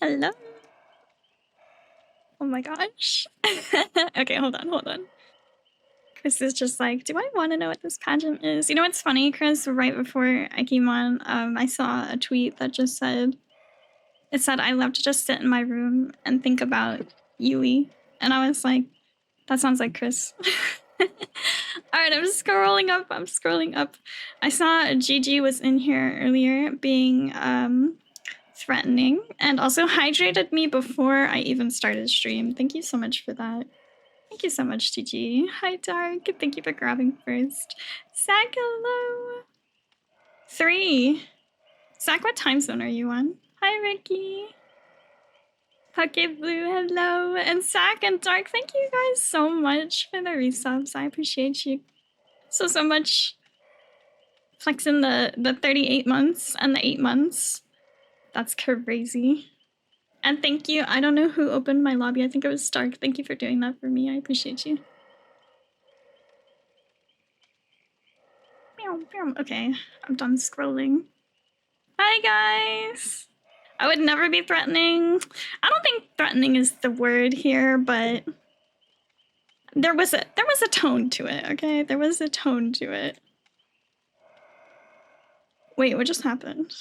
Hello. Oh my gosh. Okay, hold on. Chris is just like, do I want to know what this pageant is? You know what's funny, Chris? Right before I came on, I saw a tweet that just said, I love to just sit in my room and think about Yui. And I was like, that sounds like Chris. All right, I'm scrolling up. I saw Gigi was in here earlier being threatening and also hydrated me before I even started stream. Thank you so much for that. Thank you so much, Gigi. Hi, Dark. Thank you for grabbing first. Zach, hello. 3. Zach, what time zone are you on? Hi, Ricky. Poke Blue, hello. And Zach and Dark, thank you guys so much for the resubs. I appreciate you so much. Flexing the 38 months and the 8 months. That's crazy. And thank you. I don't know who opened my lobby. I think it was Stark. Thank you for doing that for me. I appreciate you. Okay, I'm done scrolling. Hi, guys. I would never be threatening. I don't think threatening is the word here, but there was a tone to it, okay? There was a tone to it. Wait, what just happened?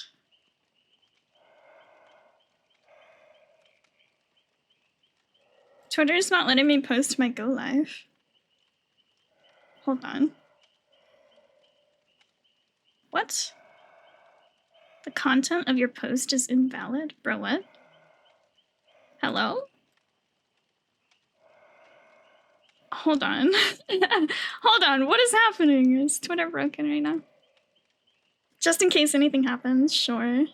Twitter's not letting me post my go live. Hold on. What? The content of your post is invalid? Bro, what? Hello? Hold on. Hold on, what is happening? Is Twitter broken right now? Just in case anything happens, sure.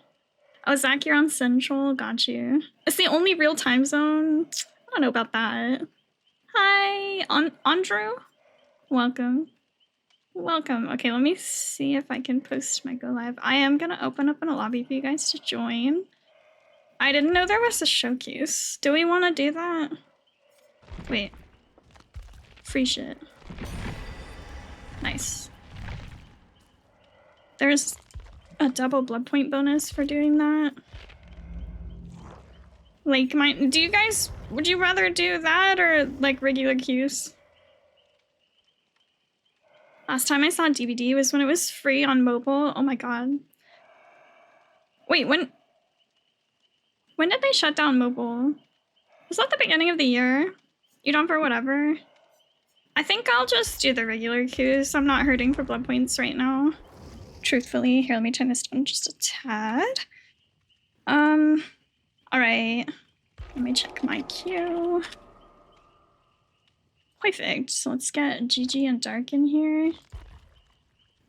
Oh, Zach, you're on Central. Got you. It's the only real time zone. I don't know about that. Hi, Andrew. Welcome. Welcome. Okay, let me see if I can post my go live. I am gonna open up in a lobby for you guys to join. I didn't know there was a showcase. Do we want to do that? Wait. Free shit. Nice. There's a double blood point bonus for doing that. Like, do you guys, would you rather do that or like regular queues? Last time I saw DVD was when it was free on mobile. Oh my god. Wait, when did they shut down mobile? Was that the beginning of the year? You down for whatever? I think I'll just do the regular queues. I'm not hurting for blood points right now. Truthfully. Here, let me turn this down just a tad. Alright. Let me check my queue. Perfect. So let's get Gigi and Dark in here.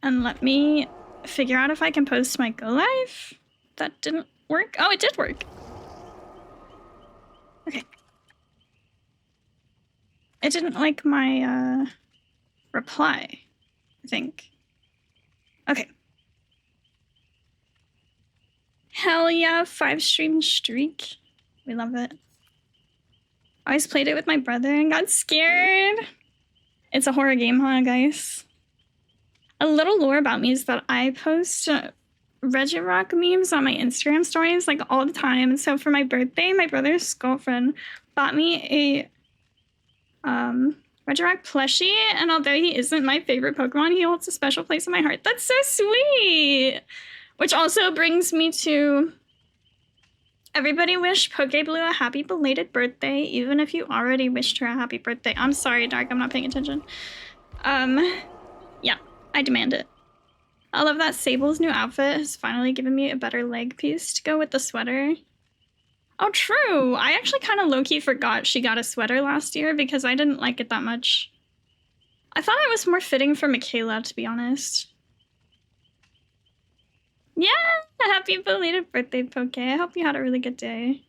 And let me figure out if I can post my go live. That didn't work. Oh, it did work. Okay. It didn't like my reply, I think. Okay. Hell yeah, 5 stream streak. We love it. I always played it with my brother and got scared. It's a horror game, huh, guys? A little lore about me is that I post Regirock memes on my Instagram stories like all the time. And so for my birthday, my brother's girlfriend bought me a Regirock plushie. And although he isn't my favorite Pokemon, he holds a special place in my heart. That's so sweet. Which also brings me to everybody wish PokeBlue a happy belated birthday, even if you already wished her a happy birthday. I'm sorry, Dark, I'm not paying attention. Yeah, I demand it. I love that Sable's new outfit has finally given me a better leg piece to go with the sweater. Oh, true. I actually kind of low-key forgot she got a sweater last year because I didn't like it that much. I thought it was more fitting for Michaela, to be honest. Yeah, happy belated birthday, Poke. I hope you had a really good day.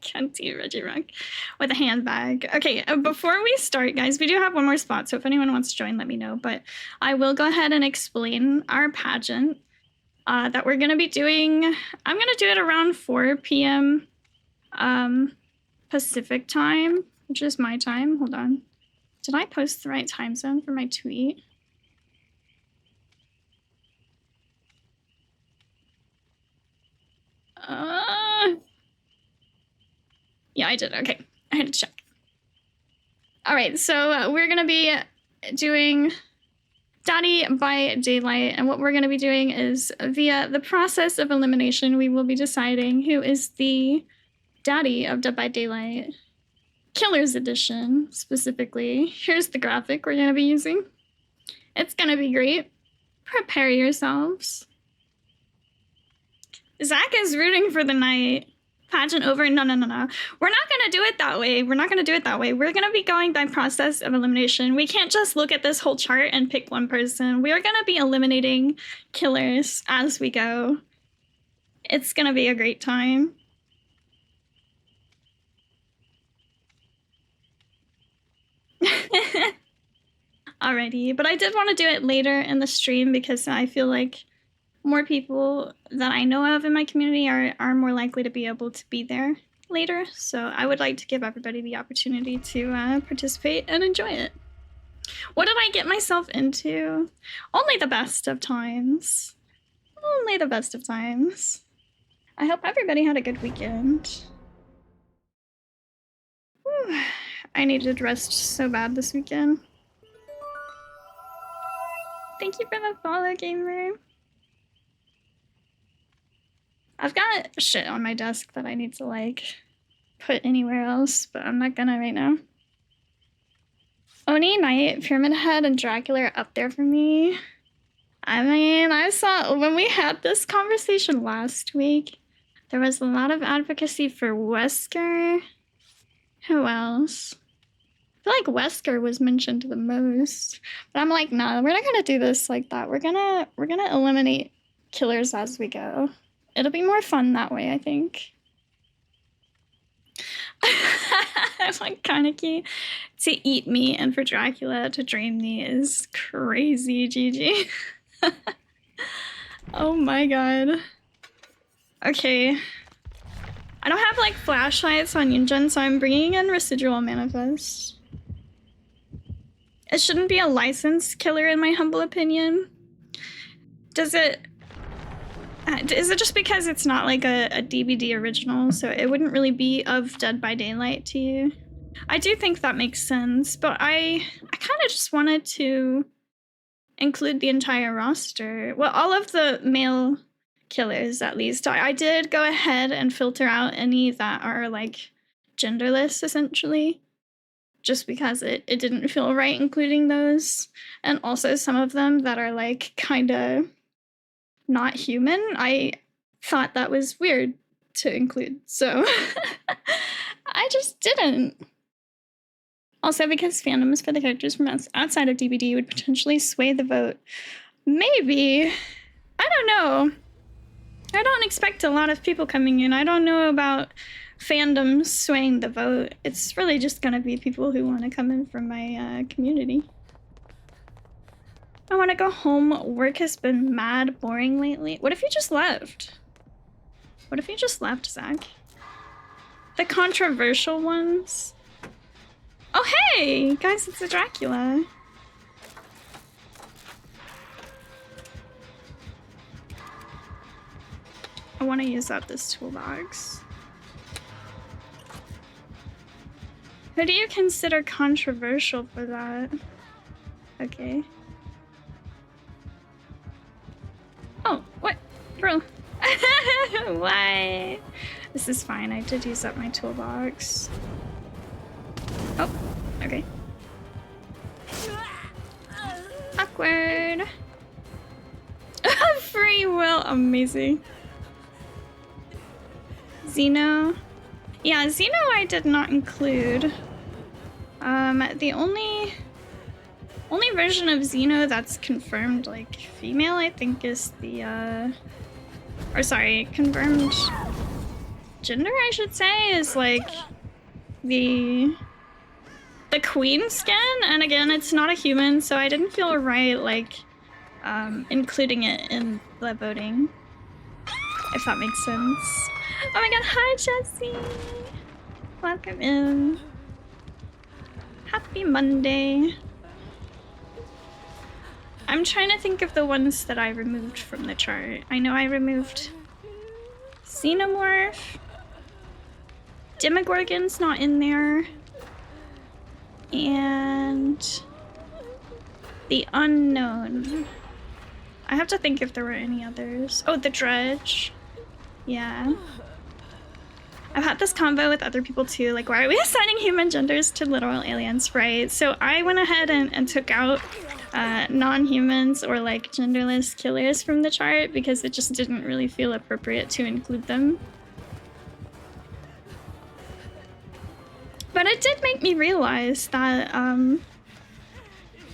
Cunty Regirock with a handbag. Okay, before we start, guys, we do have one more spot, so if anyone wants to join, let me know. But I will go ahead and explain our pageant that we're going to be doing. I'm going to do it around 4 p.m. Pacific time, which is my time. Hold on. Did I post the right time zone for my tweet? I did. Okay. I had to check. All right. So we're going to be doing Daddy by Daylight. And what we're going to be doing is via the process of elimination, we will be deciding who is the daddy of Dead by Daylight. Killers Edition, specifically. Here's the graphic we're going to be using. It's going to be great. Prepare yourselves. Zach is rooting for the night. Pageant over. No. We're not going to do it that way. We're going to be going by process of elimination. We can't just look at this whole chart and pick one person. We are going to be eliminating killers as we go. It's going to be a great time. Alrighty, but I did want to do it later in the stream because I feel like more people that I know of in my community are more likely to be able to be there later. So I would like to give everybody the opportunity to participate and enjoy it. What did I get myself into? Only the best of times. Only the best of times. I hope everybody had a good weekend. Whew. I needed rest so bad this weekend. Thank you for the follow, gamer. I've got shit on my desk that I need to, like, put anywhere else, but I'm not gonna right now. Oni, Knight, Pyramid Head, and Dracula are up there for me. I mean, I saw when we had this conversation last week, there was a lot of advocacy for Wesker. Who else? I feel like Wesker was mentioned the most, but I'm like, no, we're not gonna do this like that. We're gonna eliminate killers as we go. It'll be more fun that way, I think. I'm like Kaneki to eat me and for Dracula to drain me is crazy, GG. Oh my god. Okay. I don't have like flashlights on Yunjin, so I'm bringing in Residual Manifest. It shouldn't be a licensed killer in my humble opinion. Is it just because it's not like a DVD original, so it wouldn't really be of Dead by Daylight to you? I do think that makes sense, but I kind of just wanted to include the entire roster. Well, all of the male killers, at least. I did go ahead and filter out any that are like genderless, essentially, just because it didn't feel right including those. And also some of them that are like kind of not human. I thought that was weird to include, so I just didn't. Also, because fandoms for the characters from outside of DBD would potentially sway the vote. Maybe. I don't know. I don't expect a lot of people coming in. I don't know about fandoms swaying the vote. It's really just gonna be people who want to come in from my community. I want to go home. Work has been mad boring lately. What if you just left? What if you just left, Zach? The controversial ones? Oh, hey! Guys, it's a Dracula. I want to use up this toolbox. Who do you consider controversial for that? Okay. Oh, what? Bro. Why? This is fine. I did use up my toolbox. Oh, okay. Awkward. Free will. Amazing. Xeno. Yeah, Xeno I did not include. The only version of Xeno that's confirmed, like, female, I think, is the, confirmed gender, I should say, is, like, the queen skin. And again, it's not a human, so I didn't feel right, like, including it in the voting, if that makes sense. Oh my god, hi, Jessie! Welcome in. Happy Monday. I'm trying to think of the ones that I removed from the chart. I know I removed Xenomorph, Demogorgon's not in there. And the unknown. I have to think if there were any others. Oh, the dredge. Yeah. I've had this convo with other people too, like, why are we assigning human genders to literal aliens, right? So I went ahead and took out non-humans or like genderless killers from the chart because it just didn't really feel appropriate to include them. But it did make me realize that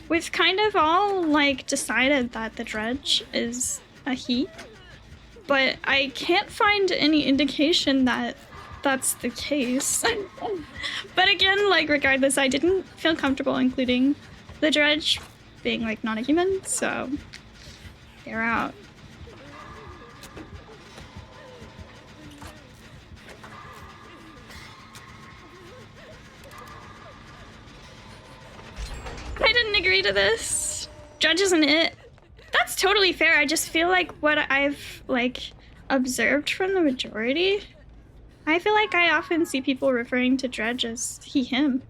we've kind of all like decided that the dredge is a he, but I can't find any indication that that's the case. But again, like, regardless, I didn't feel comfortable including the dredge being like not a human, so they're out. I didn't agree to this. Dredge isn't it. That's totally fair. I just feel like what I've like observed from the majority, I feel like I often see people referring to Dredge as he, him.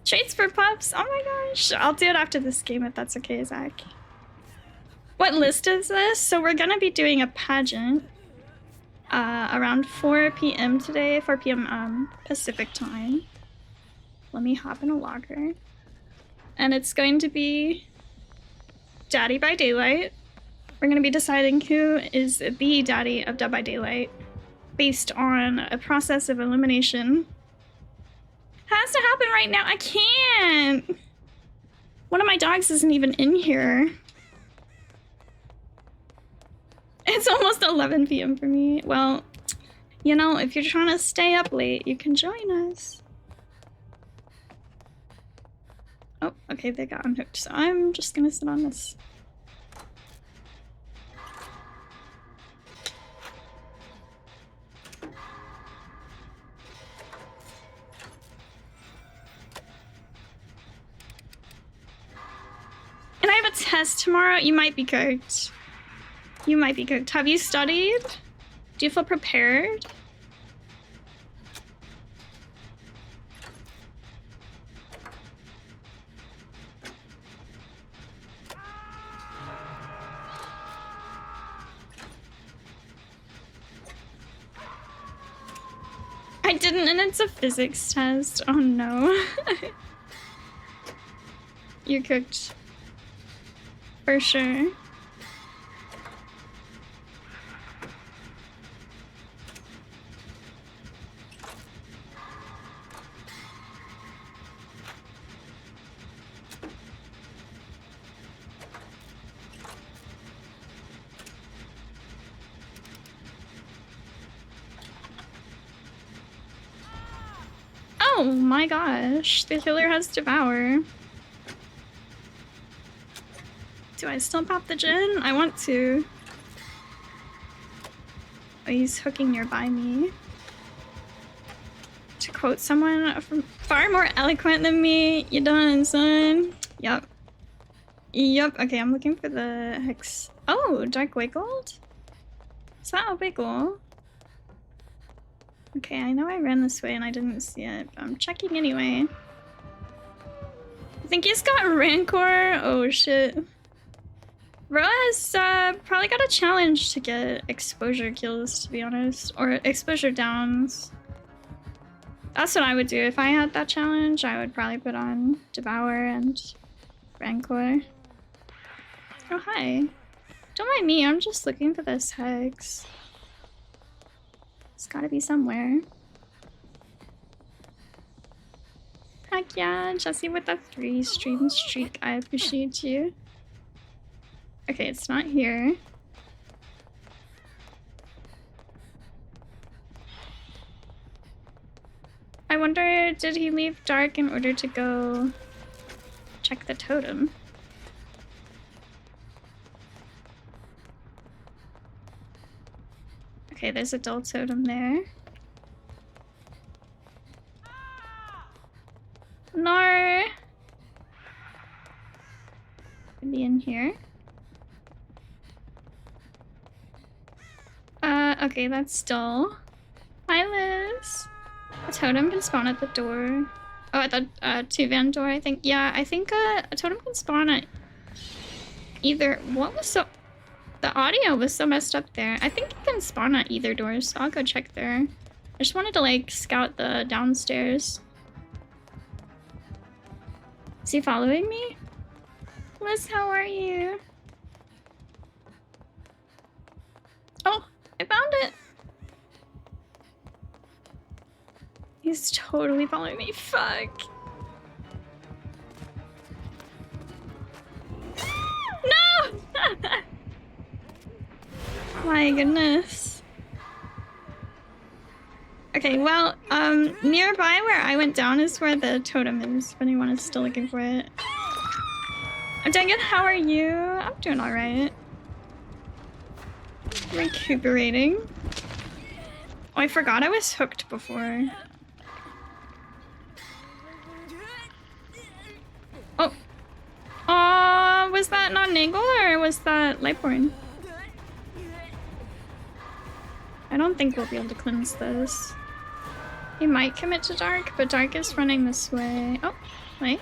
Treats for pups? Oh my gosh. I'll do it after this game if that's okay, Zach. What list is this? So we're gonna be doing a pageant around 4 p.m. today, 4 p.m. Pacific time. Let me hop in a logger. And it's going to be Daddy by Daylight. We're gonna be deciding who is the daddy of Dead by Daylight, based on a process of elimination. Has to happen right now. I can't. One of my dogs isn't even in here. It's almost 11 p.m. for me. Well, you know, if you're trying to stay up late, you can join us. Oh, okay, they got unhooked, so I'm just gonna sit on this. And I have a test tomorrow. You might be cooked. You might be cooked. Have you studied? Do you feel prepared? I didn't, and it's a physics test. Oh no. You're cooked. For sure. Oh my gosh, the healer has Devour. Do I still pop the gen? I want to. Oh, he's hooking nearby me. To quote someone from far more eloquent than me, you done, son. Yup. Yup. Okay, I'm looking for the hex. Oh, Dark Wiggled? Is that a wiggle? Okay, I know I ran this way and I didn't see it, but I'm checking anyway. I think he's got Rancor. Oh shit. Roa's probably got a challenge to get exposure kills, to be honest. Or exposure downs. That's what I would do. If I had that challenge, I would probably put on Devour and Rancor. Oh, hi. Don't mind me, I'm just looking for this hex. It's gotta be somewhere. Heck yeah, Jesse with the 3 stream streak. I appreciate you. Okay, it's not here. I wonder, did he leave dark in order to go check the totem? Okay, there's a dull totem there. No! Maybe in here. Okay, that's dull. Hi, Liz. totem can spawn at the door. Oh, at the 2-van door, I think. Yeah, I think a totem can spawn at either... What was so... The audio was so messed up there. I think it can spawn at either door, so I'll go check there. I just wanted to, like, scout the downstairs. Is he following me? Liz, how are you? Oh, I found it! He's totally following me. Fuck. No! My goodness. Okay, well, nearby where I went down is where the totem is, if anyone is still looking for it. I'm doing good. How are you? I'm doing alright. Recuperating. Oh, I forgot I was hooked before. Oh. Was that not Nagel or was that Lightborn? I don't think we'll be able to cleanse this. He might commit to Dark, but Dark is running this way. Oh, wait.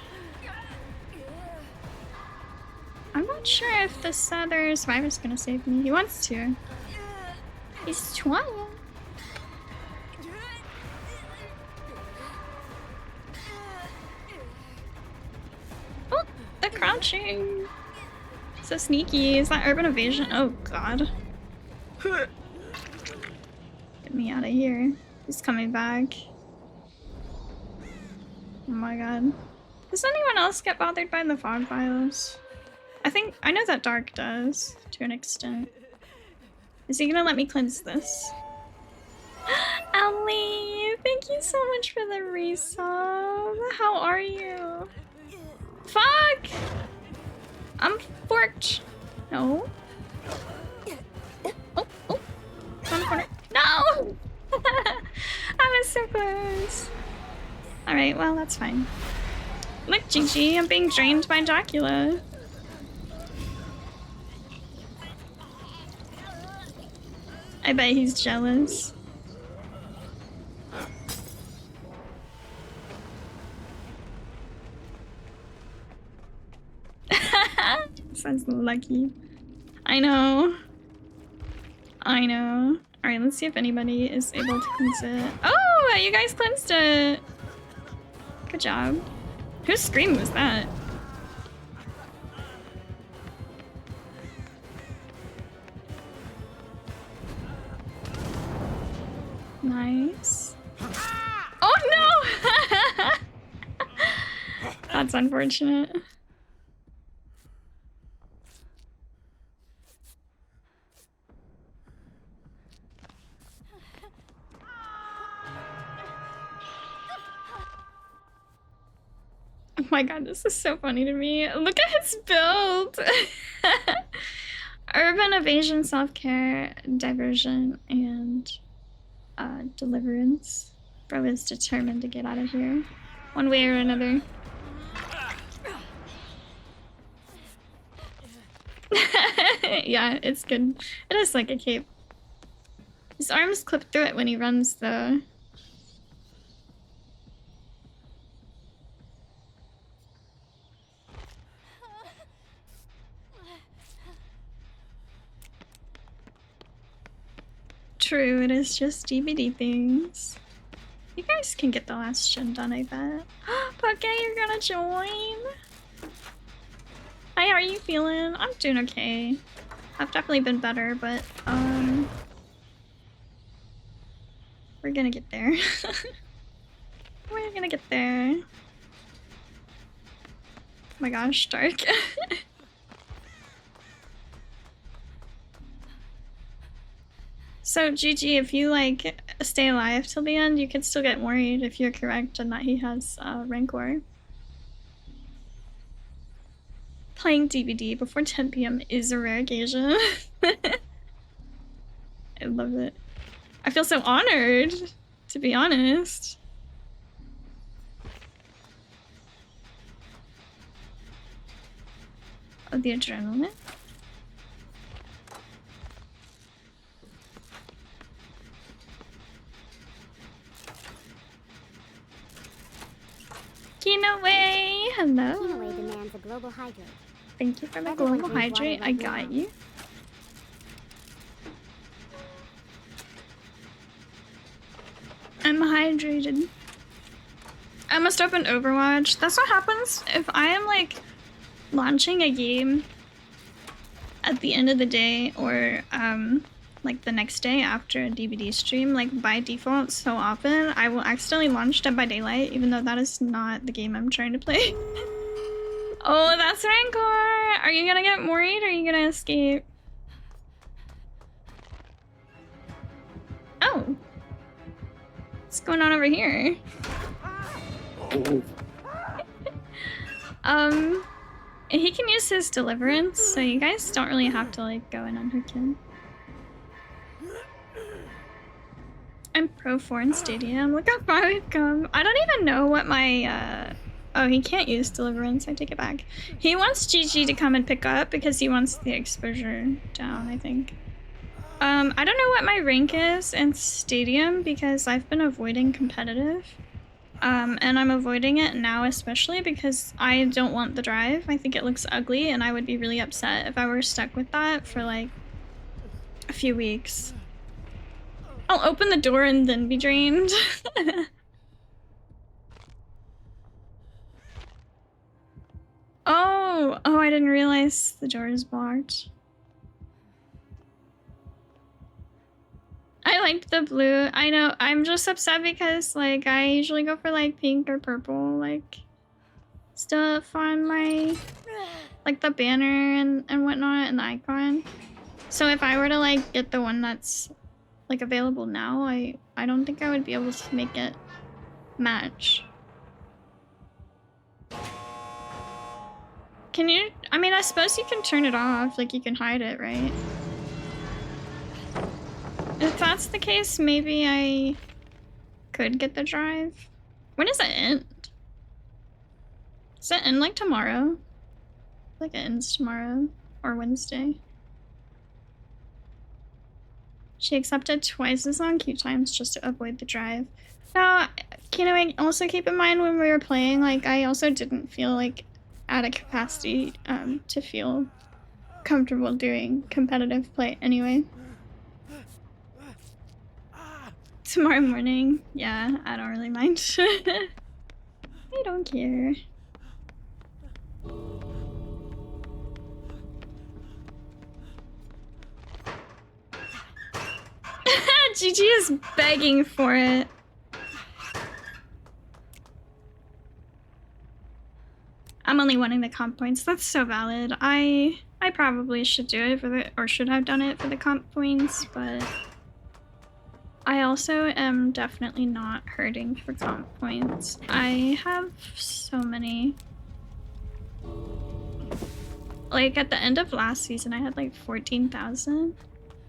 I'm not sure if this other survivor's gonna save me. He wants to. He's trying. Oh, the crouching. So sneaky. Is that urban evasion? Oh god. Get me out of here. He's coming back. Oh my god. Does anyone else get bothered by the fog files? I know that Dark does, to an extent. Is he gonna let me cleanse this? Ali, thank you so much for the resub. How are you? Fuck! I'm forked. No. Oh, oh. One corner. No! I was so close. Alright, well, that's fine. Look, GG, I'm being drained by Dracula. I bet he's jealous. Sounds lucky. I know. I know. Alright, let's see if anybody is able to cleanse it. Oh, you guys cleansed it. Good job. Whose scream was that? Nice. Oh no! That's unfortunate. Oh my god, this is so funny to me. Look at his build! Urban evasion, self-care, diversion, and deliverance. Bro is determined to get out of here. One way or another. Yeah, it's good. It is like a cape. His arms clip through it when he runs though. True, it is just DVD things. You guys can get the last gen done, I bet. Poke, you're gonna join? Hi, how are you feeling? I'm doing okay. I've definitely been better, but we're gonna get there. We're gonna get there. Oh my gosh, Dark. So GG, if you like stay alive till the end, you could still get worried if you're correct and that he has Rancor. Playing DVD before 10 p.m. is a rare occasion. I love it. I feel so honored, to be honest. Oh, the adrenaline. Kinaway, hello. Kinaway demands a global hydrate. Thank you for the Everyone global drinks water hydrate. I like got now. you. I'm hydrated. I must open Overwatch. That's what happens if I am like launching a game at the end of the day or like the next day after a DVD stream. Like by default, so often I will accidentally launch Dead by Daylight, even though that is not the game I'm trying to play. Oh, that's Rancor! Are you gonna get worried or are you gonna escape? Oh. What's going on over here? He can use his deliverance, so you guys don't really have to like go and unhook him. I'm pro 4 in Stadium. Look how far we've come. I don't even know what my oh, he can't use deliverance. I take it back. He wants GG to come and pick up because he wants the exposure down, I think. I don't know what my rank is in Stadium because I've been avoiding competitive. And I'm avoiding it now especially because I don't want the drive. I think it looks ugly and I would be really upset if I were stuck with that for like a few weeks. I'll open the door and then be drained. Oh, I didn't realize the door is blocked. I liked the blue. I know, I'm just upset because like I usually go for like pink or purple like stuff on my like the banner and whatnot and the icon. So if I were to like get the one that's like available now, I don't think I would be able to make it match. Can you, I mean, I suppose you can turn it off, like you can hide it, right? If that's the case, maybe I could get the drive. When does it end? Does it end like tomorrow? Like it ends tomorrow or Wednesday. She accepted twice as long queue times just to avoid the drive. Now, you know, also keep in mind when we were playing, like I also didn't feel like at a capacity to feel comfortable doing competitive play anyway. Tomorrow morning, yeah, I don't really mind. I don't care. Gigi is begging for it. I'm only wanting the comp points. That's so valid. I probably should do it for the, or should have done it for the comp points, but I also am definitely not hurting for comp points. I have so many. Like at the end of last season, I had like 14,000,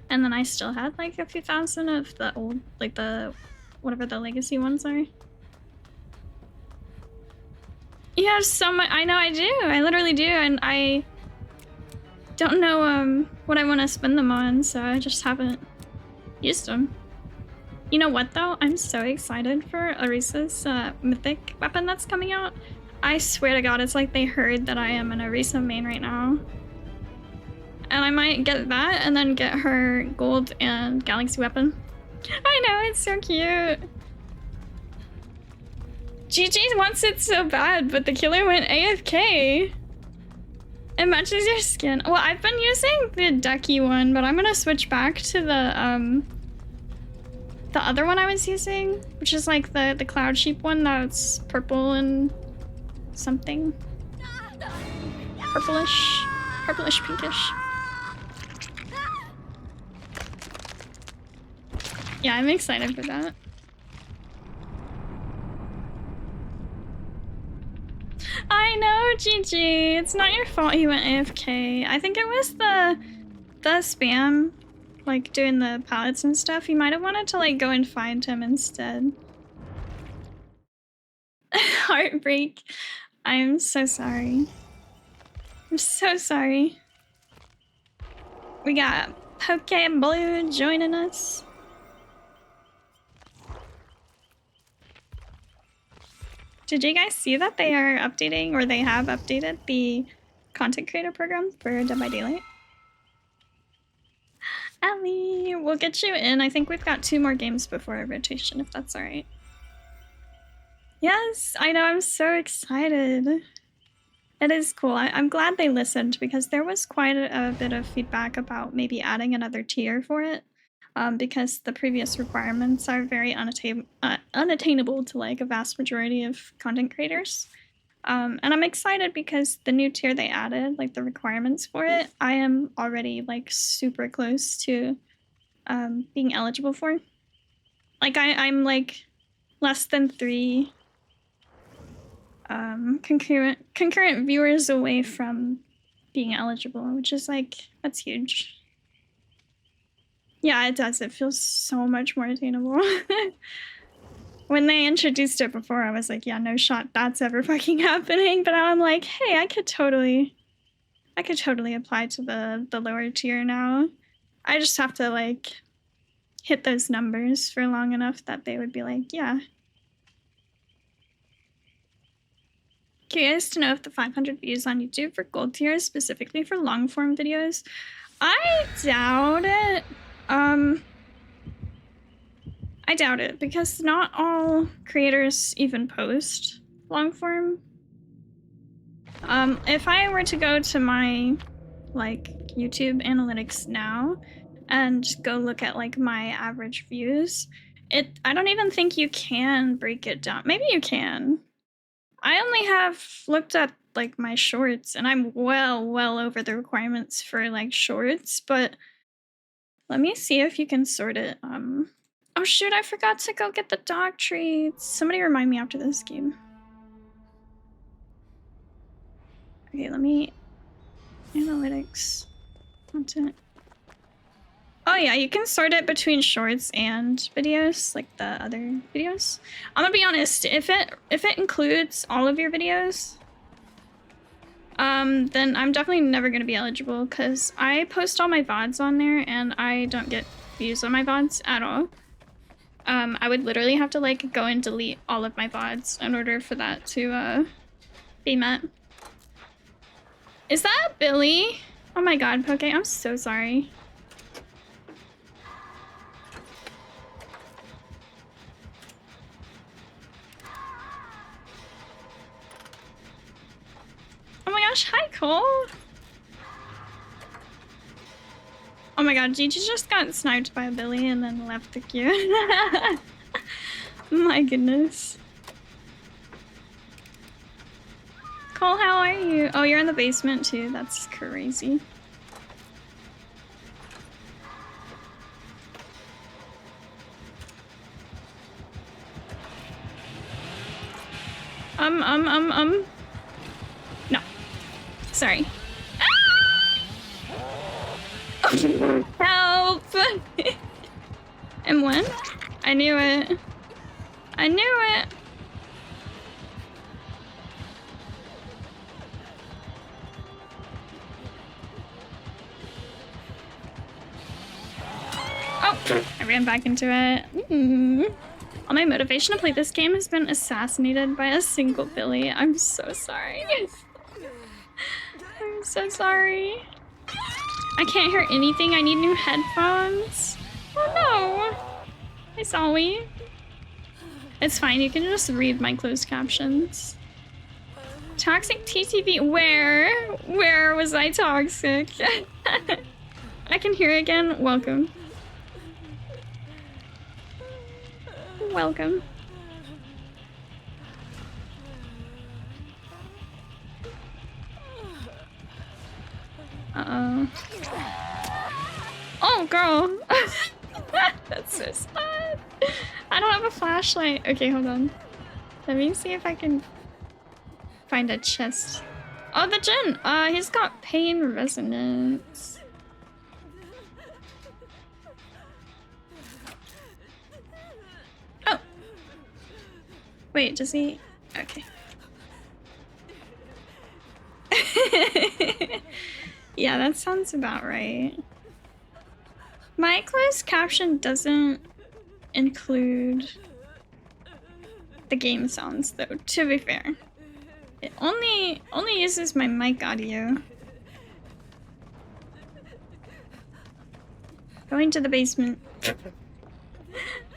and then I still had like a few thousand of the old, like the, whatever the legacy ones are. You have so much. I know I do. I literally do, and I don't know what I want to spend them on, so I just haven't used them. You know what though? I'm so excited for Orisa's mythic weapon that's coming out. I swear to God, it's like they heard that I am an Orisa main right now. And I might get that and then get her gold and galaxy weapon. I know, it's so cute. Gigi wants it so bad, but the killer went AFK. It matches your skin. Well, I've been using the ducky one, but I'm gonna switch back to the other one I was using, which is like the cloud sheep one that's purple and something. Purplish, pinkish. Yeah, I'm excited for that. I know, Gigi. It's not your fault he went AFK. I think it was the spam, like doing the pallets and stuff. You might have wanted to like go and find him instead. Heartbreak. I'm so sorry. I'm so sorry. We got Poke Blue joining us. Did you guys see that they are updating, or they have updated the content creator program for Dead by Daylight? Allie, we'll get you in. I think we've got 2 more games before our rotation, if that's all right. Yes, I know. I'm so excited. It is cool. I'm glad they listened, because there was quite a bit of feedback about maybe adding another tier for it, because the previous requirements are very unattainable to like a vast majority of content creators. And I'm excited because the new tier they added, like the requirements for it, I am already like super close to being eligible for. Like I'm like less than 3 concurrent viewers away from being eligible, which is like, that's huge. Yeah, it does. It feels so much more attainable. When they introduced it before, I was like, yeah, no shot that's ever fucking happening. But now I'm like, hey, I could totally apply to the lower tier now. I just have to like hit those numbers for long enough that they would be like, yeah. Curious to know if the 500 views on YouTube for gold tier is specifically for long form videos. I doubt it. I doubt it, because not all creators even post long form. If I were to go to my like YouTube analytics now and go look at like my average views, I don't even think you can break it down. Maybe you can. I only have looked at like my shorts, and I'm well over the requirements for like shorts, but let me see if you can sort it. Oh shoot, I forgot to go get the dog treats. Somebody remind me after this game. Okay, let me analytics content. Oh yeah, you can sort it between shorts and videos, like the other videos. I'm gonna be honest, if it includes all of your videos, then I'm definitely never gonna be eligible, because I post all my VODs on there and I don't get views on my VODs at all. I would literally have to like go and delete all of my VODs in order for that to be met. Is that Billy? Oh my god, Poke, I'm so sorry. Oh my gosh, hi Cole! Oh my god, Gigi just got sniped by a Billy and then left the queue. My goodness. Cole, how are you? Oh, you're in the basement too. That's crazy. No. Sorry. Help! M1? I knew it. I knew it! Oh! I ran back into it. All my motivation to play this game has been assassinated by a single Billy. I'm so sorry. I'm so sorry. I can't hear anything. I need new headphones. Oh no! Hi, Solly. It's fine. You can just read my closed captions. Toxic TTV. Where was I toxic? I can hear again. Welcome. Welcome. Uh-oh. Oh, girl. That's so sad. I don't have a flashlight. Okay, hold on. Let me see if I can find a chest. Oh, the Jin. He's got pain resonance. Oh. Wait, does he? Okay. Yeah, that sounds about right. My closed caption doesn't include the game sounds though, to be fair. It only uses my mic audio. Going to the basement.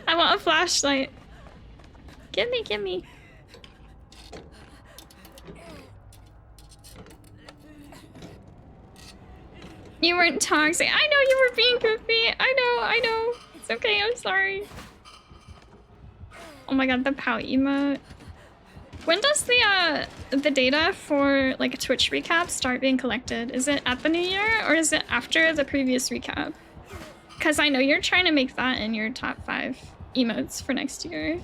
I want a flashlight. Gimme, gimme. You weren't toxic. I know you were being goofy. I know. It's okay, I'm sorry. Oh my god, the pout emote. When does the data for like a Twitch recap start being collected? Is it at the new year or is it after the previous recap? Because I know you're trying to make that in your top 5 emotes for next year.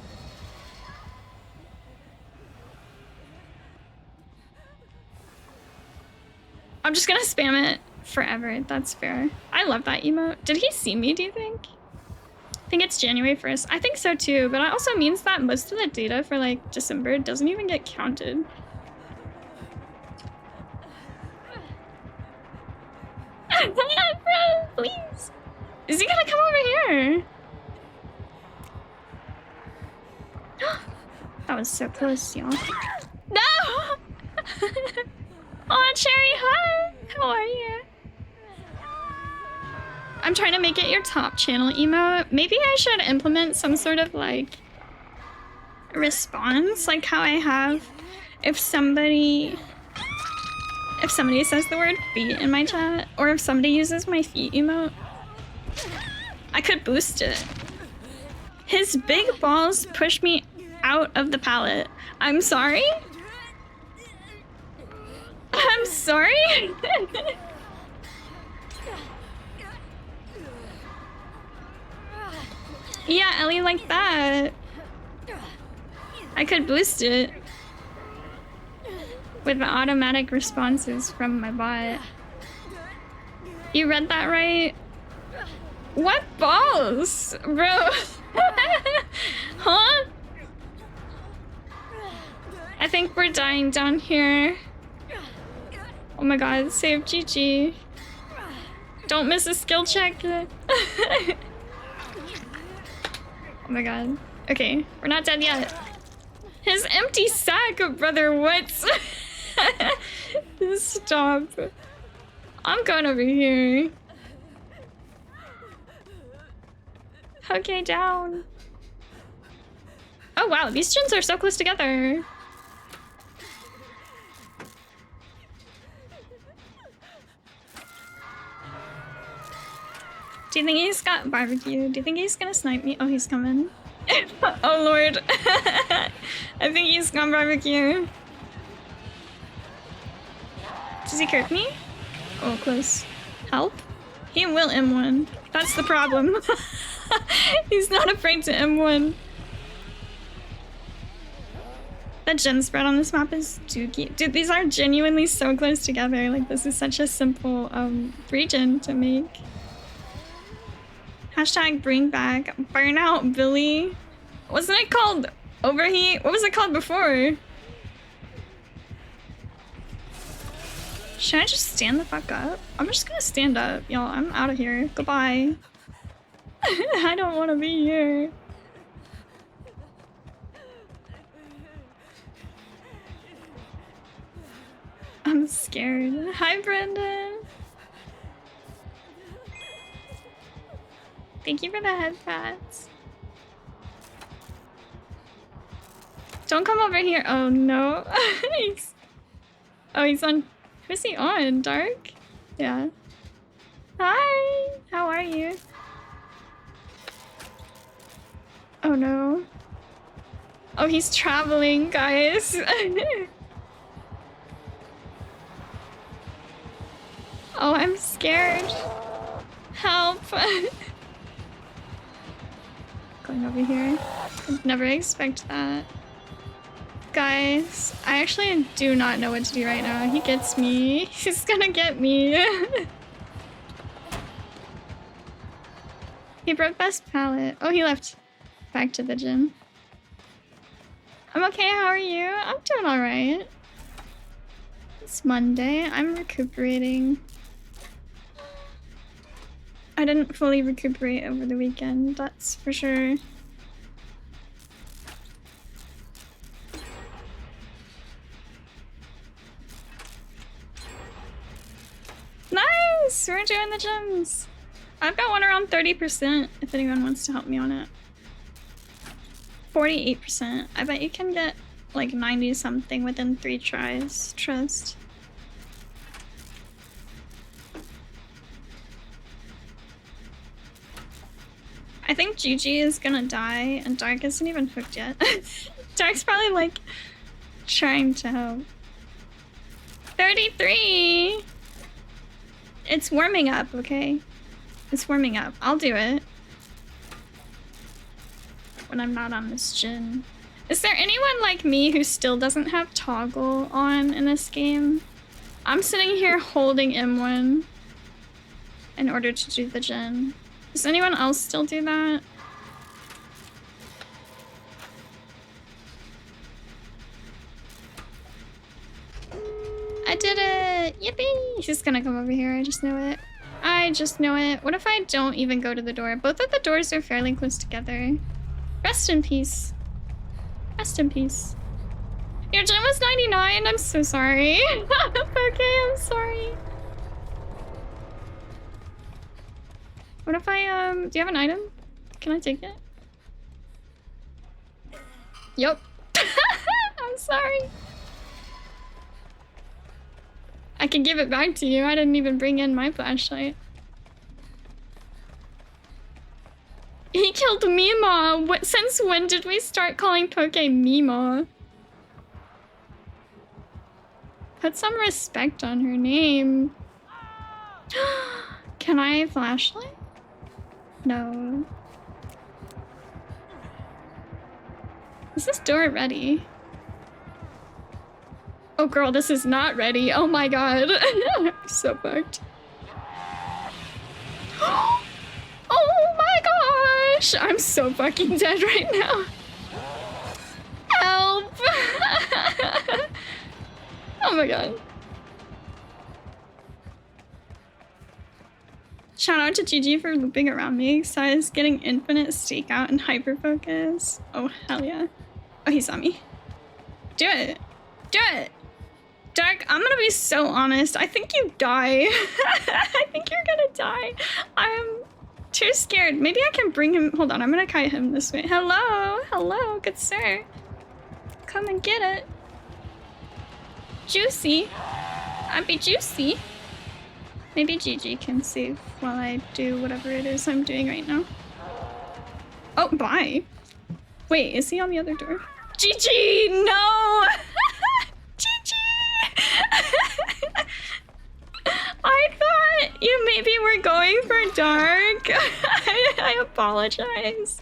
I'm just gonna spam it forever. That's fair. I love that emote. Did he see me, do you think? I think it's January 1st. I think so too, but it also means that most of the data for like December doesn't even get counted. Bro, please. Is he gonna come over here? That was so close, y'all. No! Oh, Cherry, hi! How are you? I'm trying to make it your top channel emote. Maybe I should implement some sort of like response, like how I have if somebody says the word feet in my chat, or if somebody uses my feet emote, I could boost it. His big balls push me out of the pallet. I'm sorry? I'm sorry? Yeah, Ellie, like that. I could boost it with the automatic responses from my bot. You read that right? What balls, bro? Huh? I think we're dying down here. Oh my god, save GG. Don't miss a skill check. Oh my god. Okay, we're not dead yet. His empty sack, brother, what? Stop. I'm going over here. Okay, down. Oh wow, these gens are so close together. Do you think he's got barbecue? Do you think he's gonna snipe me? Oh, he's coming. Oh lord. I think he's gone barbecue. Does he curve me? Oh, close. Help? He will M1. That's the problem. He's not afraid to M1. The gen spread on this map is dookie. Dude, these are genuinely so close together. Like, this is such a simple region to make. Hashtag bring back Burnout Billy. Wasn't it called Overheat? What was it called before? Should I just stand the fuck up? I'm just gonna stand up, y'all. I'm out of here. Goodbye. I don't want to be here. I'm scared. Hi, Brendan. Thank you for the head pats. Don't come over here. Oh no. He's on. Who's he on? Dark? Yeah. Hi. How are you? Oh no. Oh, he's traveling, guys. Oh, I'm scared. Help. Going over here. I'd never expect that. Guys, I actually do not know what to do right now. He gets me. He's gonna get me. He broke best pallet. Oh, he left back to the gym. I'm okay, how are you? I'm doing alright. It's Monday. I'm recuperating. I didn't fully recuperate over the weekend, that's for sure. Yes, we're doing the gems. I've got one around 30% if anyone wants to help me on it. 48%. I bet you can get like 90 something within 3 tries. Trust. I think Gigi is gonna die and Dark isn't even hooked yet. Dark's probably like trying to help. 33! It's warming up, okay? It's warming up. I'll do it. When I'm not on this gin. Is there anyone like me who still doesn't have toggle on in this game? I'm sitting here holding M1 in order to do the gin. Does anyone else still do that? I did it! Yippee! He's gonna come over here, I just know it. I just know it. What if I don't even go to the door? Both of the doors are fairly close together. Rest in peace. Rest in peace. Your gym was 99? I'm so sorry. Okay, I'm sorry. What if I, do you have an item? Can I take it? Yup. I'm sorry. I can give it back to you. I didn't even bring in my flashlight. He killed Mima. Since when did we start calling Poke Mima? Put some respect on her name. Can I flashlight? No. Is this door ready? Oh girl, this is not ready. Oh my god. I'm so fucked. Oh my gosh! I'm so fucking dead right now. Help! Oh my god. Shout out to GG for looping around me. Size getting infinite stakeout and hyper focus. Oh hell yeah. Oh, he saw me. Do it. Do it. Dark, I'm gonna be so honest. I think you die. I think you're gonna die. I'm too scared. Maybe I can bring him. Hold on, I'm gonna kite him this way. Hello, hello, good sir. Come and get it. Juicy. I'd be juicy. Maybe Gigi can save while I do whatever it is I'm doing right now. Oh, bye. Wait, is he on the other door? Gigi, no! Gigi! I thought you maybe were going for dark. I apologize.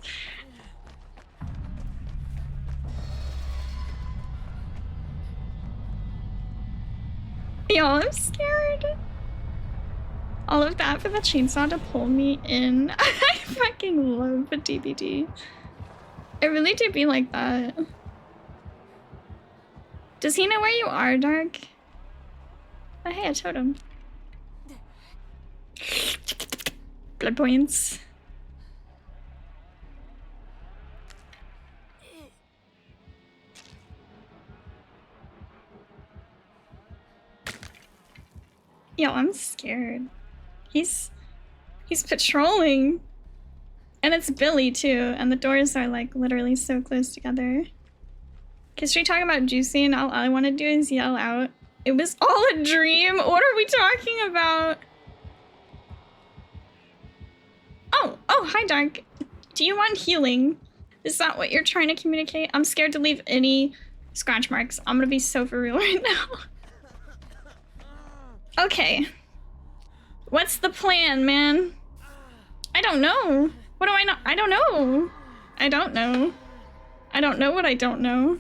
Yo, I'm scared. All of that for the chainsaw to pull me in. I fucking love the DBD. It really do be like that. Does he know where you are, Dark? Oh, hey, a totem. Blood points. Yo, I'm scared. He's patrolling. And it's Billy too, and the doors are like literally so close together. Cause we talking about juicy and all I wanna do is yell out, "It was all a dream." What are we talking about? Oh, hi Dark. Do you want healing? Is that what you're trying to communicate? I'm scared to leave any scratch marks. I'm gonna be so for real right now. Okay. What's the plan, man? I don't know. What do I know? I don't know. I don't know. I don't know what I don't know.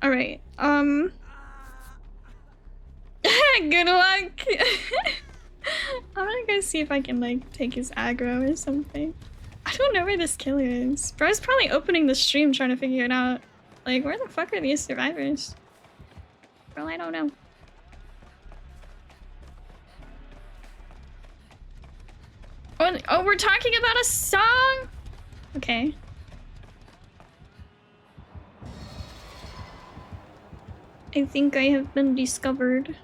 All right. Good luck. I'm gonna go see if I can like take his aggro or something. I don't know where this killer is. Bro's probably opening the stream trying to figure it out. Like, where the fuck are these survivors? Bro, I don't know. Oh, we're talking about a song? Okay. I think I have been discovered.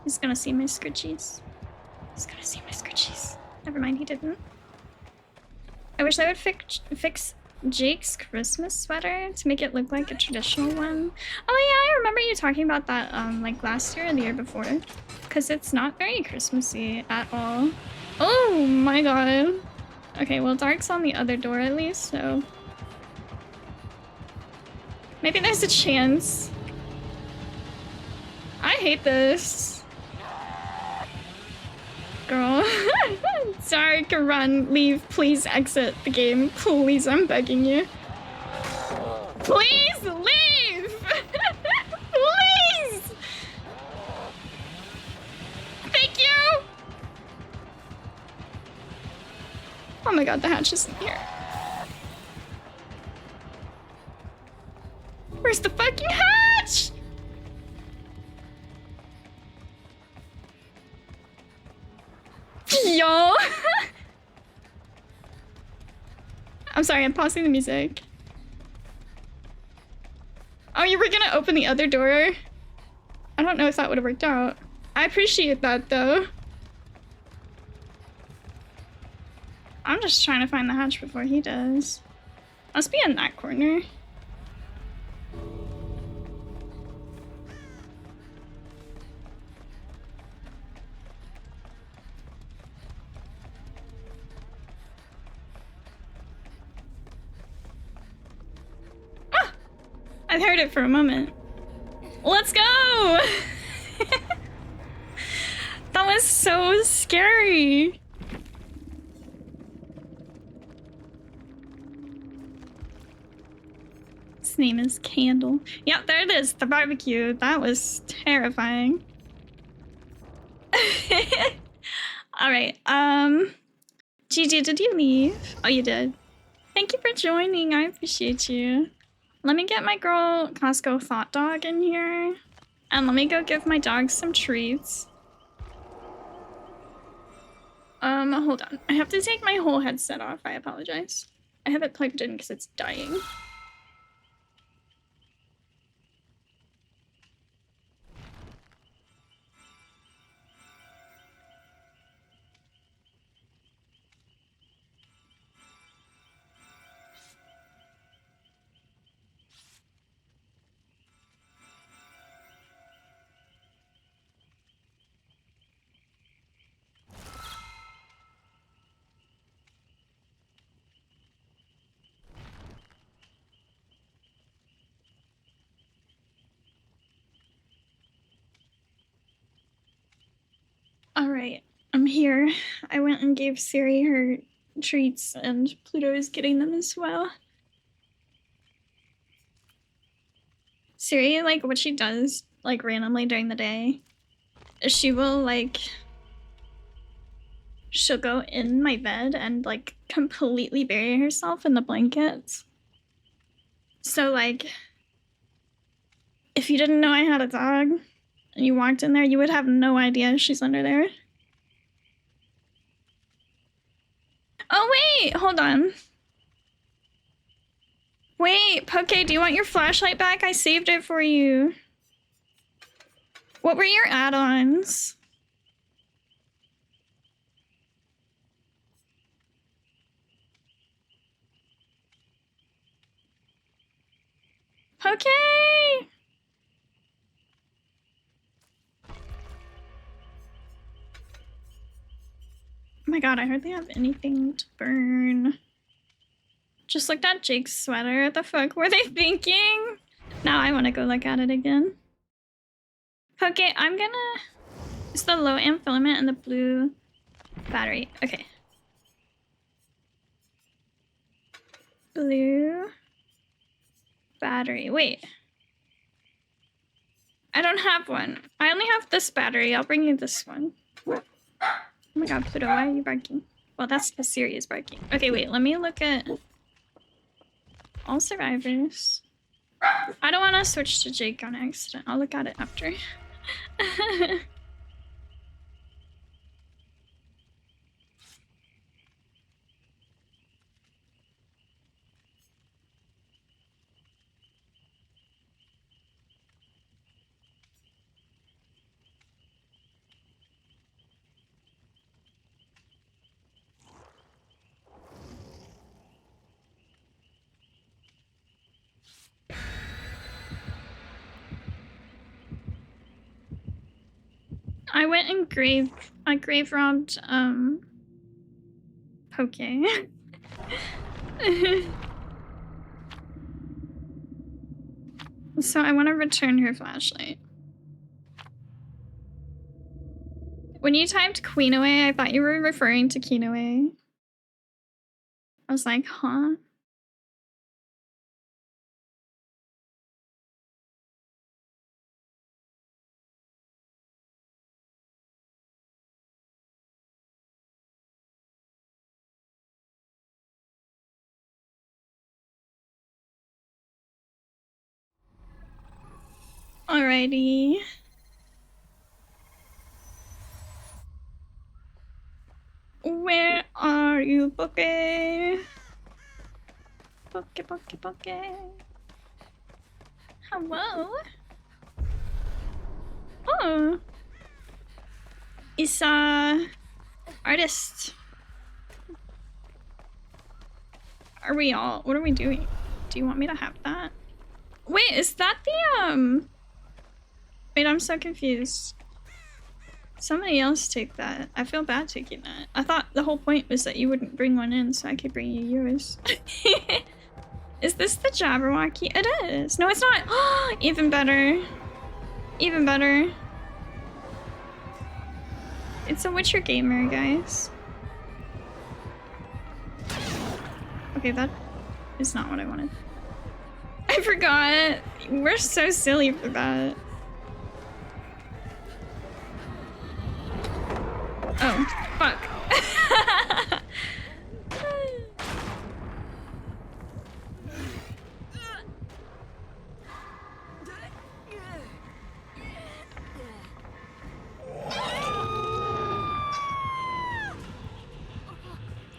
He's gonna see my scritchies. He's gonna see my scritchies. Never mind, he didn't. I wish I would fix Jake's Christmas sweater to make it look like a traditional one. Oh yeah, I remember you talking about that like last year or the year before. Because it's not very Christmassy at all. Oh my god. Okay, well Dark's on the other door at least, so... maybe there's a chance. I hate this. Girl. Dark, run, leave, please exit the game. Please, I'm begging you. Please leave! Please! Thank you! Oh my god, the hatch isn't here. Where's the fucking hatch? Yo! I'm sorry, I'm pausing the music. Oh, you were gonna open the other door? I don't know if that would have worked out. I appreciate that, though. I'm just trying to find the hatch before he does. Must be in that corner. Ah! I heard it for a moment. Let's go! That was so scary. His name is Candle. Yep, there it is, the barbecue. That was terrifying. Alright, Gigi, did you leave? Oh, you did. Thank you for joining, I appreciate you. Let me get my girl Costco Thought Dog in here. And let me go give my dog some treats. Hold on. I have to take my whole headset off, I apologize. I have it plugged in because it's dying. Alright, I'm here. I went and gave Siri her treats and Pluto is getting them as well. Siri, like, what she does, like, randomly during the day, is she will, like... she'll go in my bed and, like, completely bury herself in the blankets. So, like, if you didn't know I had a dog, and you walked in there, you would have no idea she's under there. Oh, wait! Hold on. Wait, Poke, do you want your flashlight back? I saved it for you. What were your add-ons? Poke! Oh my god, I hardly have anything to burn. Just looked at Jake's sweater. What the fuck were they thinking? Now I want to go look at it again. Okay, I'm gonna... it's the low amp filament and the blue battery. Okay. Blue battery. Wait. I don't have one. I only have this battery. I'll bring you this one. Oh my god, Pluto, why are you barking? Well, that's the Sirius barking. Okay, wait, let me look at all survivors. I don't want to switch to Jake on accident. I'll look at it after. I went and grave robbed Poke. So I want to return her flashlight. When you typed Queen away, I thought you were referring to Kinoe. I was like, huh? Alrighty. Where are you, Poke? Poke. Hello? Oh. It's artist. Are we all? What are we doing? Do you want me to have that? Wait, is that the Wait, I'm so confused. Somebody else take that. I feel bad taking that. I thought the whole point was that you wouldn't bring one in so I could bring you yours. Is this the Jabberwocky? It is. No, it's not. Even better. Even better. It's a Witcher gamer, guys. Okay, that is not what I wanted. I forgot. We're so silly for that. Oh, fuck.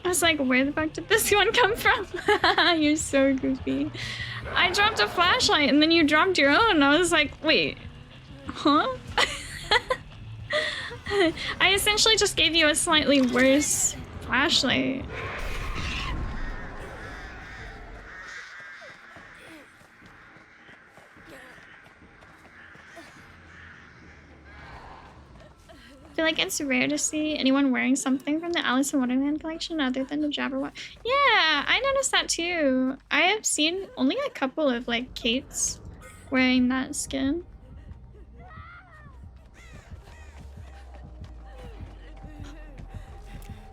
I was like, where the fuck did this one come from? You're so goofy. I dropped a flashlight and then you dropped your own. I was like, wait, huh? I essentially just gave you a slightly worse flashlight. I feel like it's rare to see anyone wearing something from the Alice in Wonderland collection other than the Jabberwocky. Yeah, I noticed that too. I have seen only a couple of like Kates wearing that skin.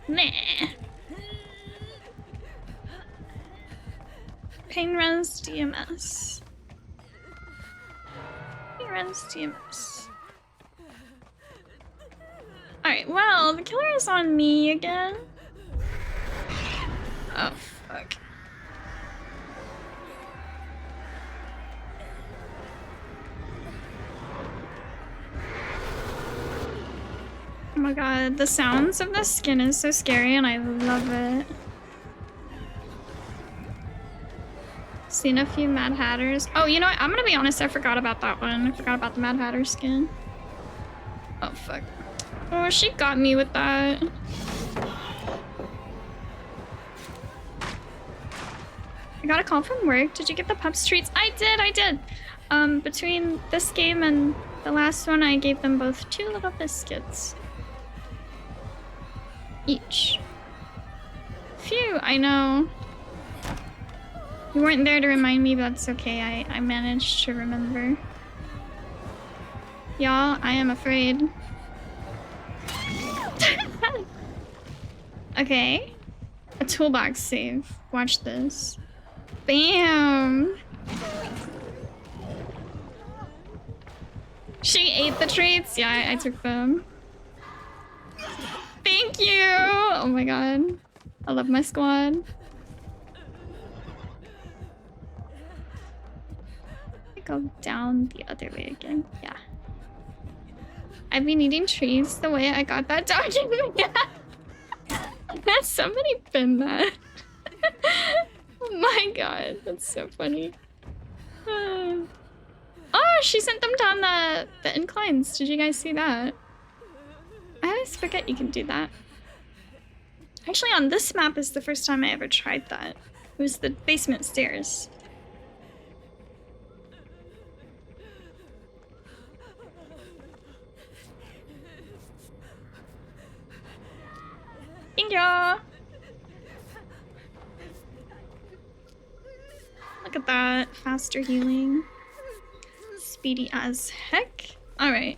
Meh. Pain runs DMS. Pain runs DMS. Alright, well, the killer is on me again. Oh, fuck. Oh my god, the sounds of the skin is so scary and I love it. Seen a few Mad Hatters. Oh, you know what? I'm gonna be honest, I forgot about that one. I forgot about the Mad Hatter skin. Oh, fuck. Oh, she got me with that. I got a call from work. Did you get the pups treats? I did. Between this game and the last one, I gave them both 2 little biscuits. Each. Phew, I know. You weren't there to remind me, but that's okay. I managed to remember. Y'all, I am afraid. Okay. A toolbox save. Watch this. Bam! She ate the treats? Yeah, I took them. Thank you! Oh my god. I love my squad. Go down the other way again. Yeah. I've been eating trees the way I got that document. Has somebody been that? Oh my god, that's so funny. Oh, she sent them down the inclines. Did you guys see that? I always forget you can do that. Actually, on this map is the first time I ever tried that. It was the basement stairs. Thank you. Look at that. Faster healing. Speedy as heck. Alright.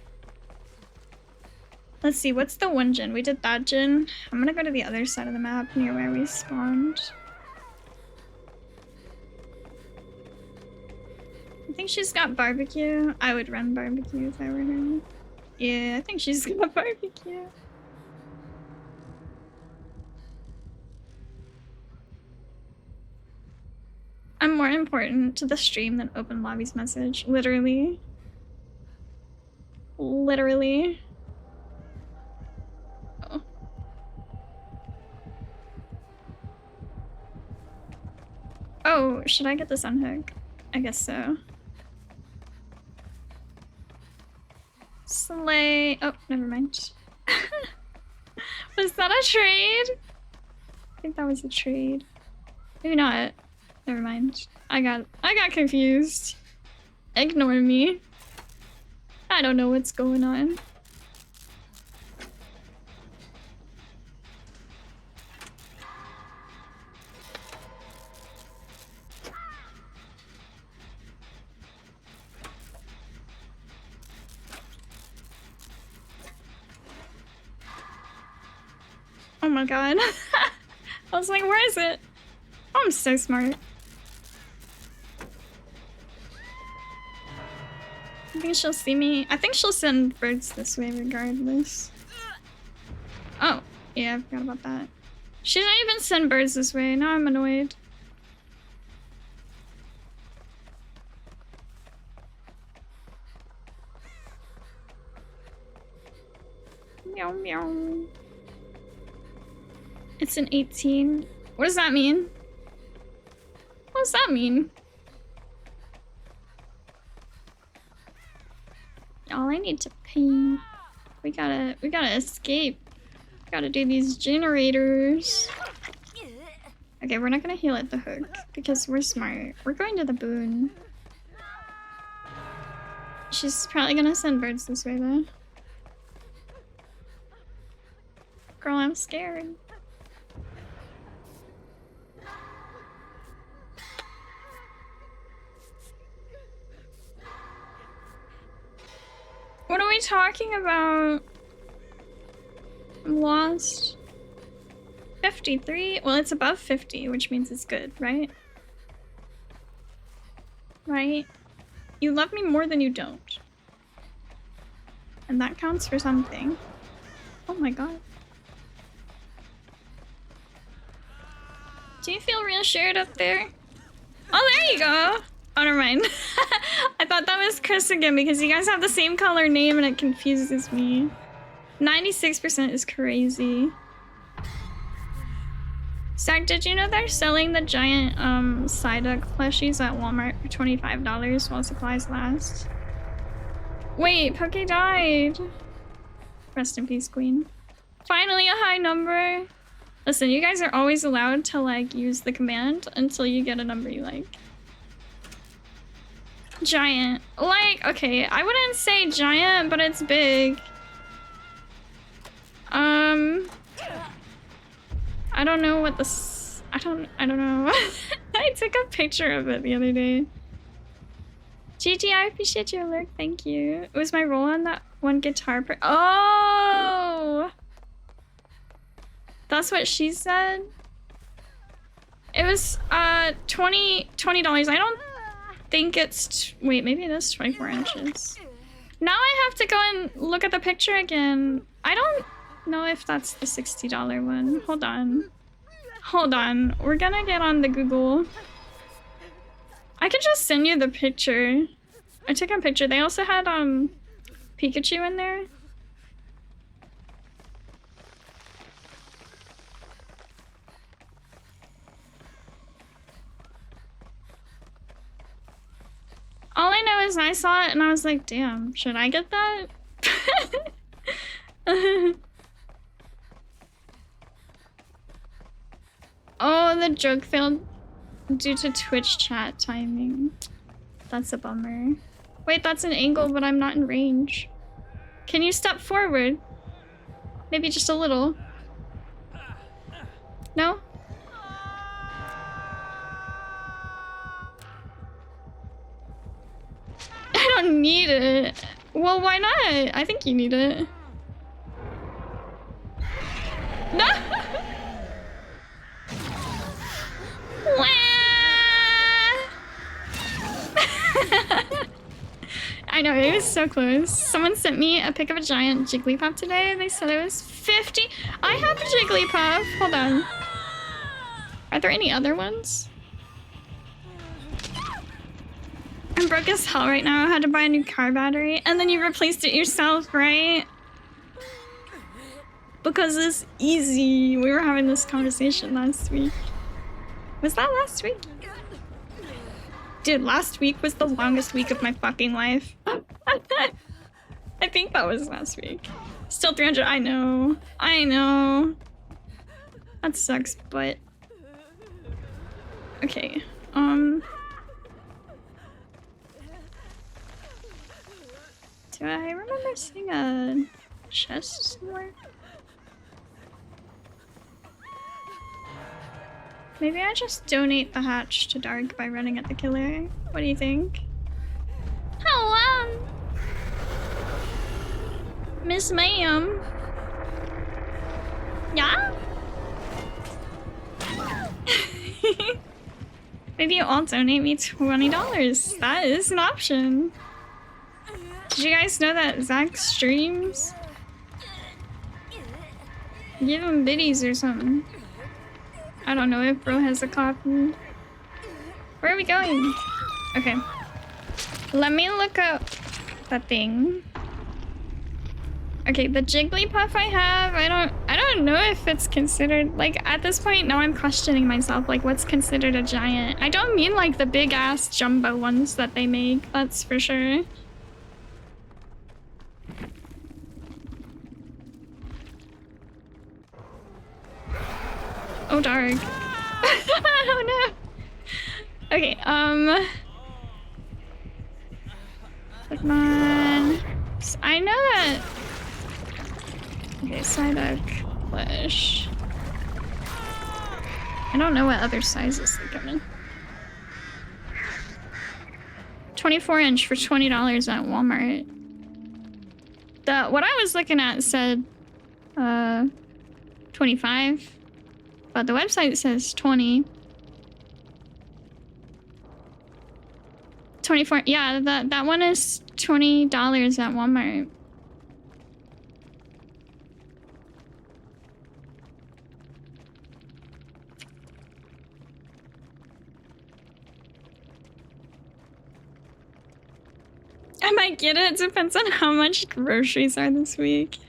Let's see, what's the one gen? We did that gen. I'm gonna go to the other side of the map near where we spawned. I think she's got barbecue. I would run barbecue if I were her. Yeah, I think she's got barbecue. I'm more important to the stream than open lobbies message. Literally. Literally. Oh. Oh, should I get this unhook? I guess so. Slay. Oh, never mind. Was that a trade? I think that was a trade. Maybe not. Never mind. I got confused. Ignore me. I don't know what's going on. Oh my god. I was like, where is it? Oh, I'm so smart. I think she'll see me. I think she'll send birds this way regardless. Oh, yeah, I forgot about that. She didn't even send birds this way. Now I'm annoyed. Meow meow. It's an 18. What does that mean? What does that mean? All I need to pee. We gotta escape. Gotta do these generators. Okay, we're not gonna heal at the hook because we're smart. We're going to the boon. She's probably gonna send birds this way though. Girl, I'm scared. What are we talking about? I'm lost. 53? Well, it's above 50, which means it's good, right? Right? You love me more than you don't. And that counts for something. Oh my god. Do you feel reassured up there? Oh, there you go! Oh, never mind. I thought that was Chris again because you guys have the same color name and it confuses me. 96% is crazy. Zach, did you know they're selling the giant Psyduck plushies at Walmart for $25 while supplies last? Wait, Poke died. Rest in peace, Queen. Finally a high number. Listen, you guys are always allowed to like use the command until you get a number you like. Giant. Like, okay, I wouldn't say giant, but it's big. I don't know what this... I don't know. I took a picture of it the other day. GG, I appreciate your alert, thank you. It was my role on that one guitar Oh! That's what she said? It was, $20. I don't think it's... Wait, maybe it is 24 inches. Now I have to go and look at the picture again. I don't know if that's the $60 one. Hold on. Hold on. We're gonna get on the Google. I could just send you the picture. I took a picture. They also had, Pikachu in there. All I know is I saw it and I was like, damn, should I get that? Oh, the joke failed due to Twitch chat timing. That's a bummer. Wait, that's an angle, but I'm not in range. Can you step forward? Maybe just a little. No? I don't need it. Well, why not? I think you need it. No! I know, it was so close. Someone sent me a pic of a giant Jigglypuff today, and they said it was 50. I have a Jigglypuff. Hold on. Are there any other ones? I'm broke as hell right now. I had to buy a new car battery, and then you replaced it yourself, right? Because it's easy. We were having this conversation last week. Was that last week? Dude, last week was the longest week of my fucking life. I think that was last week. Still 300. I know. I know. That sucks, but... Okay. Do I remember seeing a chest somewhere? Maybe I just donate the hatch to Dark by running at the killer. What do you think? Hello! Miss Ma'am. Yeah? Maybe you all donate me $20. That is an option. Did you guys know that Zach streams? Give him biddies or something. I don't know if bro has a copy. Where are we going? Okay. Let me look up the thing. Okay, the Jigglypuff I have, I don't know if it's considered, like, at this point, now I'm questioning myself, like, what's considered a giant? I don't mean, like, the big-ass jumbo ones that they make, that's for sure. Oh, Dark. Oh, no. Okay, come on. I know that... Okay, Psyduck, Flesh. I don't know what other sizes they come in. 24-inch for $20 at Walmart. What I was looking at said 25, but the website says 20. 24, yeah, that one is $20 at Walmart. I might get it. Depends on how much groceries are this week.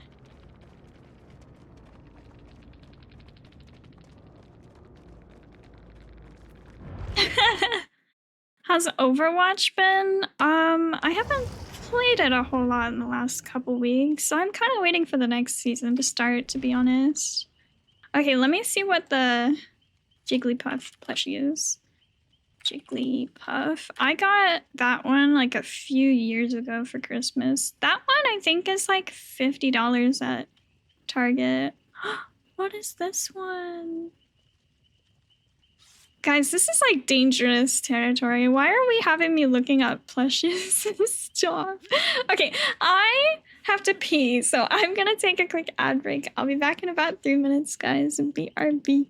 How's Overwatch been? I haven't played it a whole lot in the last couple weeks, so I'm kind of waiting for the next season to start, to be honest. Okay, let me see what the Jigglypuff plushie is. Jigglypuff. I got that one like a few years ago for Christmas. That one I think is like $50 at Target. What is this one? Guys, this is like dangerous territory. Why are we having me looking up plushes? Stop. Okay, I have to pee, so I'm gonna take a quick ad break. I'll be back in about 3 minutes, guys. BRB.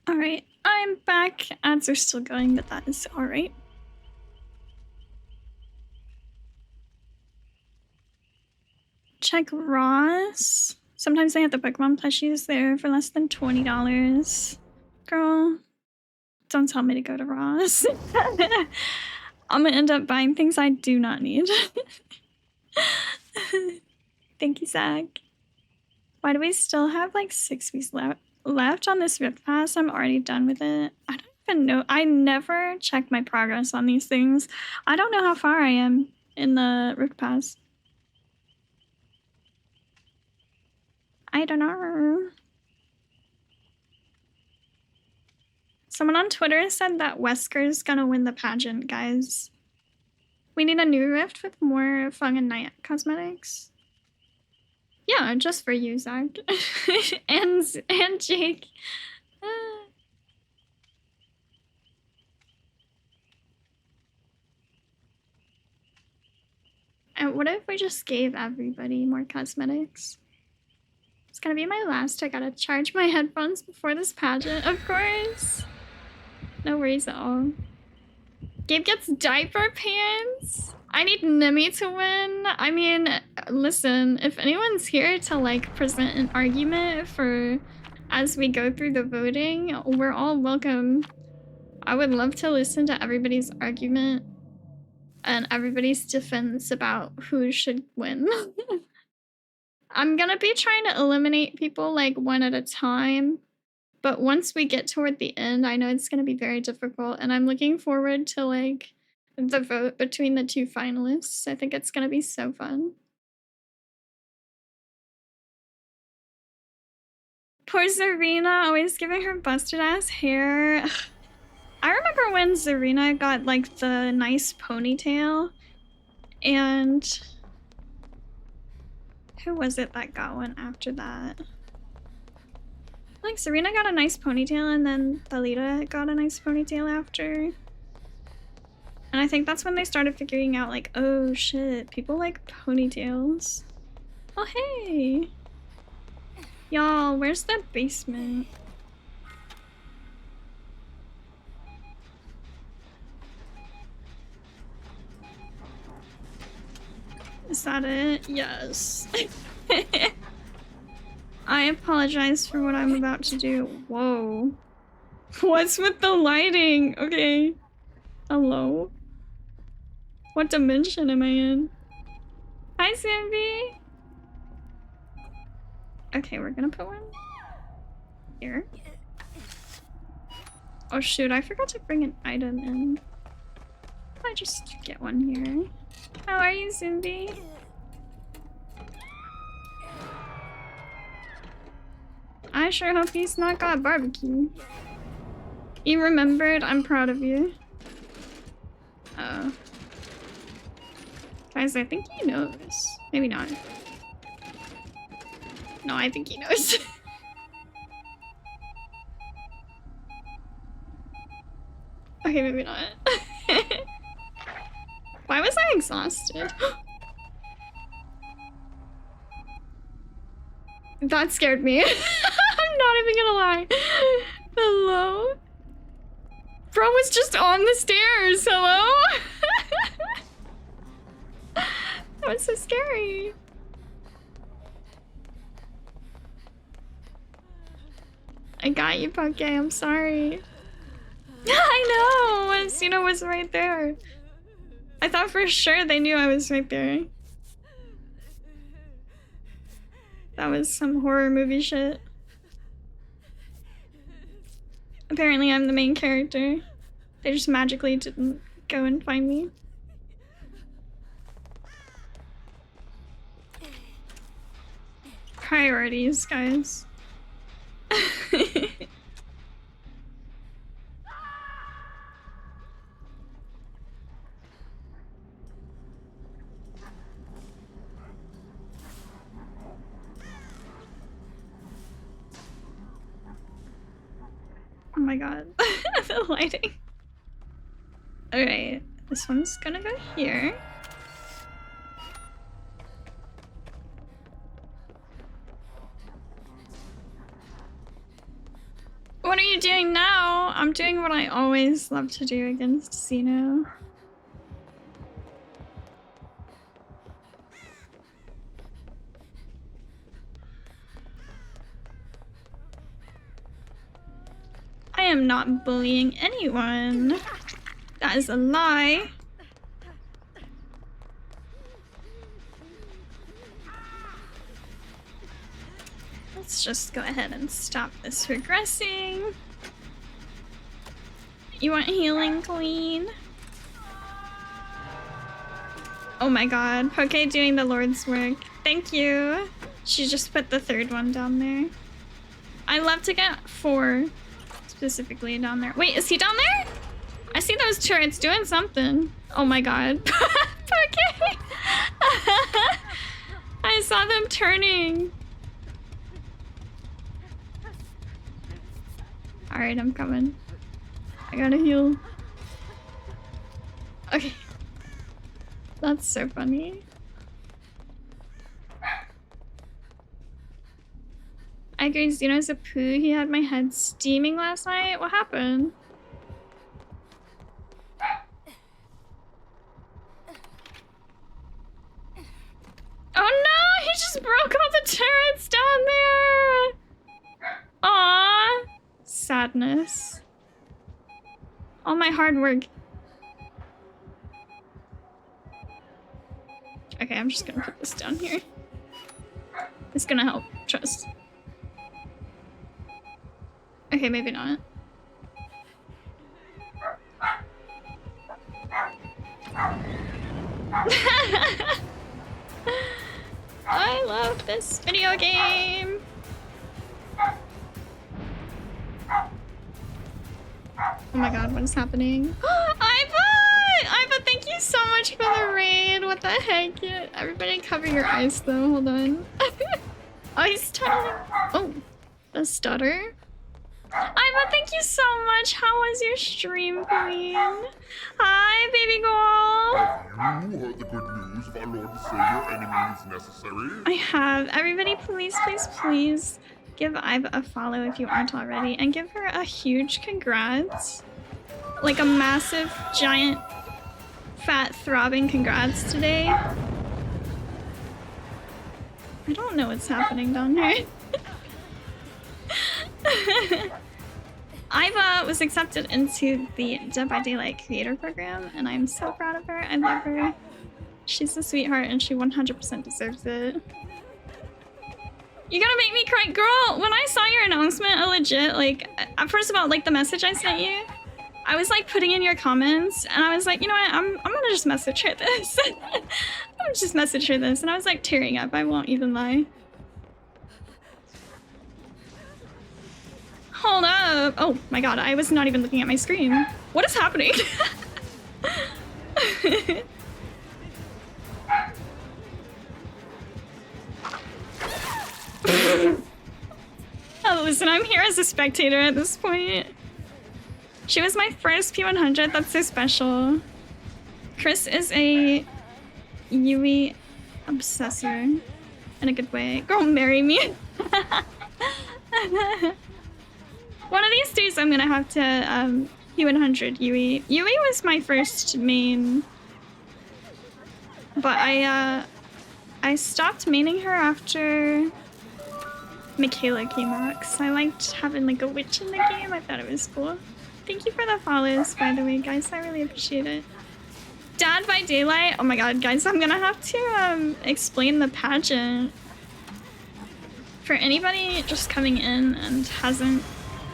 Alright, I'm back. Ads are still going, but that is alright. Check Ross. Sometimes they have the Pokemon plushies there for less than $20. Girl, don't tell me to go to Ross. I'm gonna end up buying things I do not need. Thank you, Zach. Why do we still have like 6 weeks left on this Rift Pass? I'm already done with it. I don't even know. I never check my progress on these things. I don't know how far I am in the Rift Pass. I don't know. Someone on Twitter said that Wesker's gonna win the pageant, guys. We need a new Rift with more Fung and Night cosmetics. Yeah, just for you, Zach. and Jake. And what if we just gave everybody more cosmetics? It's gonna be my last. I gotta charge my headphones before this pageant, of course. No worries at all. Gabe gets diaper pants? I need Nimi to win. I mean, listen, if anyone's here to like present an argument for as we go through the voting, we're all welcome. I would love to listen to everybody's argument and everybody's defense about who should win. I'm gonna be trying to eliminate people like one at a time. But once we get toward the end, I know it's going to be very difficult. And I'm looking forward to like the vote between the 2 finalists. I think it's going to be so fun. Poor Zarina, always giving her busted ass hair. I remember when Zarina got like the nice ponytail. And who was it that got one after that? Like Serena got a nice ponytail and then Thalita got a nice ponytail after. And I think that's when they started figuring out like, oh shit, people like ponytails. Oh hey! Y'all, where's the basement? Is that it? Yes. I apologize for what I'm about to do. Whoa. What's with the lighting? Okay. Hello? What dimension am I in? Hi, Samby! Okay, we're gonna put one here. Oh shoot, I forgot to bring an item in. I just get one here. How are you, Simbi? I sure hope he's not got barbecue. You remembered? I'm proud of you. Guys, I think he knows. Maybe not. No, I think he knows. Okay, maybe not. Why was I exhausted? That scared me. I'm not even gonna lie. Hello? Bro was just on the stairs. Hello? That was so scary. I got you, Poke. I'm sorry. I know! Cena was right there. I thought for sure they knew I was right there. That was some horror movie shit. Apparently I'm the main character. They just magically didn't go and find me. Priorities, guys. Oh my god, the lighting. Alright, this one's gonna go here. What What are you doing now? I'm doing what I always love to do against Xeno. I am not bullying anyone. That is a lie. Let's just go ahead and stop this regressing. You want healing, Queen? Oh my god, Poke doing the Lord's work. Thank you. She just put the third one down there. I love to get 4 specifically down there. Wait, is he down there? I see those turrets doing something. Oh my god. Poke! I saw them turning. Alright, I'm coming. I gotta heal. Okay. That's so funny. I agree, Xeno's a poo. He had my head steaming last night. What happened? Oh no! He just broke all the turrets down there! Aww. Sadness. All my hard work. Okay, I'm just gonna put this down here. It's gonna help, trust. Okay, maybe not. I love this video game. Oh my god, what is happening? Iva, thank you so much for the raid. What the heck? Everybody cover your eyes though. Hold on. Oh, he's tunneling. Oh, the stutter. Iva, thank you so much. How was your stream, Queen? Hi, baby girl. Have you heard the good news of our Lord and Savior? Enemies necessary? I have. Everybody, please, please, please give Iva a follow if you aren't already, and give her a huge congrats. Like a massive, giant, fat, throbbing congrats today. I don't know what's happening down here. Iva was accepted into the Dead by Daylight creator program, and I'm so proud of her. I love her. She's a sweetheart, and she 100% deserves it. You're gonna make me cry, girl. When I saw your announcement, I legit, like, first of all, like the message I sent you, I was like putting in your comments, and I was like, you know what, I'm gonna just message her this. I'm gonna just message her this, and I was like tearing up. I won't even lie. Hold up. Oh my god, I was not even looking at my screen. What is happening? Oh, listen, I'm here as a spectator at this point. She was my first P100. That's so special. Chris is a Yui obsessor in a good way. Girl, marry me. One of these days, I'm gonna have to P100 Yui. Yui was my first main, but I stopped maining her after Michaela came out because I liked having like a witch in the game. I thought it was cool. Thank you for the follows, by the way, guys. I really appreciate it. Dad by Daylight. Oh my god, guys, I'm gonna have to explain the pageant for anybody just coming in and hasn't,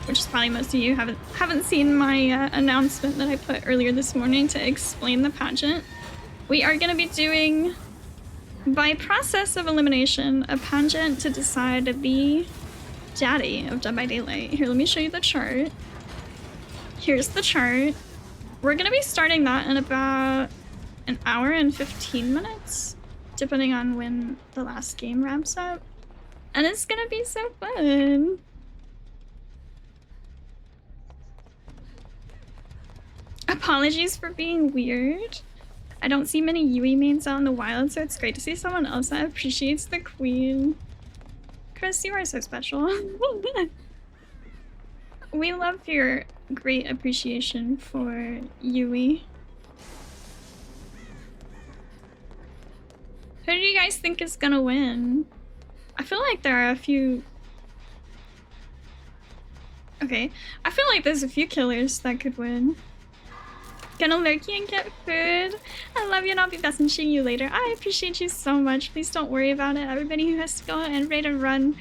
which is probably most of you haven't seen my announcement that I put earlier this morning to explain the pageant. We are gonna be doing, by process of elimination, a pageant to decide the daddy of Dead by Daylight. Here, let me show you the chart. Here's the chart. We're gonna be starting that in about an hour and 15 minutes, depending on when the last game wraps up. And it's gonna be so fun. Apologies for being weird. I don't see many Yui mains out in the wild, so it's great to see someone else that appreciates the queen. Chris, you are so special. We love your great appreciation for Yui. Who do you guys think is gonna win? I feel like there are a few... Okay, I feel like there's a few killers that could win. Gonna lurky and get food. I love you and I'll be messaging you later. I appreciate you so much. Please don't worry about it. Everybody who has to go and raid and run,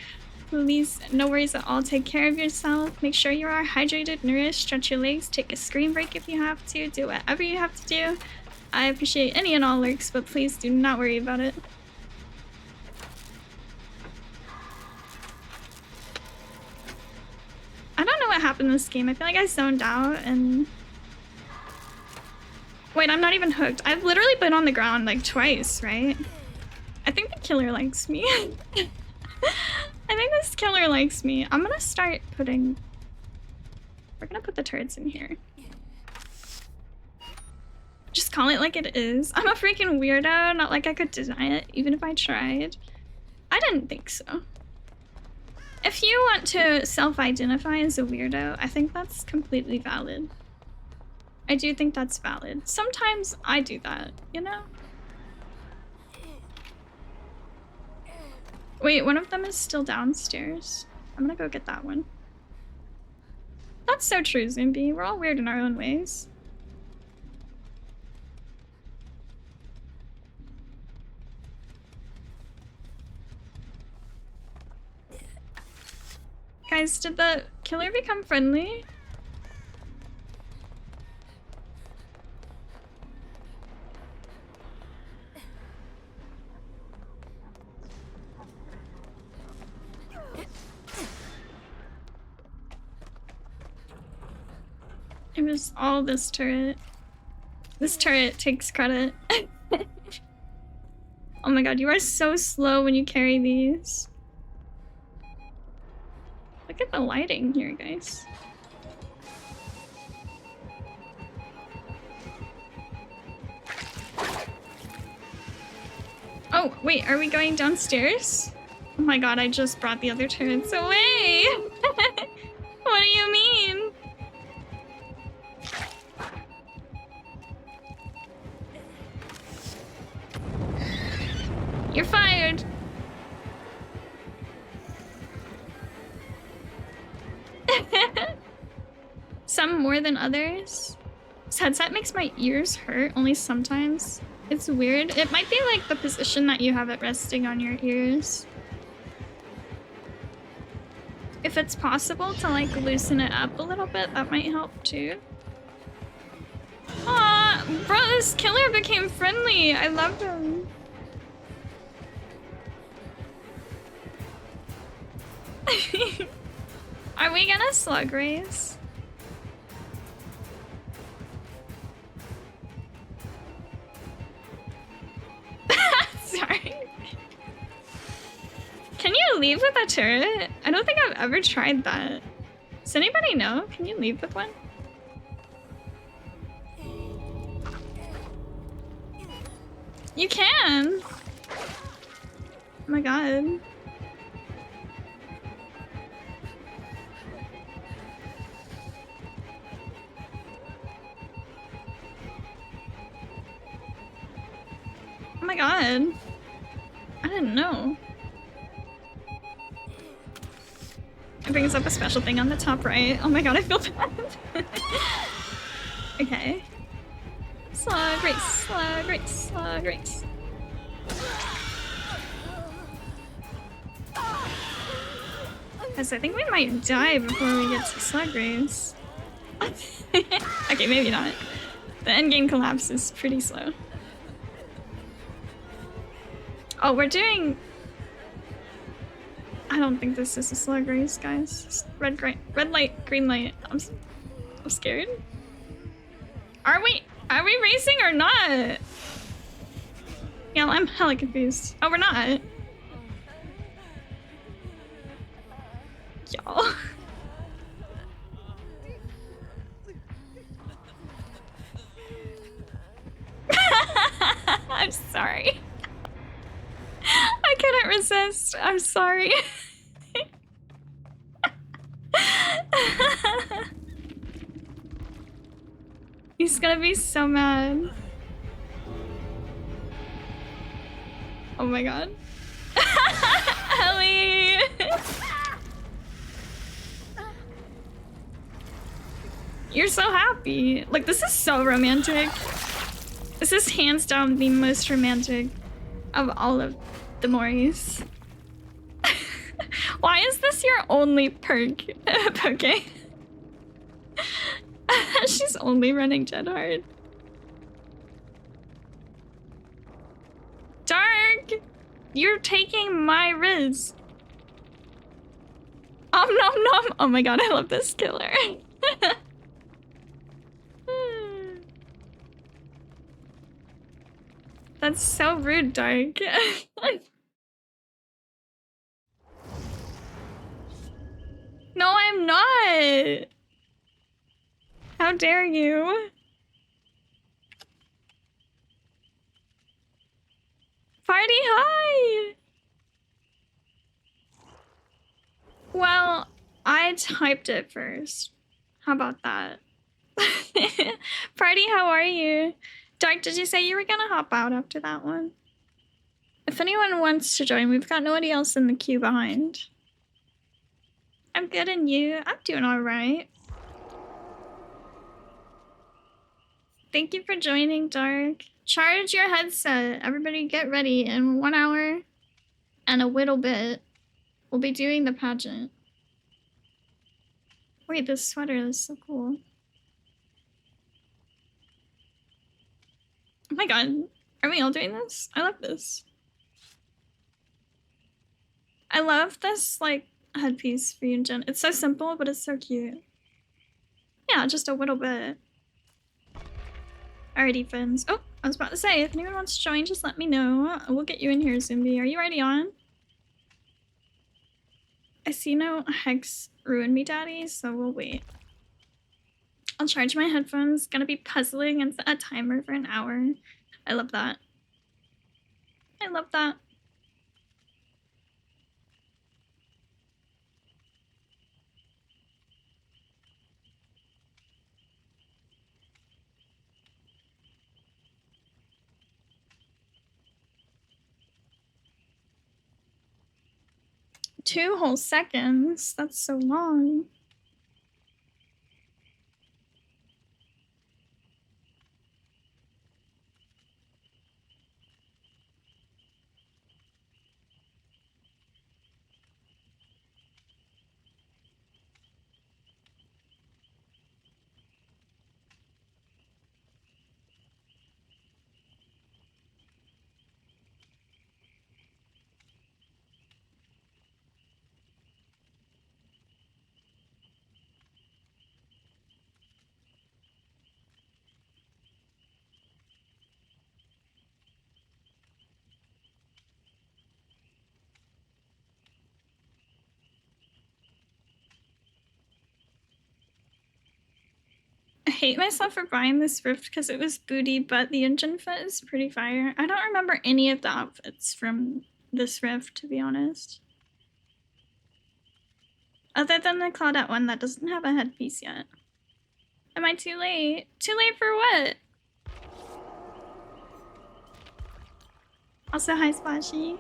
please, no worries at all. Take care of yourself. Make sure you are hydrated, nourished, stretch your legs, take a screen break if you have to. Do whatever you have to do. I appreciate any and all lurks, but please do not worry about it. I don't know what happened in this game. I feel like I zoned out and... Wait, I'm not even hooked. I've literally been on the ground like twice, right? I think the killer likes me. I think this killer likes me. I'm gonna start putting... We're gonna put the turrets in here. Just call it like it is. I'm a freaking weirdo, not like I could deny it, even if I tried. I didn't think so. If you want to self-identify as a weirdo, I think that's completely valid. I do think that's valid. Sometimes I do that, you know? Wait, one of them is still downstairs. I'm gonna go get that one. That's so true, Zumbi. We're all weird in our own ways. Guys, did the killer become friendly? It was all this turret. This turret takes credit. Oh my god, you are so slow when you carry these. Look at the lighting here, guys. Oh, wait, are we going downstairs? Oh my god, I just brought the other turrets away! What do you mean? You're fired! Some more than others. This headset makes my ears hurt only sometimes. It's weird. It might be like the position that you have it resting on your ears. If it's possible to like loosen it up a little bit, that might help too. Aw, bro, this killer became friendly. I loved him. Are we gonna slug race? Sorry. Can you leave with a turret? I don't think I've ever tried that. Does anybody know? Can you leave with one? You can! Oh my god. Oh my god. I didn't know. It brings up a special thing on the top right. Oh my god, I feel bad. Okay. Slug race, slug race, slug race. Because I think we might die before we get to slug race. Okay, maybe not. The endgame collapse is pretty slow. Oh, we're doing... I don't think this is a slug race, guys. Red light, green light. I'm scared. Are we racing or not? Yeah, I'm hella confused. Oh, we're not. Y'all. I'm sorry. I couldn't resist. I'm sorry. He's gonna be so mad. Oh my god. Ellie! You're so happy. Like, this is so romantic. This is hands down the most romantic of all of the Moris. Why is this your only perk, Poke? She's only running Jed hard. Dark! You're taking my Riz. Nom nom. Oh my god, I love this killer. That's so rude, Dark. No, I'm not. How dare you? Party high! Well, I typed it first. How about that? Party, how are you? Dark, did you say you were gonna hop out after that one? If anyone wants to join, we've got nobody else in the queue behind. I'm good, and you? I'm doing alright. Thank you for joining, Dark. Charge your headset. Everybody get ready. In 1 hour and a little bit, we'll be doing the pageant. Wait, this sweater is so cool. Oh my god. Are we all doing this? I love this. I love this, like, headpiece for you, Jen. It's so simple, but it's so cute. Yeah, just a little bit. Alrighty, friends. Oh, I was about to say, if anyone wants to join, just let me know. We'll get you in here, Zumbi. Are you already on? I see no Hex ruin me, Daddy, so we'll wait. I'll charge my headphones. Gonna be puzzling and set a timer for an hour. I love that. I love that. Two whole seconds? That's so long. I hate myself for buying this rift because it was booty, but the engine fit is pretty fire. I don't remember any of the outfits from this rift, to be honest. Other than the Claudette one that doesn't have a headpiece yet. Am I too late? Too late for what? Also, hi, Splashy.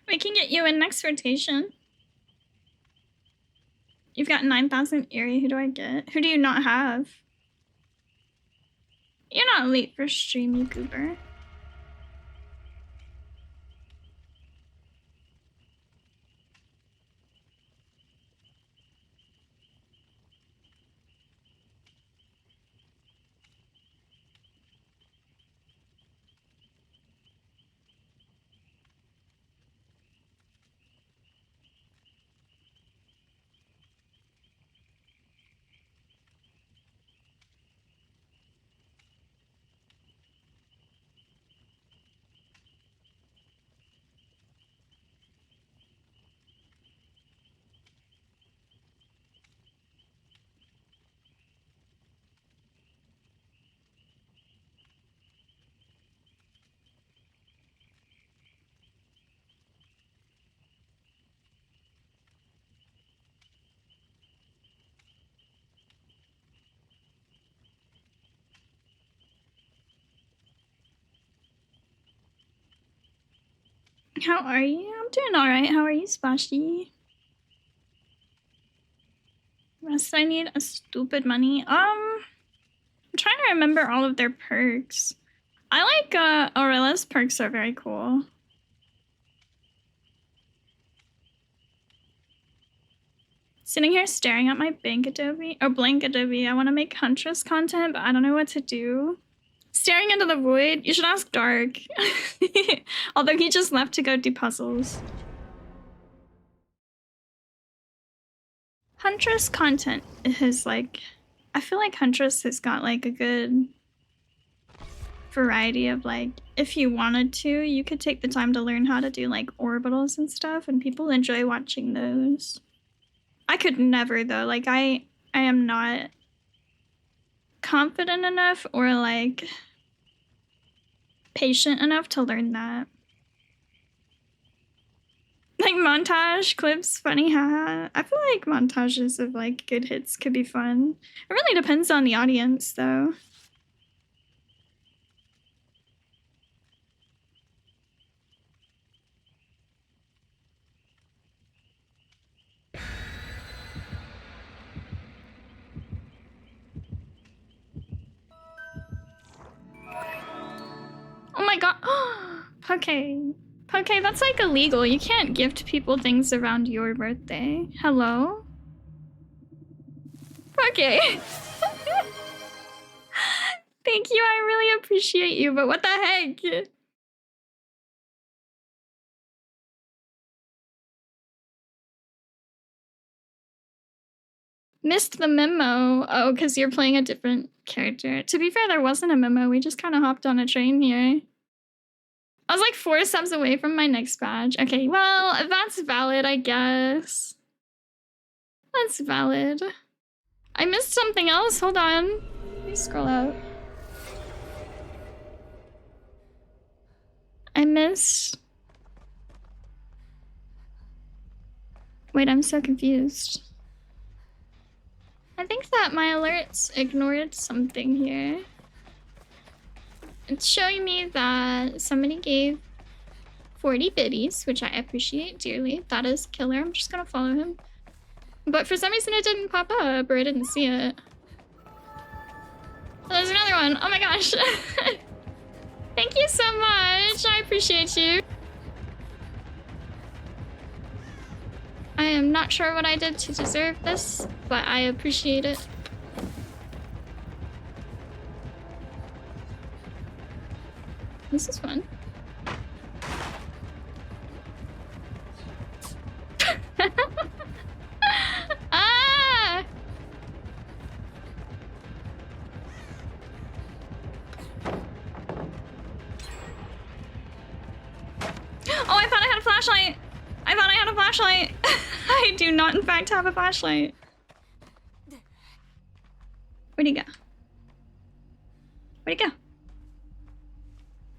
We can get you in next rotation. You've got 9,000 Erie. Who do I get? Who do you not have? You're not late for stream, you goober. How are you? I'm doing alright. How are you, Splashy? Rest I need a stupid money. I'm trying to remember all of their perks. I like Aurella's perks are very cool. Sitting here staring at my blank Adobe. I want to make Huntress content, but I don't know what to do. Staring into the void? You should ask Dark. Although he just left to go do puzzles. Huntress content is like... I feel like Huntress has got like a good variety of like... If you wanted to, you could take the time to learn how to do like orbitals and stuff, and people enjoy watching those. I could never though, like I am not confident enough or like patient enough to learn that. Like montage clips, funny, haha. I feel like montages of like good hits could be fun. It really depends on the audience though. Oh my god. Okay. Okay, that's like illegal. You can't gift people things around your birthday. Hello? Okay. Thank you, I really appreciate you, but what the heck? Missed the memo. Oh, because you're playing a different character. To be fair, there wasn't a memo. We just kind of hopped on a train here. I was like 4 steps away from my next badge. Okay, well, that's valid, I guess. That's valid. I missed something else. Hold on. Let me scroll out. I missed... Wait, I'm so confused. I think that my alerts ignored something here. It's showing me that somebody gave 40 biddies, which I appreciate dearly. That is killer. I'm just gonna follow him. But for some reason it didn't pop up, or I didn't see it. Oh, there's another one. Oh my gosh. Thank you so much. I appreciate you. I am not sure what I did to deserve this, but I appreciate it. This is fun. Ah! Oh, I thought I had a flashlight! I thought I had a flashlight! I do not, in fact, have a flashlight. Where'd he go? Where'd he go?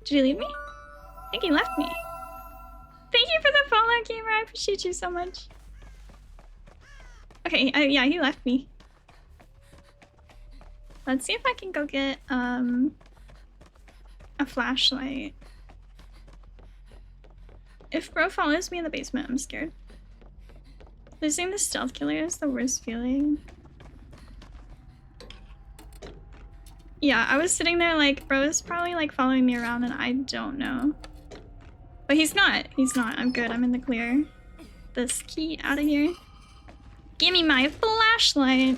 Did he leave me? I think he left me. Thank you for the follow, gamer. I appreciate you so much. Okay, yeah, he left me. Let's see if I can go get a flashlight. If bro follows me in the basement, I'm scared. Losing the stealth killer is the worst feeling. Yeah, I was sitting there like, bro is probably like following me around and I don't know. But he's not. He's not. I'm good. I'm in the clear. This key out of here. Give me my flashlight.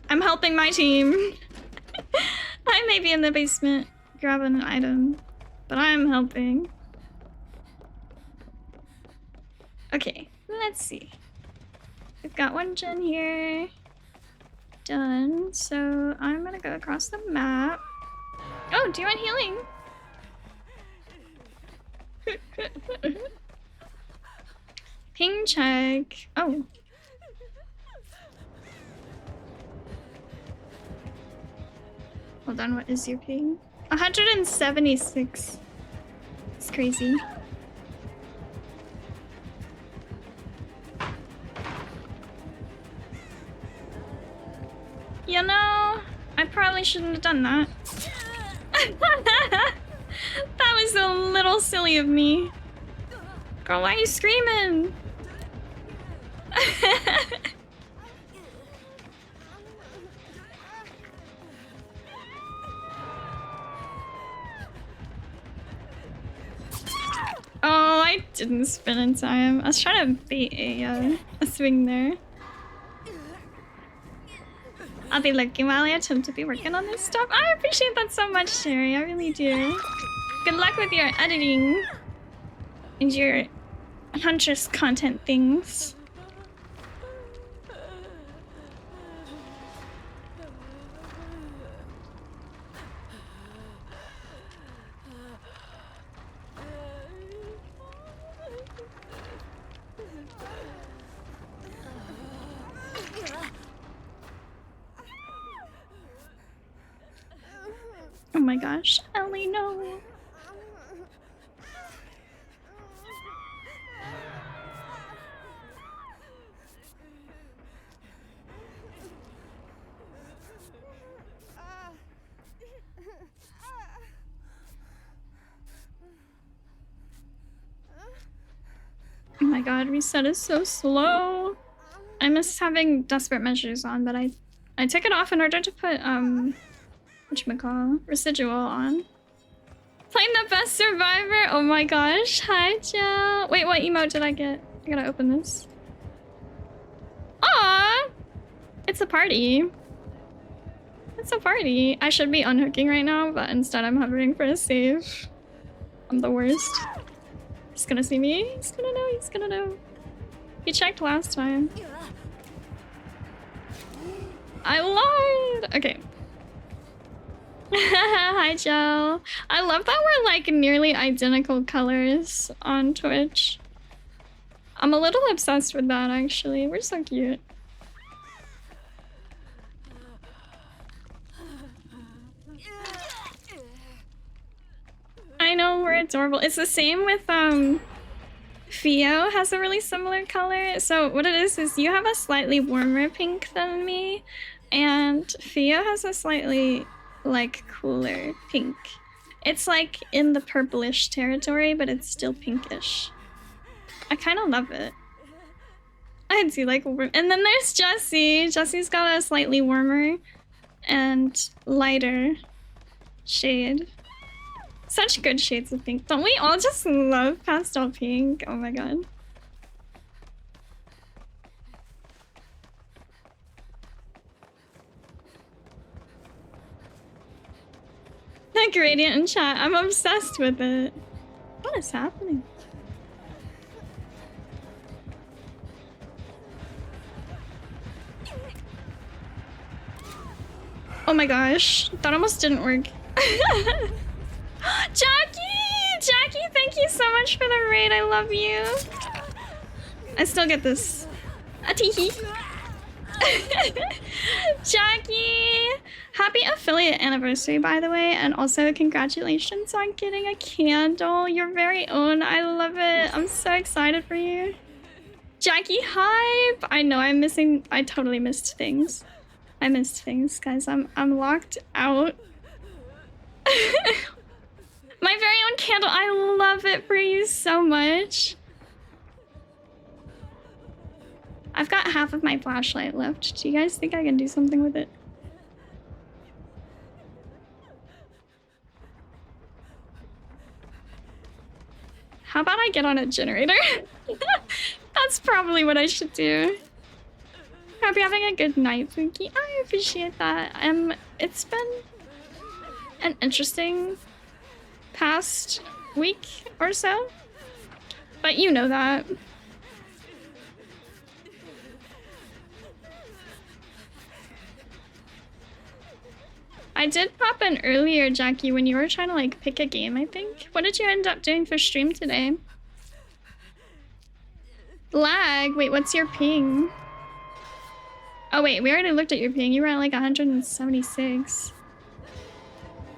I'm helping my team. I may be in the basement grabbing an item, but I'm helping. Okay, let's see. We've got one gen here. Done. So I'm gonna go across the map. Oh, do you want healing? Ping check. Oh. Hold on, what is your ping? 176. It's crazy. You know, I probably shouldn't have done that. That was a little silly of me. Girl, why are you screaming? Oh, I didn't spin in time. I was trying to bait a swing there. I'll be looking while I attempt to be working on this stuff. I appreciate that so much, Sherry. I really do. Good luck with your editing and your Huntress content things. Oh my gosh, Ellie, no. Oh my god, reset is so slow. I miss having desperate measures on, but I took it off in order to put whatchamacall, residual on. Playing the best survivor. Oh my gosh. Hi, Jill. Wait, what emote did I get? I gotta open this. Aw! It's a party. It's a party. I should be unhooking right now, but instead I'm hovering for a save. I'm the worst. He's gonna see me. He's gonna know. He's gonna know. He checked last time. I lied. Okay. Hi, Joe. I love that we're like nearly identical colors on Twitch. I'm a little obsessed with that, actually. We're so cute. I know, we're adorable. It's the same with Fio has a really similar color. So what it is you have a slightly warmer pink than me, and Fio has a slightly like cooler pink. It's like in the purplish territory, but it's still pinkish. I kind of love it. I do like warm. And then there's Jessie. Jessie's got a slightly warmer and lighter shade. Such good shades of pink. Don't we all just love pastel pink? Oh my god. That gradient in chat. I'm obsessed with it. What is happening? Oh my gosh. That almost didn't work. Jackie, thank you so much for the raid. I love you. I still get this. Atihi. Jackie, happy affiliate anniversary, by the way, and also congratulations on getting a candle, your very own. I love it. I'm so excited for you. Jackie, hype. I know I totally missed things. I missed things, guys. I'm locked out. My very own candle. I love it for you so much. I've got half of my flashlight left. Do you guys think I can do something with it? How about I get on a generator? That's probably what I should do. Hope you're having a good night, Pookie. I appreciate that. It's been an interesting past week or so, but you know that. I did pop in earlier, Jackie, when you were trying to like pick a game, I think. What did you end up doing for stream today? Lag? Wait, what's your ping? Oh wait, we already looked at your ping. You were at like 176.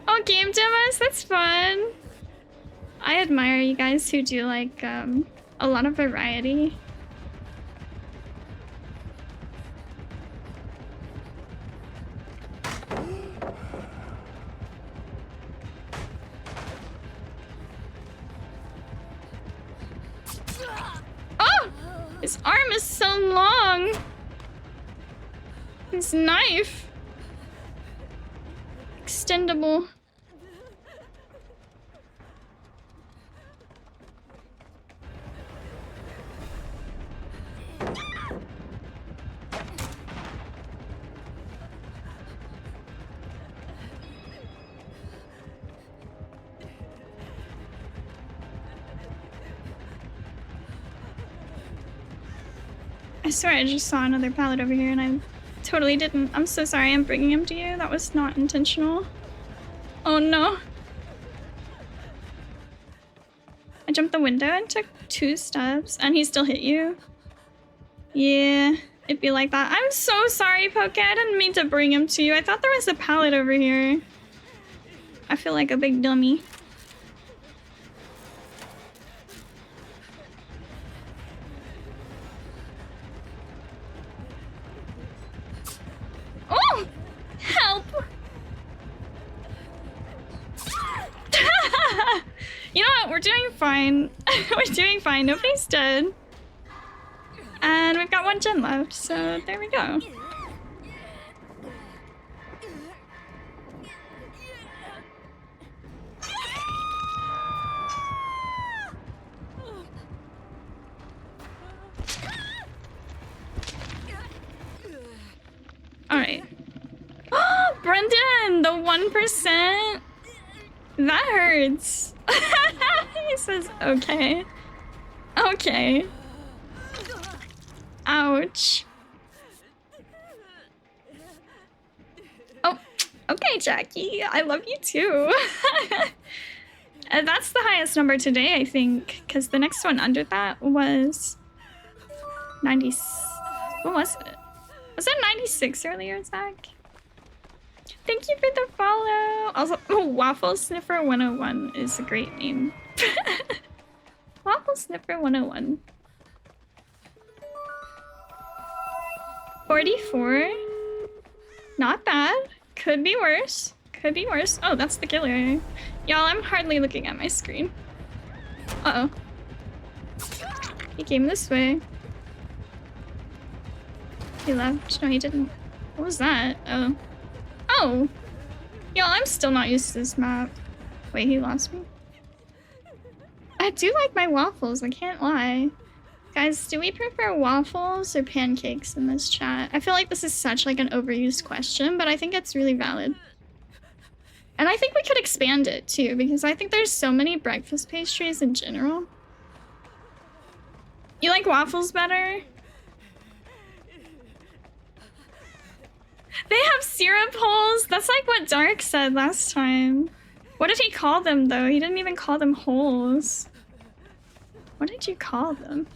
Oh, game demos? That's fun. I admire you guys who do like a lot of variety. His arm is so long. His knife. Extendable. I swear I just saw another pallet over here and I totally didn't. I'm so sorry I'm bringing him to you. That was not intentional. Oh no. I jumped the window and took 2 steps and he still hit you. Yeah, it'd be like that. I'm so sorry, Poke. I didn't mean to bring him to you. I thought there was a pallet over here. I feel like a big dummy. Oh! Help! You know what? We're doing fine. We're doing fine. Nobody's dead. And we've got 1 gen left, so there we go. Alright. Oh, Brendan! The 1%? That hurts. He says, okay. Okay. Ouch. Oh, okay, Jackie. I love you too. That's the highest number today, I think, because the next one under that was 90. What was it? Was it 96 earlier, Zach? Thank you for the follow. Also, oh, Waffle Sniffer 101 is a great name. Waffle Sniffer 101. 44. Not bad. Could be worse. Could be worse. Oh, that's the killer. Y'all, I'm hardly looking at my screen. Uh-oh. He came this way. He left. No, he didn't. What was that? Oh. Oh! Y'all, I'm still not used to this map. Wait, he lost me? I do like my waffles, I can't lie. Guys, do we prefer waffles or pancakes in this chat? I feel like this is such like an overused question, but I think it's really valid. And I think we could expand it too, because I think there's so many breakfast pastries in general. You like waffles better? They have syrup holes? That's like what Dark said last time. What did he call them though? He didn't even call them holes. What did you call them?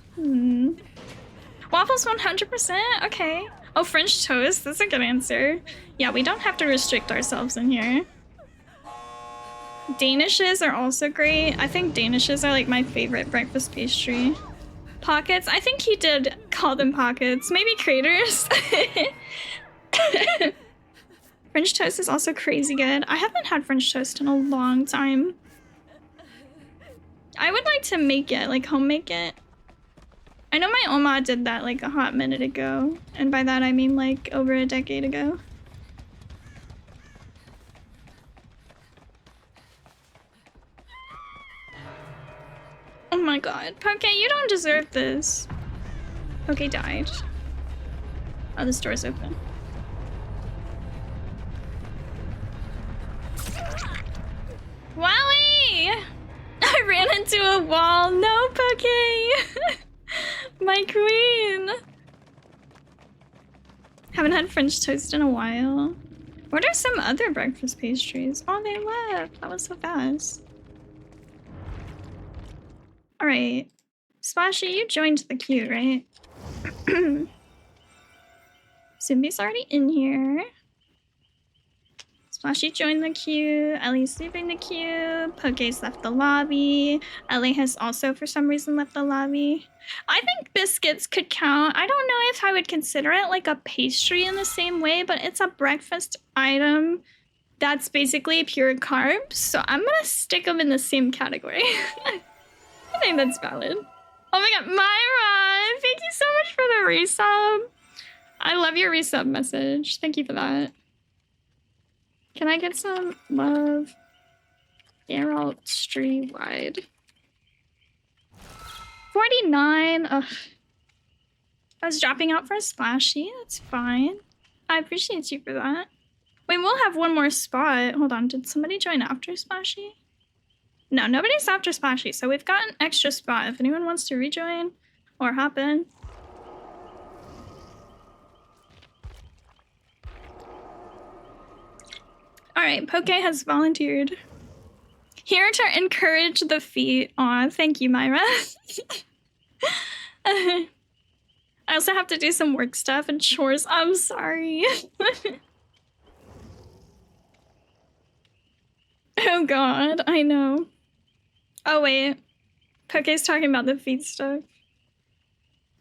Waffles 100%? Okay. Oh, French toast? That's a good answer. Yeah, we don't have to restrict ourselves in here. Danishes are also great. I think Danishes are like my favorite breakfast pastry. Pockets? I think he did call them pockets. Maybe craters? French toast is also crazy good. I haven't had French toast in a long time. I would like to make it, like home make it. I know my oma did that like a hot minute ago. And by that I mean like over a decade ago. Oh my god. Poke, you don't deserve this. Poke died. Oh, this door's open. Wowie! I ran into a wall. No, Poke! My queen! Haven't had French toast in a while. What are some other breakfast pastries? Oh, they left. That was so fast. Alright. Splashy, you joined the queue, right? Simbi's already in here. Splashy joined the queue. Ellie's leaving the queue. Poke's left the lobby. Ellie has also, for some reason, left the lobby. I think biscuits could count. I don't know if I would consider it like a pastry in the same way, but it's a breakfast item that's basically pure carbs. So I'm gonna stick them in the same category. I think that's valid. Oh my god, Myra! thank you so much for the resub. I love your resub message. Thank you for that. Can I get some love? Geralt Streetwide. 49. Ugh. I was dropping out for a splashy. That's fine. I appreciate you for that. Wait, we'll have one more spot. Hold on. Did somebody join after splashy? No, nobody's after splashy. So we've got an extra spot if anyone wants to rejoin or hop in. All right, Poke has volunteered. Here to encourage the feet. Aw, thank you, Myra. I also have to do some work stuff and chores. I'm sorry. Oh god, I know. Oh wait, Poke's talking about the feet stuff.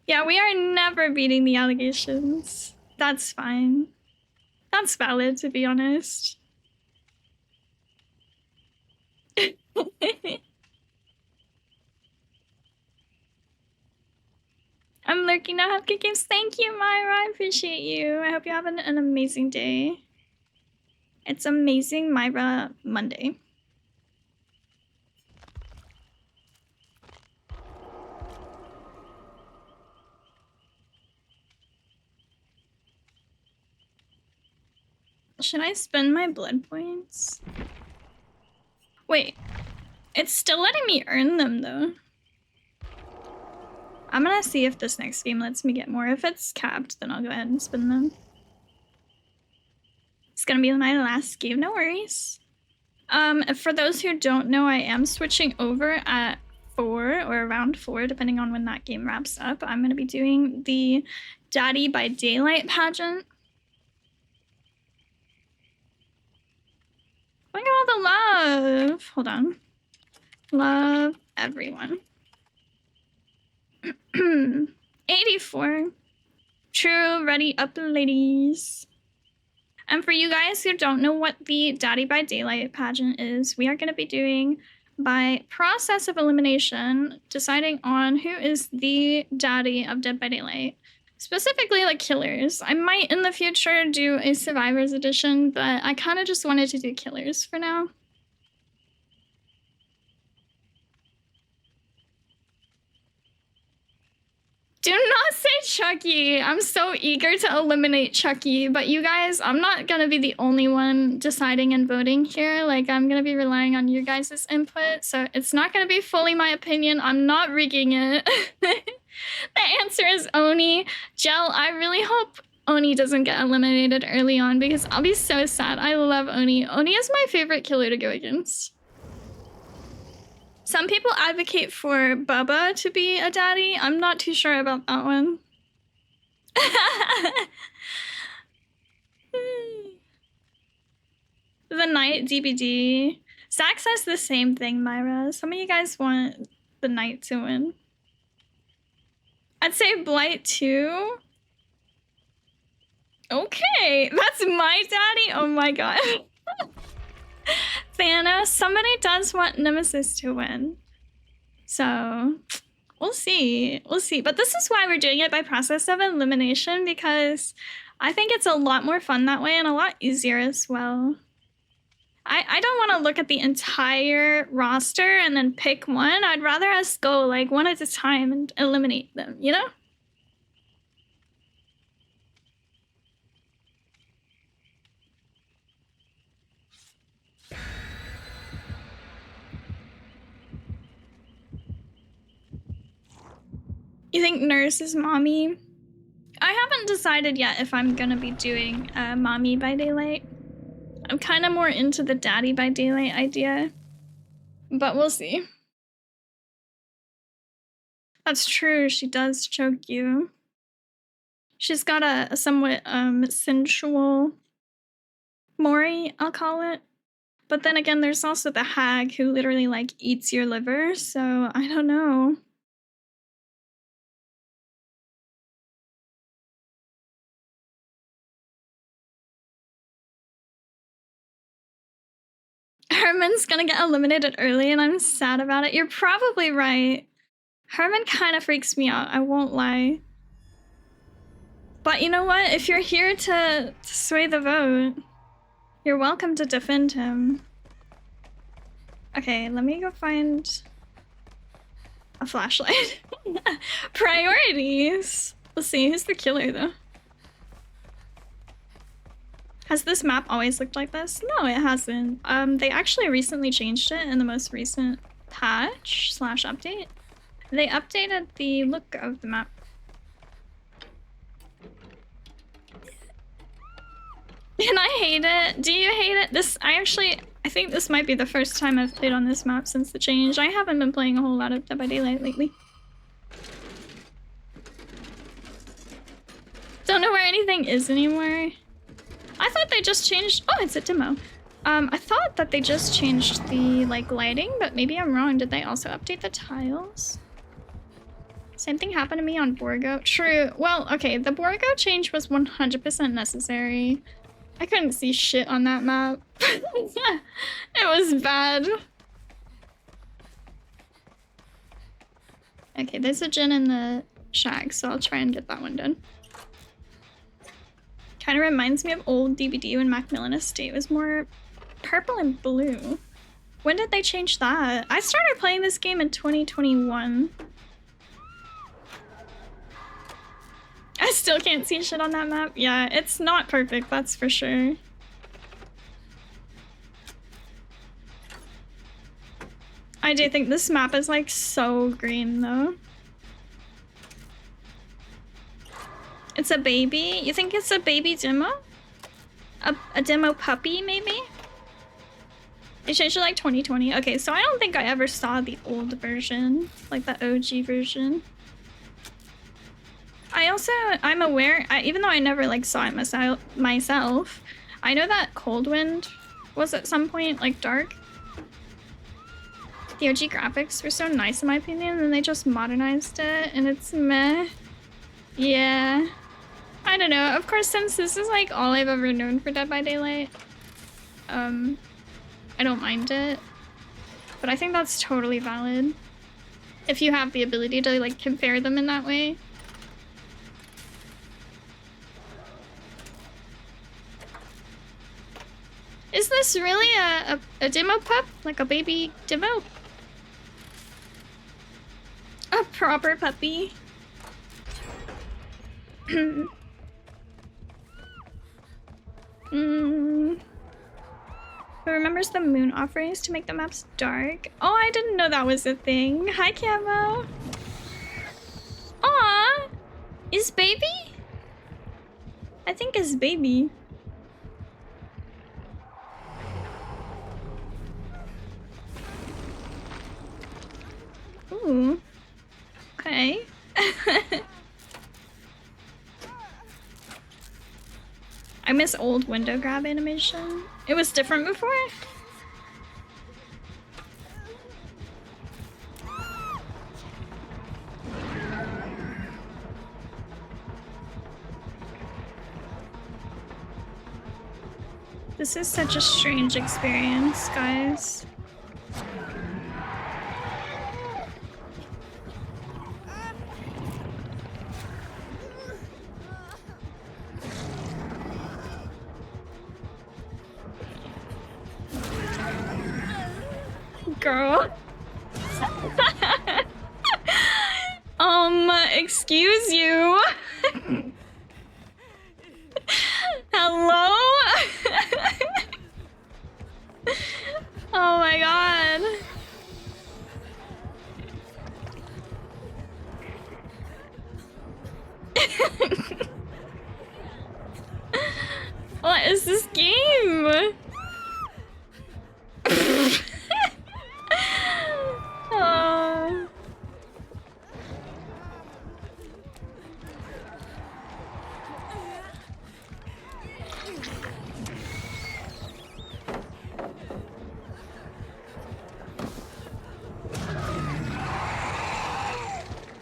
Yeah, we are never beating the allegations. That's fine. That's valid, to be honest. I'm lurking now. Have good games. Thank you, Myra. I appreciate you. I hope you have an amazing day. It's Amazing Myra Monday. Should I spend my blood points? Wait, it's still letting me earn them though. I'm gonna see if this next game lets me get more. If it's capped, then I'll go ahead and spend them. It's gonna be my last game, no worries. For those who don't know, I am switching over at 4 or around 4, depending on when that game wraps up. I'm gonna be doing the Daddy by Daylight pageant. Look at all the love. Hold on. Love everyone. 84. True, ready up, ladies. And for you guys who don't know what the Daddy by Daylight pageant is, we are going to be doing by process of elimination, deciding on who is the daddy of Dead by Daylight. Specifically, like killers. I might in the future do a Survivors edition, but I kind of just wanted to do killers for now. Do not say Chucky. I'm so eager to eliminate Chucky, but you guys, I'm not gonna be the only one deciding and voting here. Like, I'm gonna be relying on your guys' input, so it's not gonna be fully my opinion. I'm not rigging it. The answer is Oni. Gel, I really hope Oni doesn't get eliminated early on because I'll be so sad. I love Oni. Oni is my favorite killer to go against. Some people advocate for Bubba to be a daddy. I'm not too sure about that one. The Knight DBD. Zach says the same thing, Myra. Some of you guys want the Knight to win. I'd say Blight too. Okay, that's my daddy? Oh my god. Thanos, somebody does want Nemesis to win. So, we'll see. We'll see. But this is why we're doing it by process of elimination, because I think it's a lot more fun that way and a lot easier as well. I don't want to look at the entire roster and then pick one. I'd rather us go like one at a time and eliminate them, you know? You think Nurse is Mommy? I haven't decided yet if I'm gonna be doing Mommy by Daylight. I'm kind of more into the Daddy by Daylight idea, but we'll see. That's true, she does choke you. She's got a somewhat sensual Mori, I'll call it. But then again, there's also the hag who literally like eats your liver, so I don't know. Herman's gonna get eliminated early and I'm sad about it. You're probably right. Herman kind of freaks me out, I won't lie. But you know what? If you're here to sway the vote, you're welcome to defend him. Okay, let me go find a flashlight. Priorities! Let's see, who's the killer though? Has this map always looked like this? No, it hasn't. They actually recently changed it in the most recent patch / update. They updated the look of the map. And I hate it. Do you hate it? I think this might be the first time I've played on this map since the change. I haven't been playing a whole lot of Dead by Daylight lately. Don't know where anything is anymore. I thought they just changed... Oh, it's a demo. I thought that they just changed the, like, lighting, but maybe I'm wrong. Did they also update the tiles? Same thing happened to me on Borgo. True. Well, okay, the Borgo change was 100% necessary. I couldn't see shit on that map. It was bad. Okay, there's a gen in the shack, so I'll try and get that one done. Kind of reminds me of old DVD when Macmillan Estate was more purple and blue. When did they change that? I started playing this game in 2021. I still can't see shit on that map. Yeah, it's not perfect, that's for sure. I do think this map is like so green though. It's a baby? You think it's a baby demo? A demo puppy maybe? They changed it like 2020. Okay, so I don't think I ever saw the old version, like the OG version. I'm aware, even though I never like saw it myself, I know that Coldwind was at some point like dark. The OG graphics were so nice in my opinion, and they just modernized it and it's meh. Yeah. I don't know, of course since this is like all I've ever known for Dead by Daylight, I don't mind it. But I think that's totally valid. If you have the ability to like compare them in that way. Is this really a demo pup? Like a baby demo? A proper puppy? Who remembers the moon offerings to make the maps dark? Oh, I didn't know that was a thing. Hi, Camo. Aw! Is baby? I think it's baby. Ooh. Okay. I miss old window grab animation. It was different before? This is such a strange experience, guys. Girl. Excuse you. Hello? Oh my god. What is this game? Oh.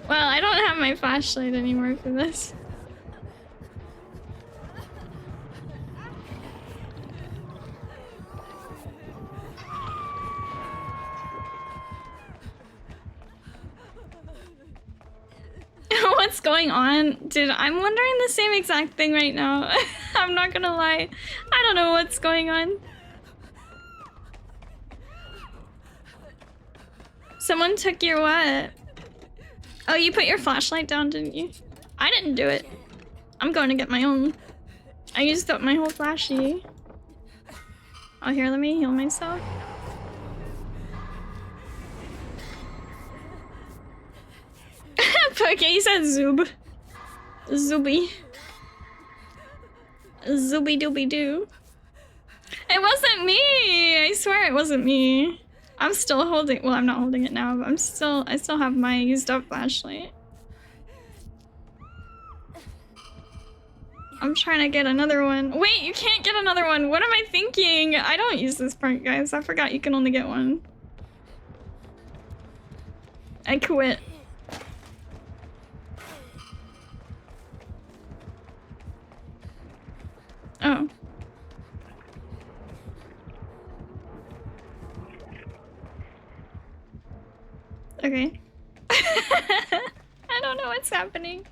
Well, I don't have my flashlight anymore for this. going on? Dude, I'm wondering the same exact thing right now. I'm not gonna lie. I don't know what's going on. Someone took your what? Oh, you put your flashlight down, didn't you? I didn't do it. I'm going to get my own. I used up my whole flashy. Oh, here, let me heal myself. Okay, he said Zoob. Zooby. Zooby dooby doo. It wasn't me! I swear it wasn't me. I'm still holding, well, I'm not holding it now, but I still have my used up flashlight. I'm trying to get another one. Wait, you can't get another one. What am I thinking? I don't use this part, guys. I forgot you can only get one. I quit. Oh. Okay. I don't know what's happening.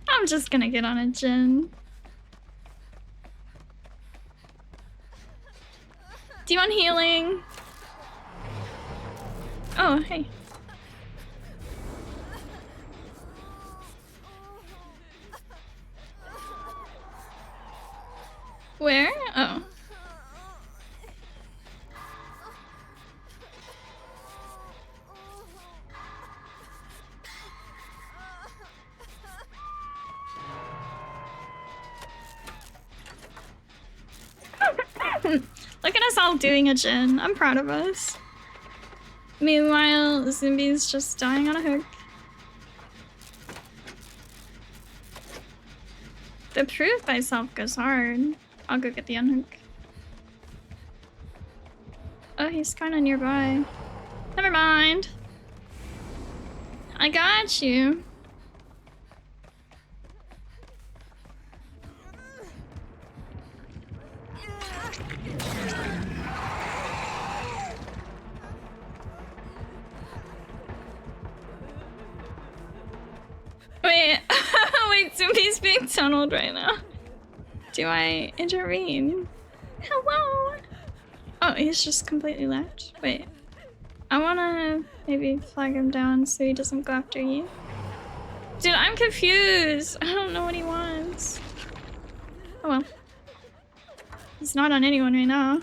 I'm just gonna get on a gin. Do you want healing? Oh, hey. Where? Oh. Look at us all doing a gin. I'm proud of us. Meanwhile, Zimby's just dying on a hook. The proof thyself goes hard. I'll go get the unhook. Oh, he's kind of nearby. Never mind. I got you. Wait, wait, Zumbi's being tunneled right now. Do I intervene? Hello? Oh, he's just completely left. Wait, I wanna maybe flag him down so he doesn't go after you. Dude, I'm confused. I don't know what he wants. Oh well. He's not on anyone right now.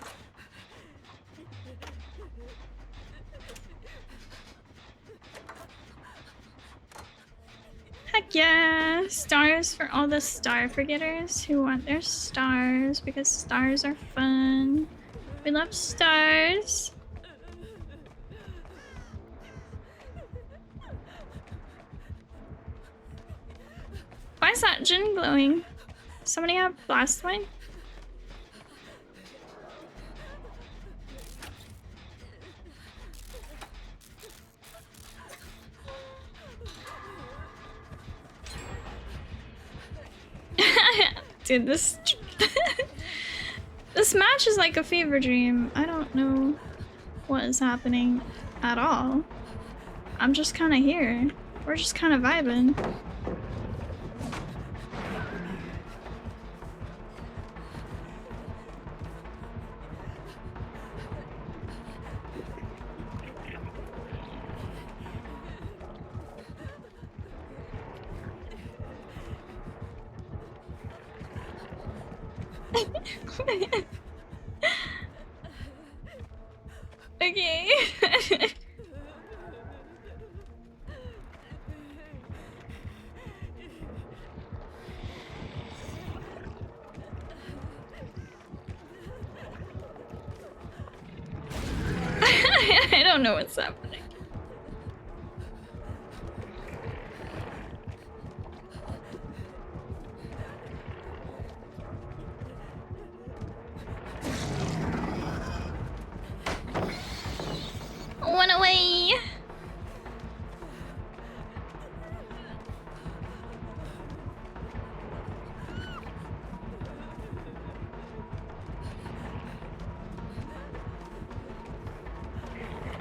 Heck yeah! Stars for all the star forgetters who want their stars because stars are fun. We love stars. Why is that gin glowing? Somebody have blast wine? Dude, this this match is like a fever dream. I don't know what is happening at all. I'm just kind of here. We're just kind of vibing. Okay. I don't know what's happening. One away.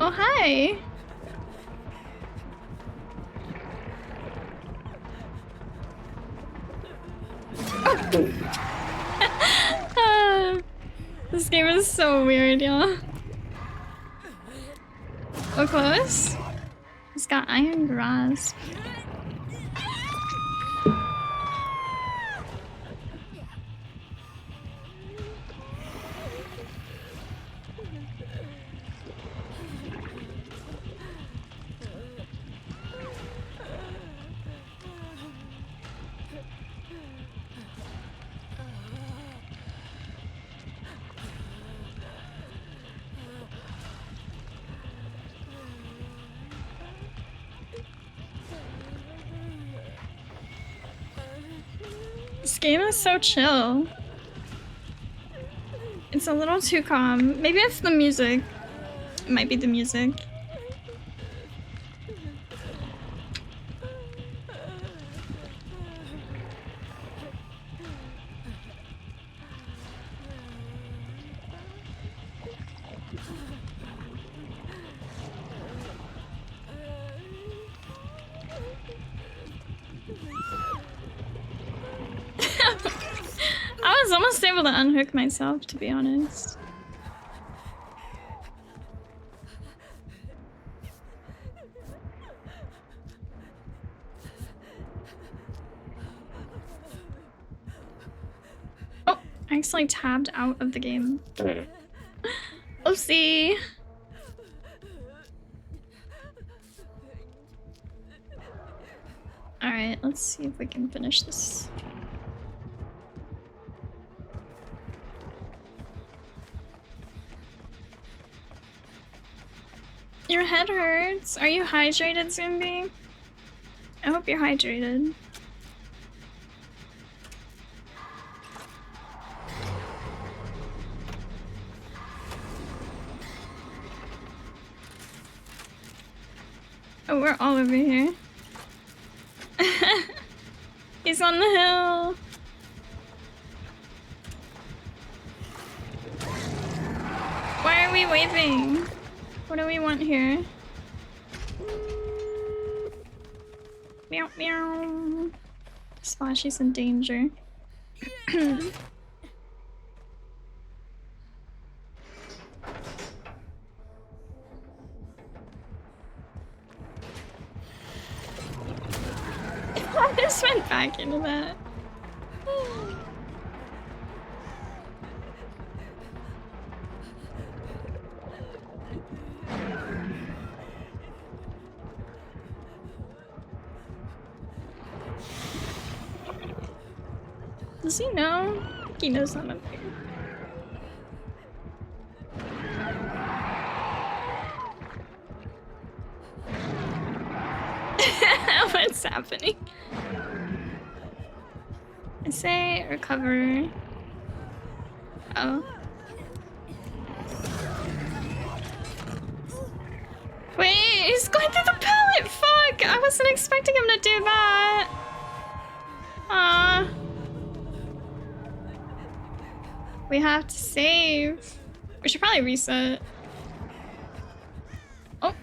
Oh, hi. This game is so weird, y'all. We're close. It's got iron grasp. This game is so chill. It's a little too calm. Maybe it's the music. It might be the music. I was almost able to unhook myself, to be honest. Oh, I actually tabbed out of the game. Oopsie. Alright, let's see if we can finish this. Your head hurts. Are you hydrated, Zumbi? I hope you're hydrated. Oh, we're all over here. He's on the hill. Why are we waving? What do we want here? Meow meow. Splashy's in danger. I just went back into that. Does he know? I think he knows I'm up here. What's happening? I say recover. Oh. Wait, he's going through the pallet! Fuck! I wasn't expecting him to do that! We have to save. We should probably reset. Oh.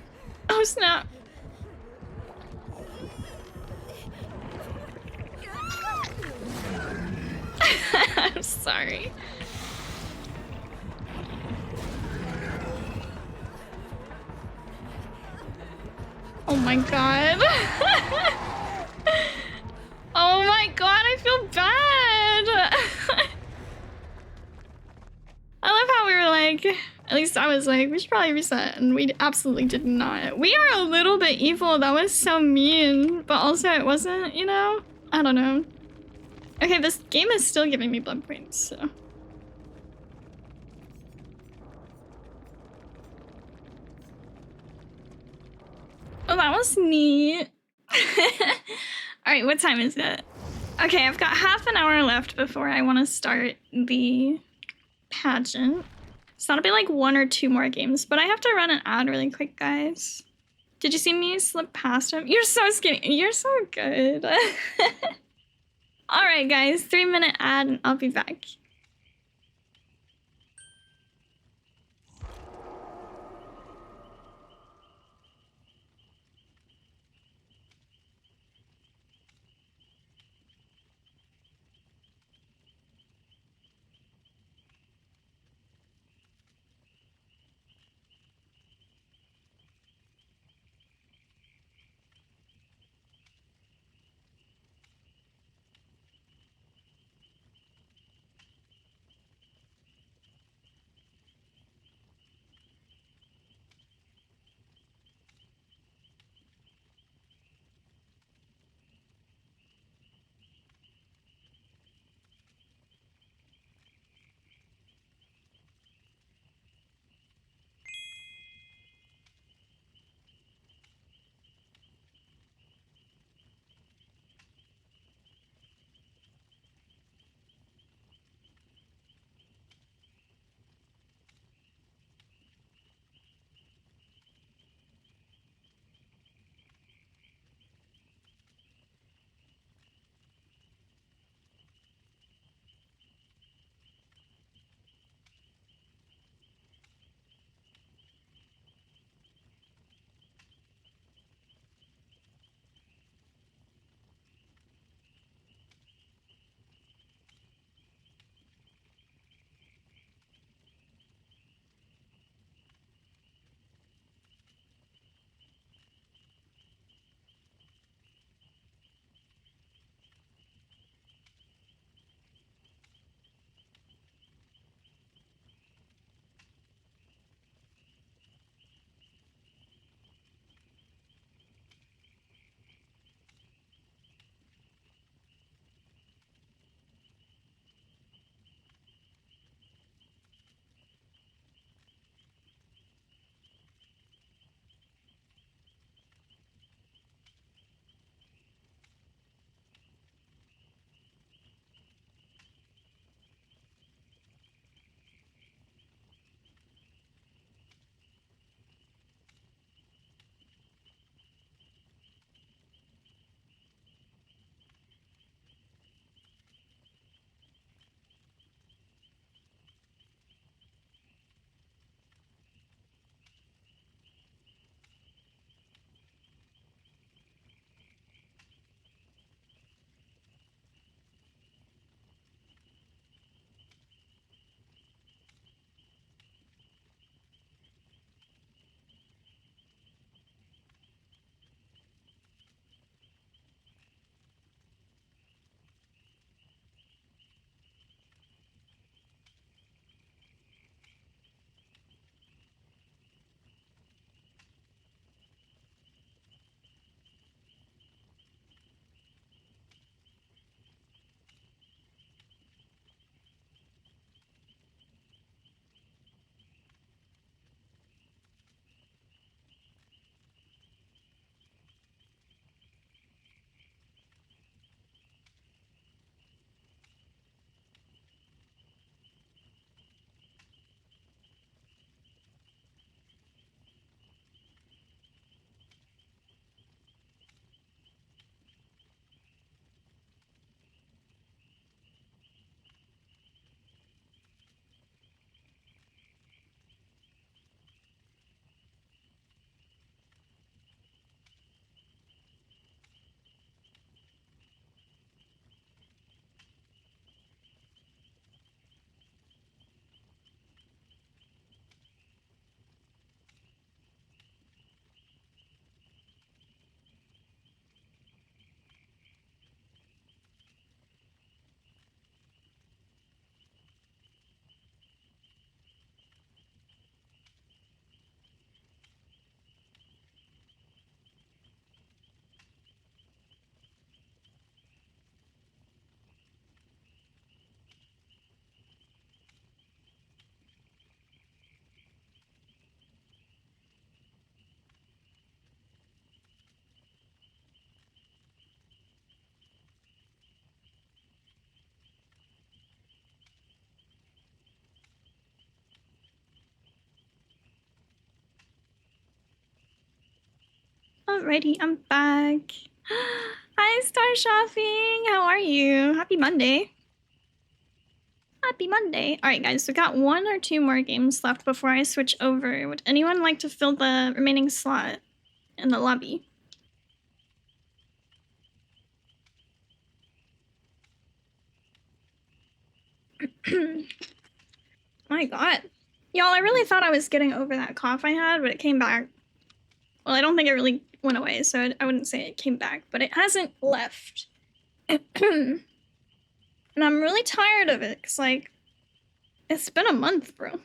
Oh snap. I'm sorry. Oh my god. Oh my god, I feel bad. I love how we were like, at least I was like, we should probably reset, and we absolutely did not. We are a little bit evil. That was so mean, but also it wasn't, you know? I don't know. Okay, this game is still giving me blood points, so. Oh, that was neat. Alright, what time is it? Okay, I've got half an hour left before I want to start the pageant. So that'll be like 1 or 2 more games, but I have to run an ad really quick, guys. Did you see me slip past him? You're so skinny. You're so good. Alright, guys, 3-minute ad and I'll be back. Alrighty, I'm back. Hi, Star Shopping. How are you? Happy Monday. Happy Monday. Alright, guys, we got 1 or 2 more games left before I switch over. Would anyone like to fill the remaining slot in the lobby? My god. Y'all, I really thought I was getting over that cough I had, but it came back. Well, I don't think it really went away, so I wouldn't say it came back, but it hasn't left. And I'm really tired of it, because, like, it's been a month, bro.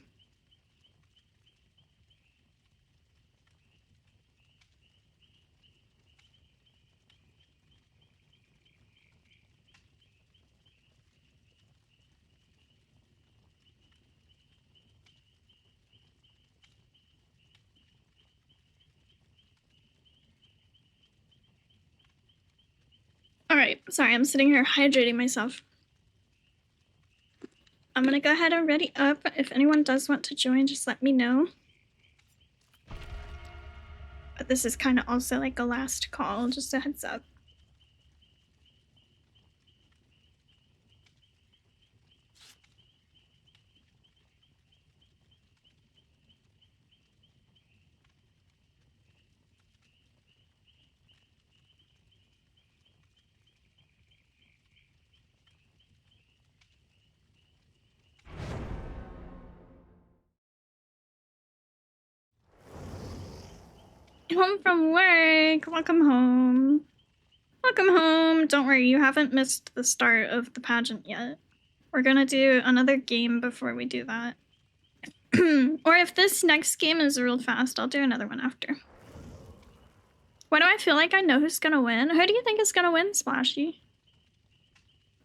Alright, sorry, I'm sitting here hydrating myself. I'm gonna go ahead and ready up. If anyone does want to join, just let me know. But this is kind of also like a last call, just a heads up. Home from work. Welcome home. Welcome home. Don't worry, you haven't missed the start of the pageant yet. We're gonna do another game before we do that. Or if this next game is real fast, I'll do another one after. Why do I feel like I know who's gonna win? Who do you think is gonna win, Splashy?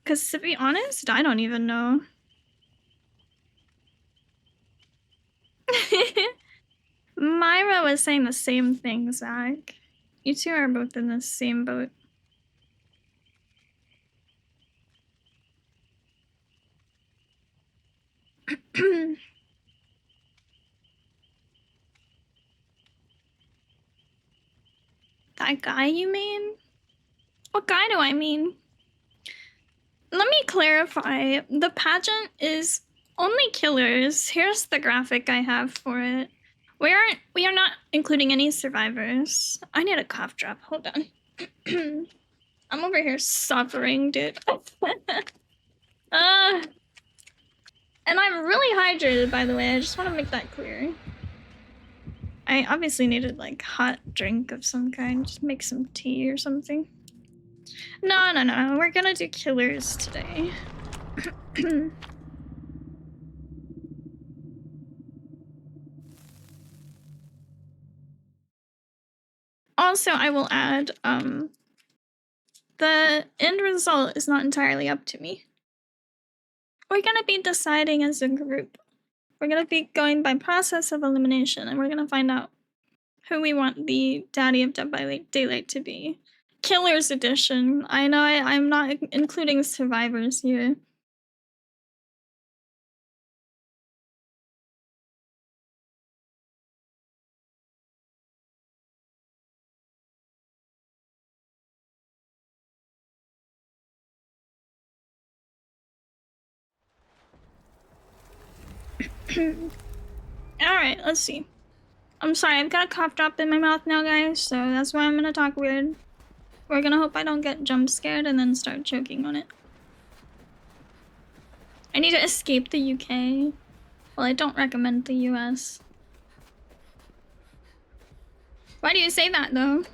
Because to be honest, I don't even know. Myra was saying the same thing, Zach. You two are both in the same boat. That guy you mean? What guy do I mean? Let me clarify. The pageant is only killers. Here's the graphic I have for it. We are not including any survivors. I need a cough drop. Hold on. I'm over here suffering, dude. And I'm really hydrated, by the way. I just want to make that clear. I obviously needed like hot drink of some kind. Just make some tea or something. No. We're gonna do killers today. Also, I will add, the end result is not entirely up to me. We're gonna be deciding as a group. We're gonna be going by process of elimination, and we're gonna find out who we want the Daddy of Dead by Daylight to be. Killers edition. I know I'm not including survivors here. Alright, let's see. I'm sorry, I've got a cough drop in my mouth now, guys, so that's why I'm gonna talk weird. We're gonna hope I don't get jump scared and then start choking on it. I need to escape the UK. Well, I don't recommend the US. Why do you say that, though?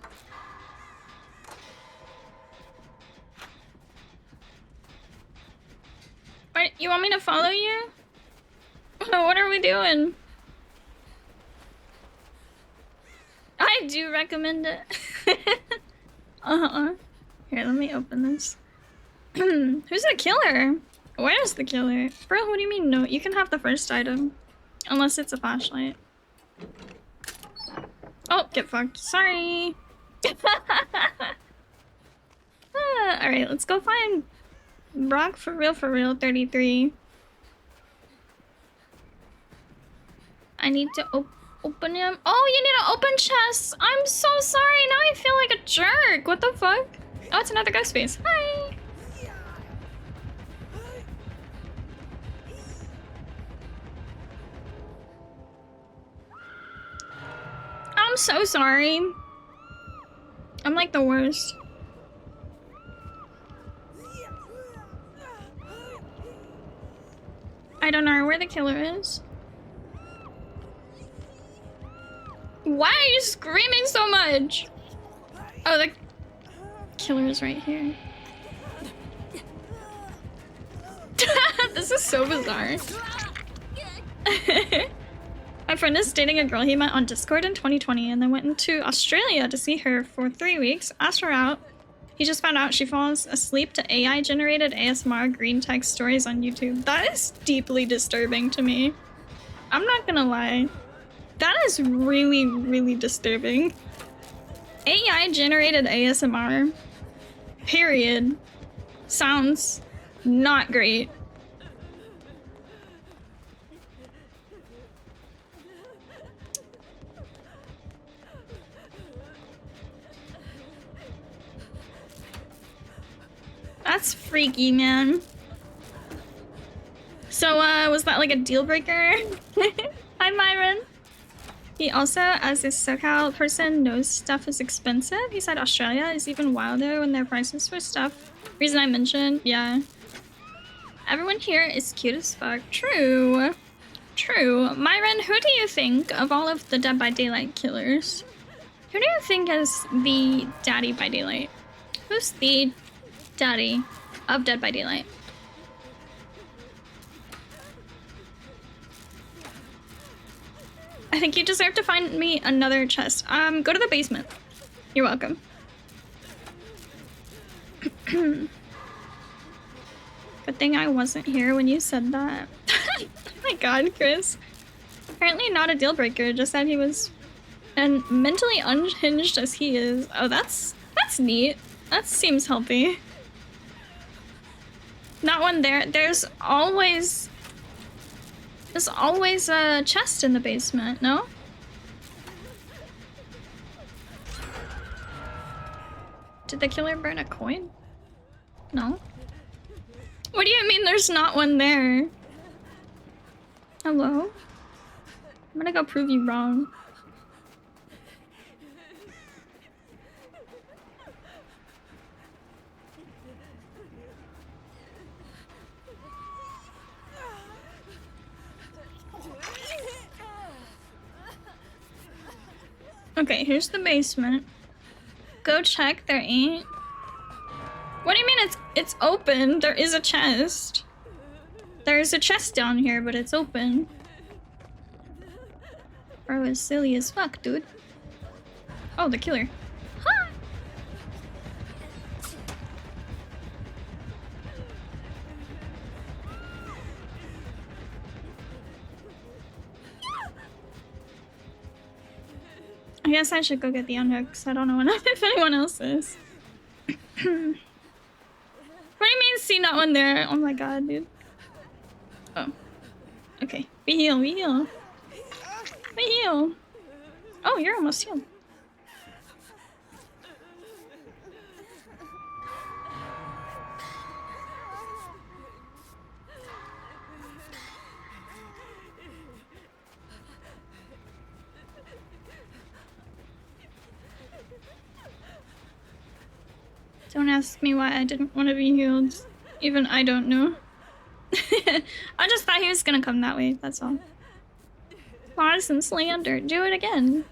Wait, you want me to follow you? What are we doing? I do recommend it. Here, let me open this. Who's the killer? Where's the killer? Bro, what do you mean no? You can have the first item. Unless it's a flashlight. Oh, get fucked. Sorry. Alright, let's go find Brock for real 33. I need to Open him. Oh, you need to open chests. I'm so sorry. Now I feel like a jerk. What the fuck? Oh, it's another ghost face. Hi. I'm so sorry. I'm like the worst. I don't know where the killer is. Why are you screaming so much? Oh, the killer is right here. This is so bizarre. My friend is dating a girl he met on Discord in 2020 and then went into Australia to see her for 3 weeks, asked her out. He just found out she falls asleep to AI-generated ASMR green text stories on YouTube. That is deeply disturbing to me. I'm not gonna lie. That is really, really disturbing. AI-generated ASMR, period, sounds not great. That's freaky, man. So, was that like a deal breaker? Hi, Myron. He also, as a SoCal person, knows stuff is expensive. He said Australia is even wilder when their prices for stuff. Reason I mentioned, yeah. Everyone here is cute as fuck. True. True. Myron, who do you think of all of the Dead by Daylight killers? Who do you think is the daddy by Daylight? Who's the daddy of Dead by Daylight? I think you deserve to find me another chest. Go to the basement. You're welcome. Good thing I wasn't here when you said that. Oh my god, Chris. Apparently not a deal breaker, just that he was and mentally unhinged as he is. Oh, that's neat. That seems healthy. Not one there. There's always a chest in the basement, no? Did the killer burn a coin? No. What do you mean there's not one there? Hello? I'm gonna go prove you wrong. Okay, here's the basement. Go check, there ain't. What do you mean it's open? There is a chest. There's a chest down here, but it's open. Bro is silly as fuck, dude. Oh, the killer. Huh. I guess I should go get the unhooks. I don't know if anyone else is. What do you mean see not one there? Oh my god, dude. Oh. Okay. We heal, we heal. We heal. Oh, you're almost healed. Don't ask me why I didn't want to be healed. Even I don't know. I just thought he was gonna come that way, that's all. Lost and slander. Do it again.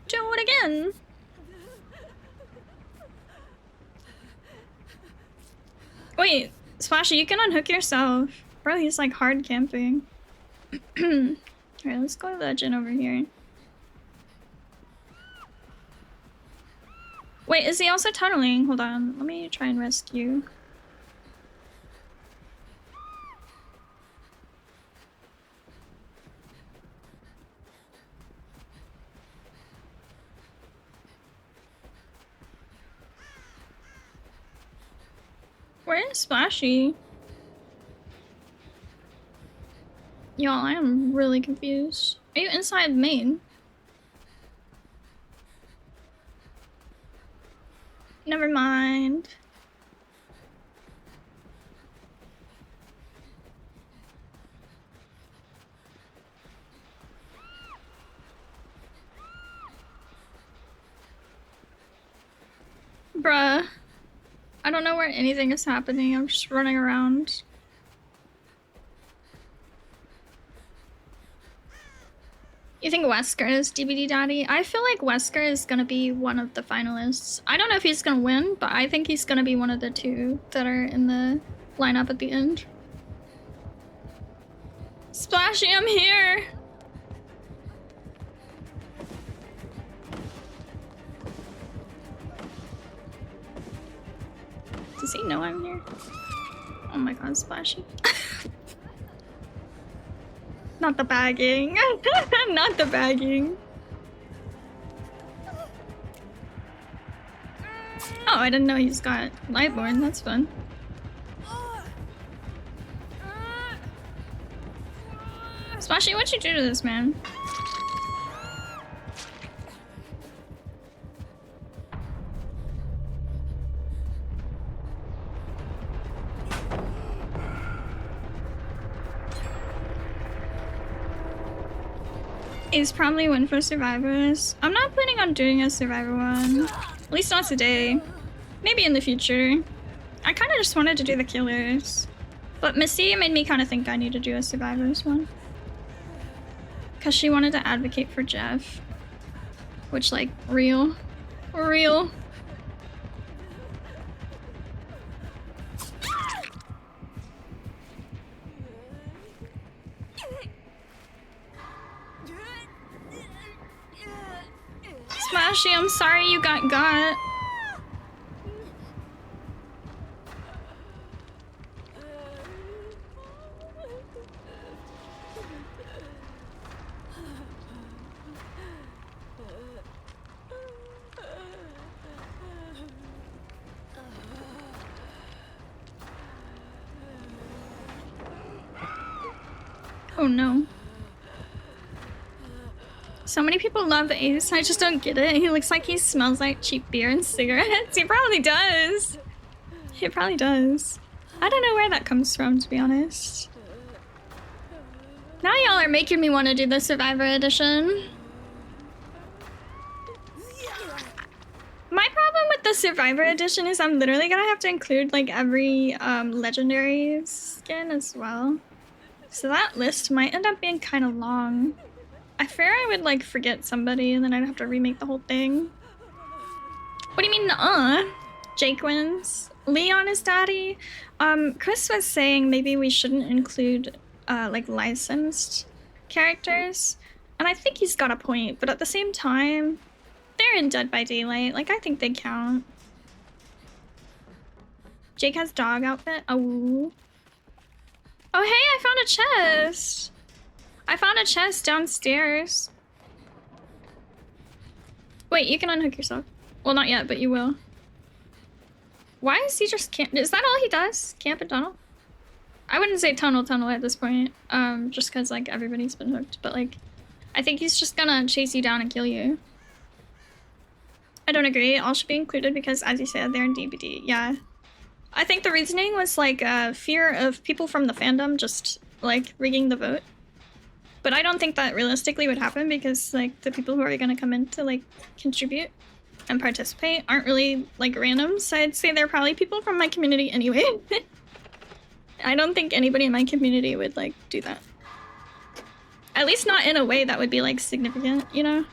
Do it again. Wait, Splashy, you can unhook yourself. Bro, he's like hard camping. Alright, let's go to the gym over here. Wait, is he also tunneling? Hold on, let me try and rescue. Where is Splashy? Y'all, I am really confused. Are you inside main? Never mind. Bruh. I don't know where anything is happening. I'm just running around. You think Wesker is DBD Daddy? I feel like Wesker is gonna be one of the finalists. I don't know if he's gonna win, but I think he's gonna be one of the two that are in the lineup at the end. Splashy, I'm here! Does he know I'm here? Oh my god, Splashy. Not the bagging. Not the bagging. Oh, I didn't know he's got Lightborn. That's fun. Splashy, what'd you do to this man? He's probably one for survivors. I'm not planning on doing a survivor one. At least not today. Maybe in the future. I kind of just wanted to do the killers. But Missy made me kind of think I need to do a survivors one. Because she wanted to advocate for Jeff. Which, like, real. Real. Smashy, I'm sorry you got. Oh no. So many people love Ace, I just don't get it. He looks like he smells like cheap beer and cigarettes. He probably does. He probably does. I don't know where that comes from, to be honest. Now y'all are making me want to do the Survivor Edition. My problem with the Survivor Edition is I'm literally gonna have to include like every legendary skin as well. So that list might end up being kind of long. I fear I would like forget somebody and then I'd have to remake the whole thing. What do you mean, Jake wins. Leon is daddy. Chris was saying maybe we shouldn't include like licensed characters. And I think he's got a point, but at the same time, they're in Dead by Daylight. Like, I think they count. Jake has dog outfit. Oh. Oh, hey, I found a chest. I found a chest downstairs. Wait, you can unhook yourself. Well, not yet, but you will. Why is he just camp? Is that all he does? Camp and tunnel? I wouldn't say tunnel at this point. Just because, like, everybody's been hooked. But, like, I think he's just gonna chase you down and kill you. I don't agree. All should be included because, as you said, they're in DBD. Yeah. I think the reasoning was, like, fear of people from the fandom just, like, rigging the vote. But I don't think that realistically would happen because, like, the people who are gonna come in to, like, contribute and participate aren't really, like, random. So I'd say they're probably people from my community anyway. I don't think anybody in my community would, like, do that. At least not in a way that would be, like, significant, you know?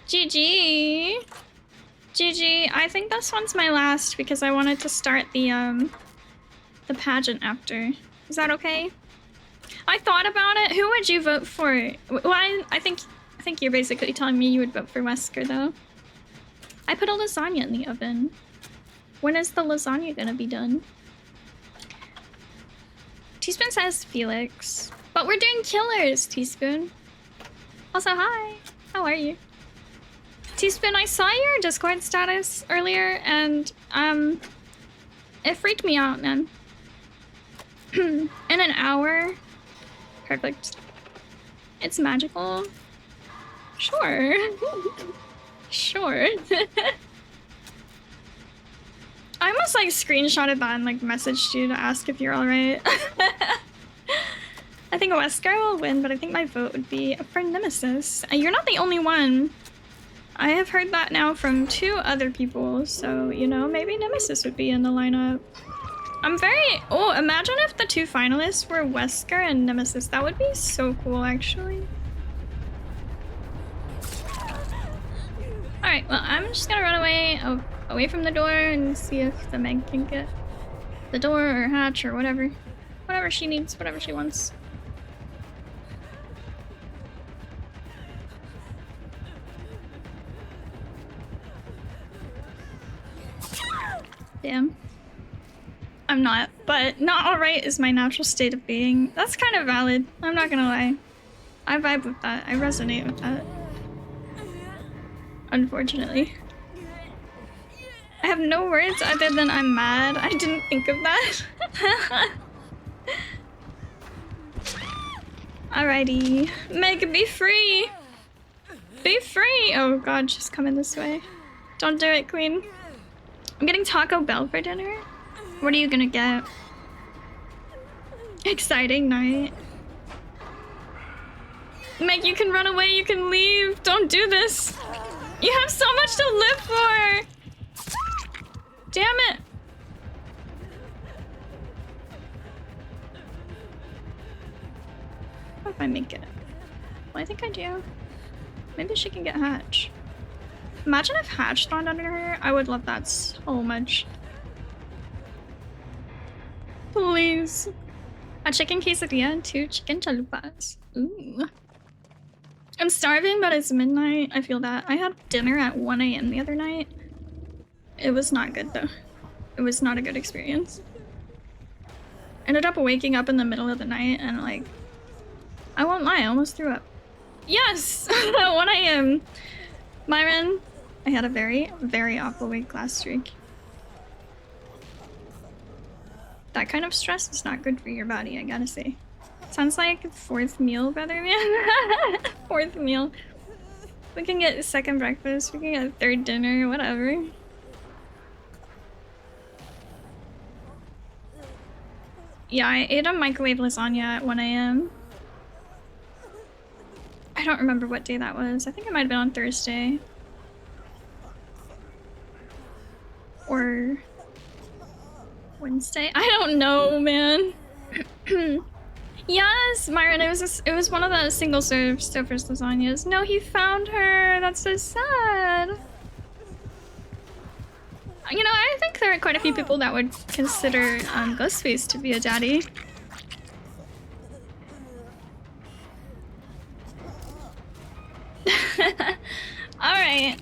GG! GG. I think this one's my last because I wanted to start the pageant after. Is that okay? I thought about it. Who would you vote for? Well, I think you're basically telling me you would vote for Wesker, though. I put a lasagna in the oven. When is the lasagna gonna be done? Teaspoon says Felix. But we're doing killers, Teaspoon. Also, hi. How are you? Teaspoon, I saw your Discord status earlier, and, it freaked me out, man. In an hour. Perfect. It's magical. Sure. Sure. I almost like screenshotted that and like messaged you to ask if you're alright. I think Wesker will win, but I think my vote would be for Nemesis. You're not the only one. I have heard that now from 2 other people, so, you know, maybe Nemesis would be in the lineup. I'm very... Oh, imagine if the 2 finalists were Wesker and Nemesis. That would be so cool, actually. Alright, well, I'm just gonna run away from the door and see if the Meg can get the door or hatch or whatever. Whatever she needs, whatever she wants. Damn. I'm not, but not alright is my natural state of being. That's kind of valid. I'm not gonna lie. I vibe with that. I resonate with that. Unfortunately. I have no words other than I'm mad. I didn't think of that. Alrighty. Meg, be free! Be free! Oh god, she's coming this way. Don't do it, queen. I'm getting Taco Bell for dinner. What are you gonna get? Exciting night. Meg, you can run away, you can leave. Don't do this. You have so much to live for. Damn it. What if I make it? Well, I think I do. Maybe she can get Hatch. Imagine if Hatch spawned under her. I would love that so much. Please. A chicken quesadilla and 2 chicken chalupas. Ooh. I'm starving, but it's midnight. I feel that. I had dinner at 1 a.m. the other night. It was not good, though. It was not a good experience. Ended up waking up in the middle of the night and, like, I won't lie, I almost threw up. Yes! At 1 a.m. Myron, I had a very, very awful weight class streak. That kind of stress is not good for your body, I gotta say. Sounds like 4th meal, brother man. 4th meal. We can get 2nd breakfast, we can get 3rd dinner, whatever. Yeah, I ate a microwave lasagna at 1 a.m. I don't remember what day that was. I think it might have been on Thursday. Or Wednesday? I don't know, man. Yes, Myron, it was one of the single serve Stouffer's lasagnas. No, he found her. That's so sad. You know, I think there are quite a few people that would consider Ghostface to be a daddy. Alright.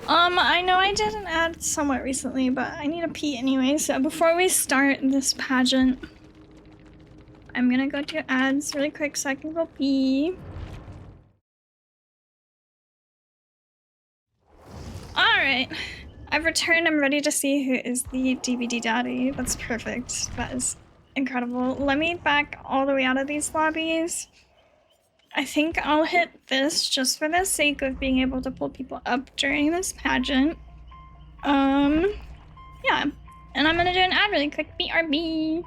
I know I did an ad somewhat recently, but I need a pee anyway, so before we start this pageant, I'm gonna go to ads really quick so I can go pee. Alright. I've returned. I'm ready to see who is the DVD daddy. That's perfect. That is incredible. Let me back all the way out of these lobbies. I think I'll hit this just for the sake of being able to pull people up during this pageant. Yeah. And I'm gonna do an ad really quick. BRB.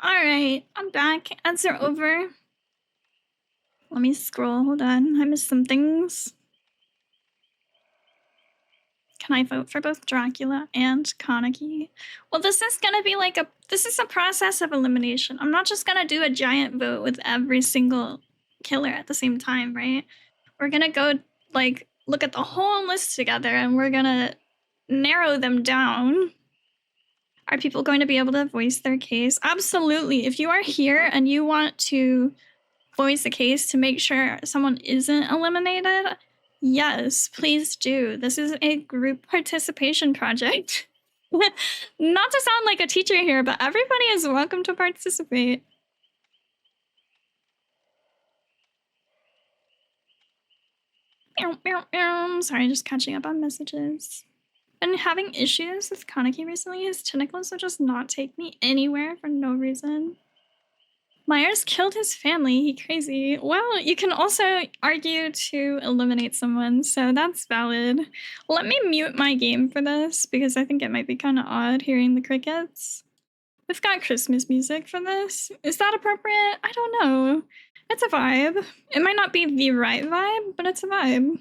Alright, I'm back. Ads are over. Let me scroll. Hold on. I missed some things. Can I vote for both Dracula and Kaneki? Well, this is gonna be like this is a process of elimination. I'm not just gonna do a giant vote with every single killer at the same time, right? We're gonna go like look at the whole list together and we're gonna narrow them down. Are people going to be able to voice their case? Absolutely. If you are here and you want to voice a case to make sure someone isn't eliminated, yes, please do. This is a group participation project. Not to sound like a teacher here, but everybody is welcome to participate. Sorry, just catching up on messages. Been having issues with Kaneki recently. His tentacles will just not take me anywhere for no reason. Myers killed his family. He crazy. Well, you can also argue to eliminate someone, so that's valid. Let me mute my game for this because I think it might be kind of odd hearing the crickets. We've got Christmas music for this. Is that appropriate? I don't know. It's a vibe. It might not be the right vibe, but it's a vibe.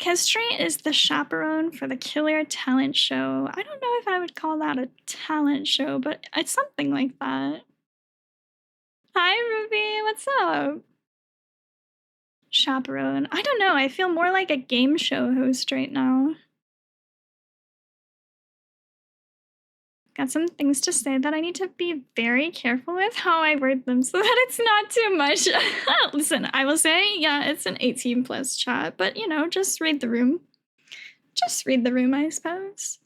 Kestri is the chaperone for the Killer Talent Show. I don't know if I would call that a talent show, but it's something like that. Hi, Ruby. What's up? Chaperone. I don't know. I feel more like a game show host right now. Got some things to say that I need to be very careful with how I word them so that it's not too much. Listen, I will say, yeah, it's an 18 plus chat, but you know, just read the room. Just read the room, I suppose.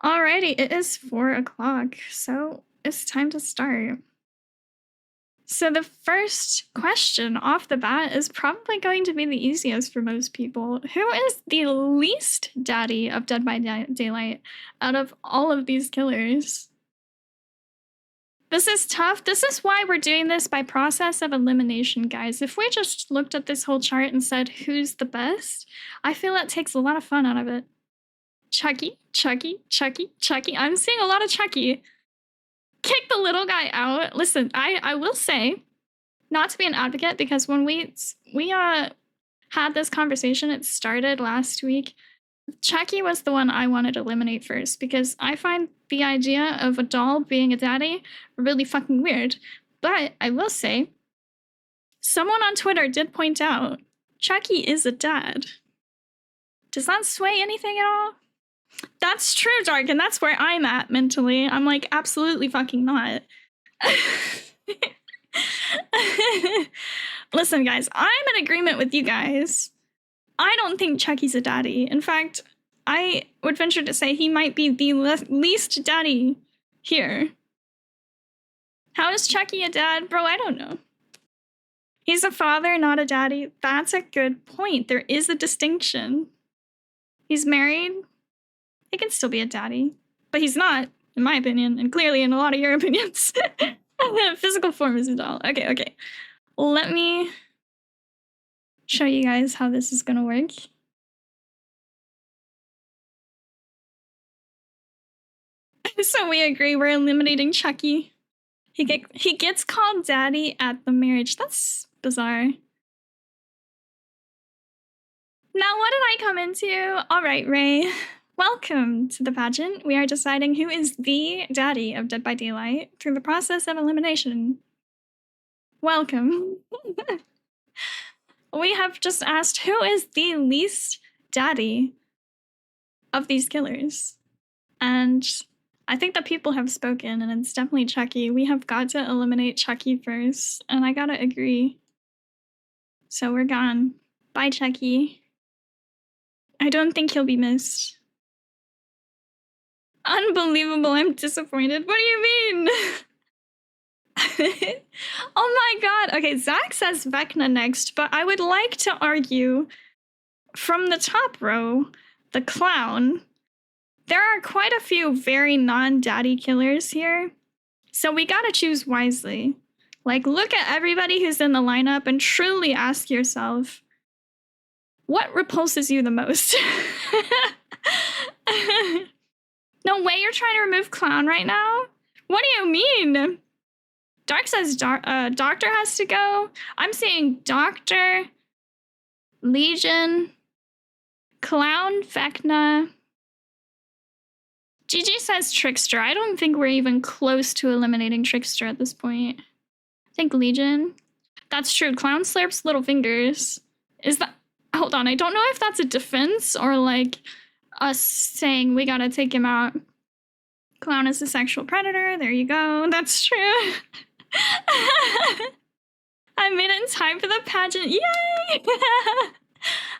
Alrighty, it is 4 o'clock, so it's time to start. So the first question off the bat is probably going to be the easiest for most people. Who is the least daddy of Dead by Daylight out of all of these killers? This is tough. This is why we're doing this by process of elimination, guys. If we just looked at this whole chart and said, who's the best? I feel that takes a lot of fun out of it. Chucky, Chucky, Chucky, Chucky. I'm seeing a lot of Chucky. Kick the little guy out. Listen, I will say, not to be an advocate, because when we had this conversation, it started last week. Chucky was the one I wanted to eliminate first because I find the idea of a doll being a daddy really fucking weird. But I will say, someone on Twitter did point out Chucky is a dad. Does that sway anything at all? That's true, Dark, and that's where I'm at mentally. I'm like, absolutely fucking not. Listen, guys, I'm in agreement with you guys. I don't think Chucky's a daddy. In fact, I would venture to say he might be the least daddy here. How is Chucky a dad? Bro, I don't know. He's a father, not a daddy. That's a good point. There is a distinction. He's married. He can still be a daddy, but he's not, in my opinion, and clearly in a lot of your opinions. Physical form is a doll. Okay. Let me show you guys how this is gonna work. So we agree we're eliminating Chucky. He gets called daddy at the marriage. That's bizarre. Now what did I come into? All right, Ray. Welcome to the pageant. We are deciding who is the daddy of Dead by Daylight through the process of elimination. Welcome. We have just asked who is the least daddy of these killers. And I think that people have spoken, and it's definitely Chucky. We have got to eliminate Chucky first, and I gotta agree. So we're gone. Bye, Chucky. I don't think he'll be missed. Unbelievable, I'm disappointed. What do you mean? Oh my god. Okay, Zach says Vecna next, but I would like to argue from the top row, the clown, there are quite a few very non-daddy killers here, so we gotta choose wisely. Like, look at everybody who's in the lineup and truly ask yourself, what repulses you the most? No way you're trying to remove Clown right now? What do you mean? Dark says Doctor has to go. I'm seeing Doctor, Legion, Clown, Vecna. GG says Trickster. I don't think we're even close to eliminating Trickster at this point. I think Legion. That's true. Clown slurps little fingers. Is that... Hold on. I don't know if that's a defense or like us saying we gotta take him out. Clown is a sexual predator. There you go. That's true. I made it in time for the pageant. Yay!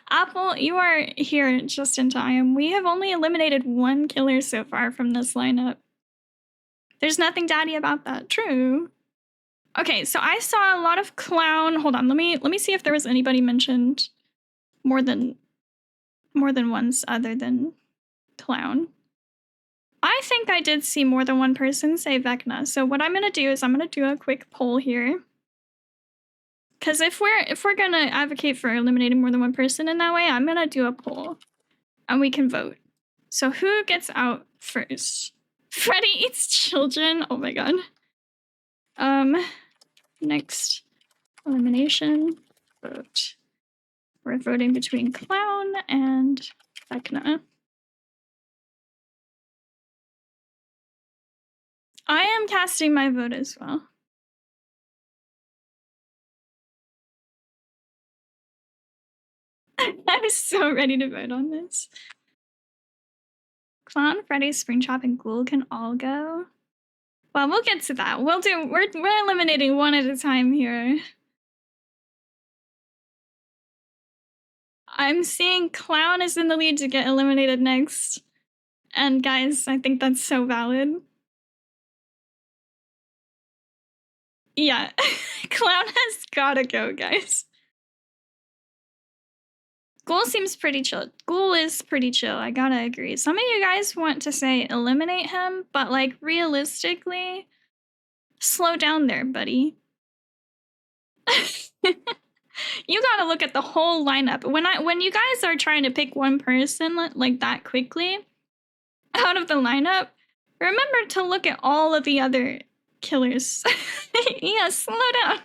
Apple, you are here just in time. We have only eliminated one killer so far from this lineup. There's nothing daddy about that. True. Okay, so I saw a lot of Clown. Hold on, let me see if there was anybody mentioned more than once other than Clown. I think I did see more than one person say Vecna. So what I'm gonna do is I'm gonna do a quick poll here. Because if we're gonna advocate for eliminating more than one person in that way, I'm gonna do a poll and we can vote. So who gets out first? Freddy eats children. Oh my god. Next elimination vote. We're voting between Clown and Vecna. I am casting my vote as well. I'm so ready to vote on this. Clown, Freddy, Springtrap, and Ghoul can all go. Well, we'll get to that. We're eliminating one at a time here. I'm seeing Clown is in the lead to get eliminated next. And guys, I think that's so valid. Yeah, Clown has gotta go, guys. Ghoul seems pretty chill. Ghoul is pretty chill, I gotta agree. Some of you guys want to say eliminate him, but like realistically, slow down there, buddy. You gotta look at the whole lineup. When you guys are trying to pick one person like that quickly out of the lineup, remember to look at all of the other killers. Yeah, slow down.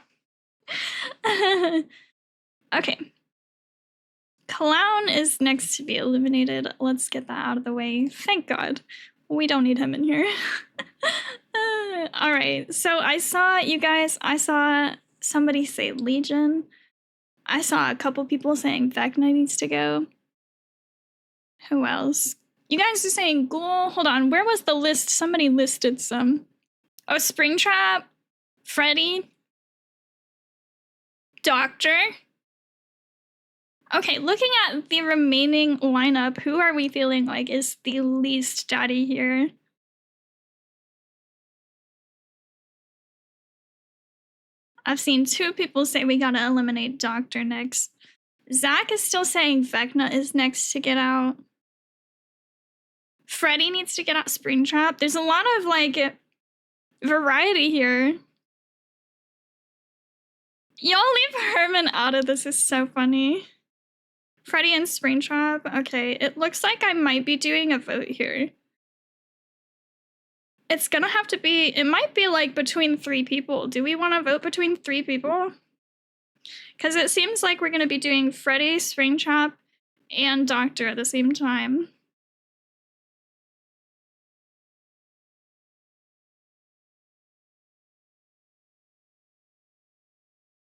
Okay. Clown is next to be eliminated. Let's get that out of the way. Thank God. We don't need him in here. All right. So I saw somebody say Legion. I saw a couple people saying Vecna needs to go. Who else? You guys are saying Ghoul. Hold on. Where was the list? Somebody listed some. Oh, Springtrap, Freddy, Doctor. Okay, looking at the remaining lineup, who are we feeling like is the least daddy here? I've seen 2 people say we gotta eliminate Doctor next. Zach is still saying Vecna is next to get out. Freddy needs to get out Springtrap. There's a lot of like variety here. Y'all leave Herman out of this is so funny. Freddy and Springtrap. Okay, it looks like I might be doing a vote here. It's gonna have to be, it might be like between 3 people. Do we want to vote between 3 people? Because it seems like we're gonna be doing Freddy, Springtrap, and Doctor at the same time.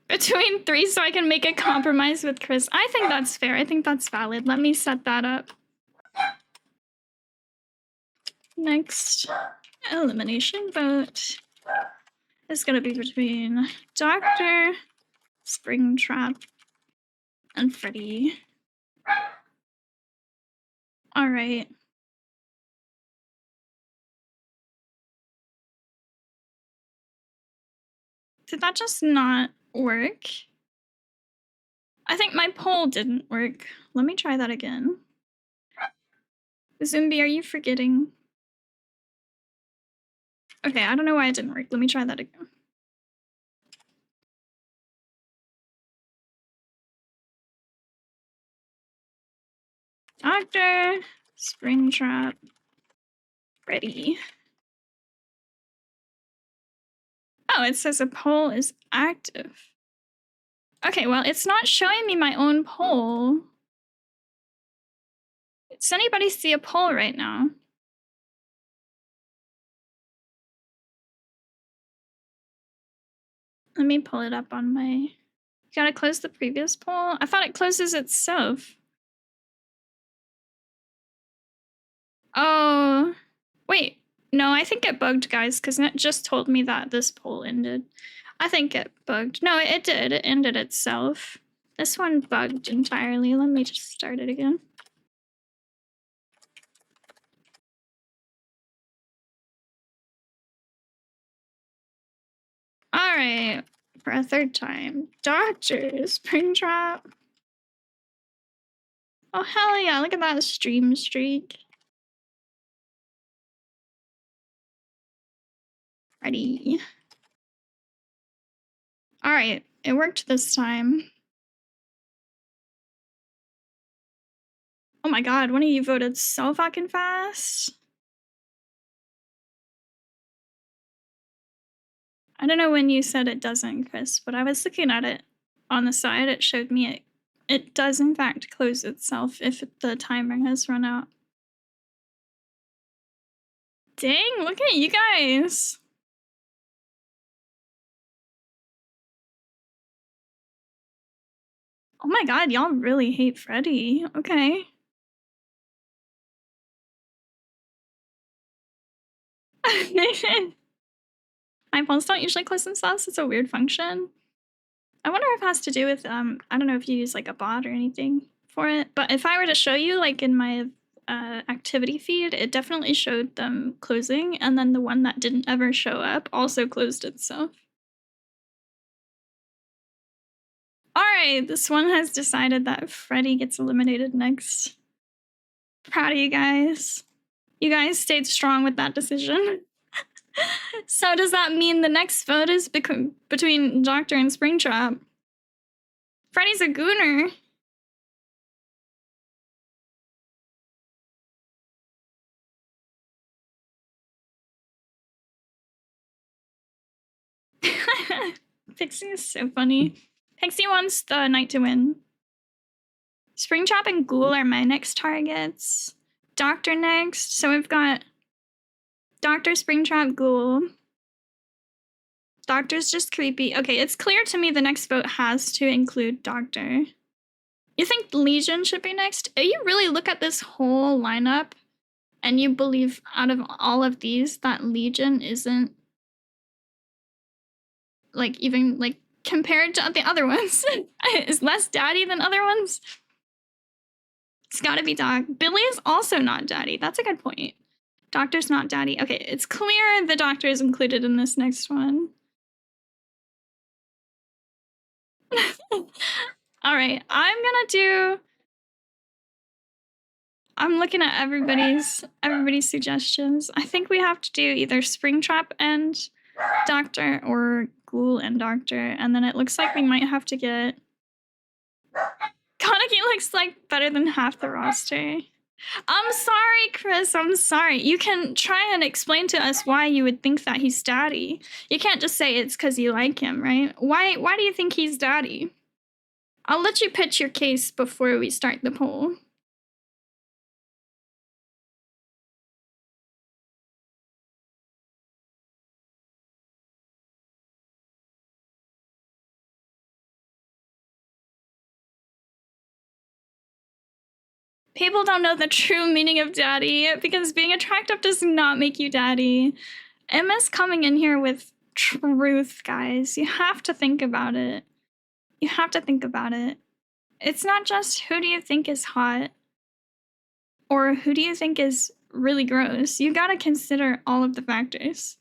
Between 3 so I can make a compromise with Chris. I think that's fair. I think that's valid. Let me set that up. Next elimination vote is going to be between Doctor, Springtrap, and Freddy. All right. Did that just not work? I think my poll didn't work. Let me try that again. Zumbi, are you forgetting? Okay, I don't know why it didn't work. Let me try that again. Doctor, Springtrap, Ready. Oh, it says a poll is active. Okay, well, it's not showing me my own poll. Does anybody see a poll right now? Let me pull it up on my... You gotta close the previous poll? I thought it closes itself. Oh, wait. No, I think it bugged, guys, because it just told me that this poll ended. I think it bugged. No, it did. It ended itself. This one bugged entirely. Let me just start it again. All right, for a third time. Doctor, Springtrap. Oh, hell yeah, look at that stream streak. Ready. All right, it worked this time. Oh my god, one of you voted so fucking fast. I don't know when you said it doesn't, Chris, but I was looking at it on the side. It showed me it does in fact close itself if the timer has run out. Dang, look at you guys. Oh my god, y'all really hate Freddy. Okay. My polls don't usually close themselves. It's a weird function. I wonder if it has to do with, I don't know if you use like a bot or anything for it, but if I were to show you like in my activity feed, it definitely showed them closing, and then the one that didn't ever show up also closed itself. All right, this one has decided that Freddy gets eliminated next. Proud of you guys. You guys stayed strong with that decision. So does that mean the next vote is between Doctor and Springtrap? Freddy's a gooner. Pixie is so funny. Pixie wants the night to win. Springtrap and Ghoul are my next targets. Doctor next. So we've got Doctor, Springtrap, Ghoul. Doctor's just creepy. Okay, it's clear to me the next vote has to include Doctor. You think Legion should be next? You really look at this whole lineup and you believe out of all of these that Legion isn't like even like compared to the other ones is less daddy than other ones? It's gotta be Doc. Billy is also not daddy. That's a good point. Doctor's not daddy. Okay, it's clear the Doctor is included in this next one. All right, I'm looking at everybody's suggestions. I think we have to do either Springtrap and Doctor or Ghoul and Doctor, and then it looks like we might have to get... Kaneki looks like better than half the roster. I'm sorry, Chris, I'm sorry. You can try and explain to us why you would think that he's daddy. You can't just say it's because you like him, right? Why do you think he's daddy? I'll let you pitch your case before we start the poll. People don't know the true meaning of daddy because being attractive does not make you daddy. Emma's coming in here with truth, guys. You have to think about it. You have to think about it. It's not just who do you think is hot or who do you think is really gross. You gotta consider all of the factors.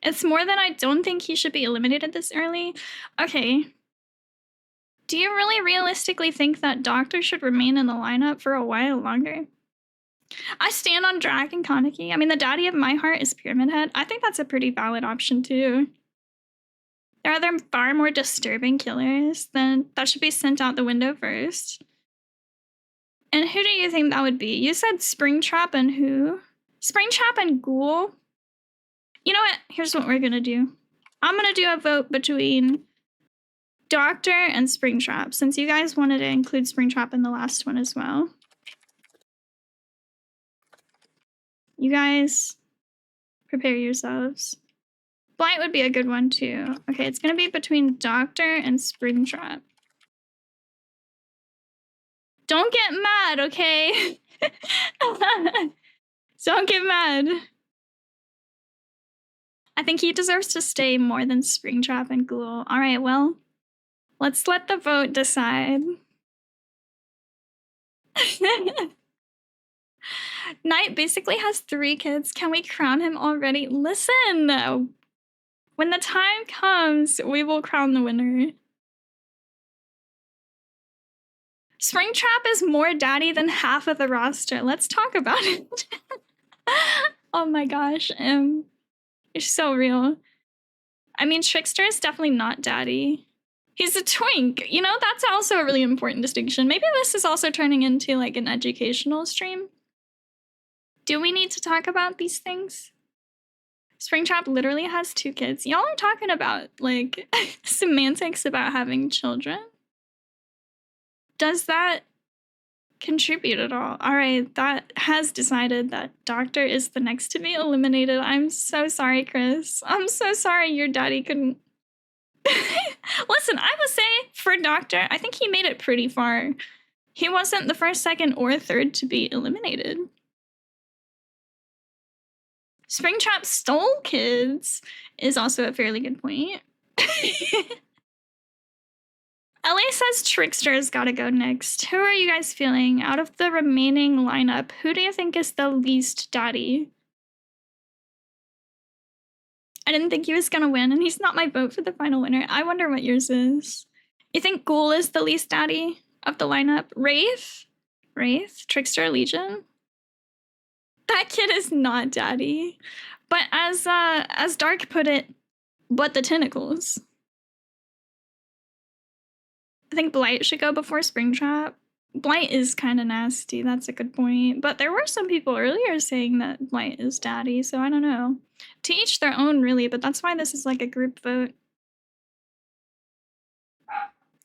It's more than I don't think he should be eliminated this early. Okay. Do you really realistically think that Doctor should remain in the lineup for a while longer? I stand on Drac and Kaneki. I mean, the daddy of my heart is Pyramid Head. I think that's a pretty valid option too. There are other far more disturbing killers, then that should be sent out the window first. And who do you think that would be? You said Springtrap and who? Springtrap and Ghoul? You know what? Here's what we're gonna do. I'm gonna do a vote between Doctor and Springtrap, since you guys wanted to include Springtrap in the last one as well. You guys prepare yourselves. Blight would be a good one too. Okay, it's gonna be between Doctor and Springtrap. Don't get mad, okay? Don't get mad. I think he deserves to stay more than Springtrap and Ghoul. All right, well, let's let the vote decide. Knight basically has 3 kids. Can we crown him already? Listen, when the time comes, we will crown the winner. Springtrap is more daddy than half of the roster. Let's talk about it. Oh my gosh, you're so real. I mean, Trickster is definitely not daddy. He's a twink. You know, that's also a really important distinction. Maybe this is also turning into like an educational stream. Do we need to talk about these things? Springtrap literally has 2 kids. Y'all are talking about like semantics about having children. Does that contribute at all? All right, that has decided that Doctor is the next to be eliminated. I'm so sorry, Chris. I'm so sorry your daddy couldn't. Listen, I would say for Doctor, I think he made it pretty far. He wasn't the first, second, or third to be eliminated. Springtrap stole kids is also a fairly good point. LA says Trickster's gotta go next. Who are you guys feeling? Out of the remaining lineup, who do you think is the least daddy? I didn't think he was gonna win, and he's not my vote for the final winner. I wonder what yours is. You think Ghoul is the least daddy of the lineup? Wraith? Wraith? Trickster Legion? That kid is not daddy. But as Dark put it, but the tentacles. I think Blight should go before Springtrap. Blight is kind of nasty, that's a good point. But there were some people earlier saying that Blight is daddy, so I don't know. To each their own, really, but that's why this is like a group vote.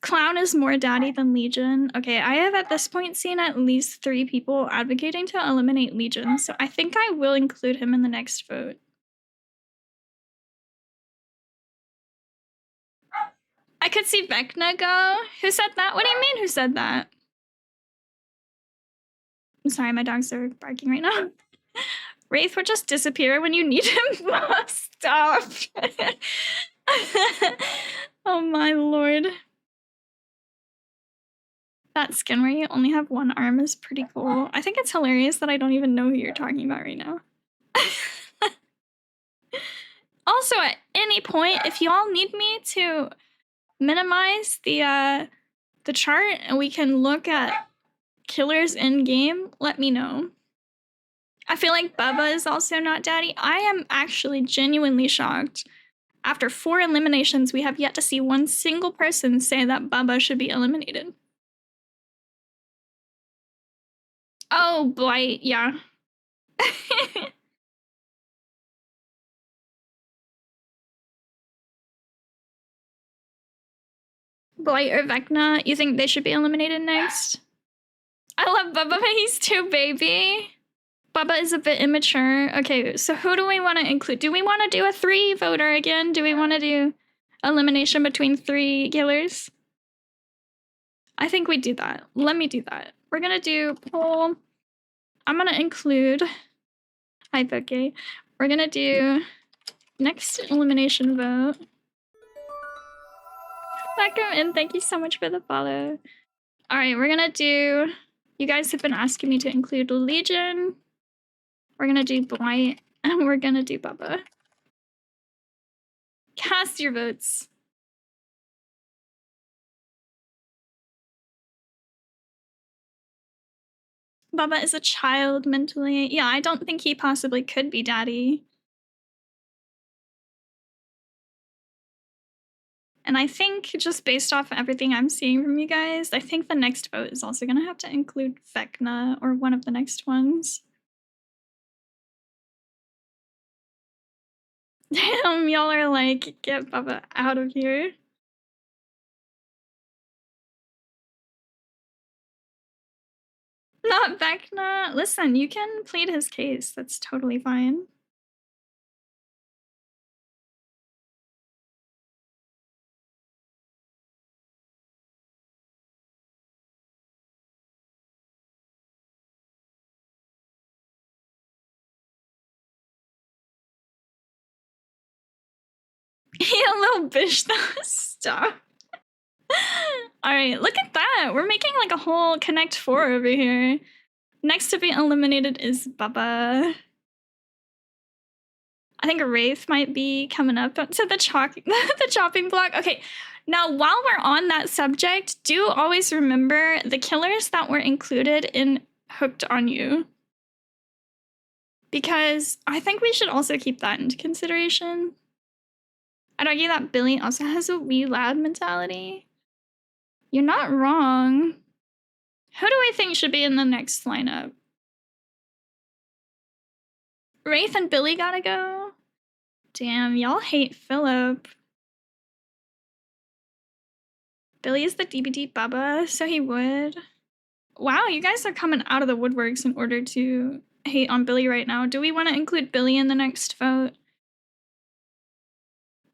Clown is more daddy than Legion. Okay, I have at this point seen at least 3 people advocating to eliminate Legion, so I think I will include him in the next vote. I could see Vecna go. Who said that? What do you mean, who said that? I'm sorry, my dogs are barking right now. Wraith would just disappear when you need him. Stop. Oh my lord. That skin where you only have 1 arm is pretty cool. I think it's hilarious that I don't even know who you're talking about right now. Also, at any point, if y'all need me to minimize the chart and we can look at killers in game, let me know. I feel like Bubba is also not daddy. I am actually genuinely shocked. After 4 eliminations, we have yet to see 1 single person say that Bubba should be eliminated. Oh, Blight, yeah. Blight or Vecna, you think they should be eliminated next? I love Bubba, but he's too baby. Bubba is a bit immature. Okay, so who do we want to include? Do we want to do a 3 voter again? Do we want to do elimination between 3 killers? I think we do that. Let me do that. We're gonna do poll. I'm gonna include Hypoke. We're gonna do next elimination vote. Welcome and thank you so much for the follow. All right, we're gonna do, you guys have been asking me to include Legion. We're gonna do Blight and we're gonna do Bubba. Cast your votes. Bubba is a child mentally. Yeah, I don't think he possibly could be daddy. And I think just based off everything I'm seeing from you guys, I think the next vote is also gonna have to include Vecna or one of the next ones. Damn, y'all are like, get Bubba out of here. Not Vecna. Listen, you can plead his case. That's totally fine. Yeah, little bitch, stop. Alright, look at that. We're making like a whole Connect 4 over here. Next to be eliminated is Bubba. I think Wraith might be coming up to the the chopping block. Okay, now while we're on that subject, do always remember the killers that were included in Hooked on You. Because I think we should also keep that into consideration. I'd argue that Billy also has a wee lad mentality. You're not wrong. Who do we think should be in the next lineup? Wraith and Billy gotta go? Damn, y'all hate Philip. Billy is the DBD Bubba, so he would. Wow, you guys are coming out of the woodworks in order to hate on Billy right now. Do we want to include Billy in the next vote?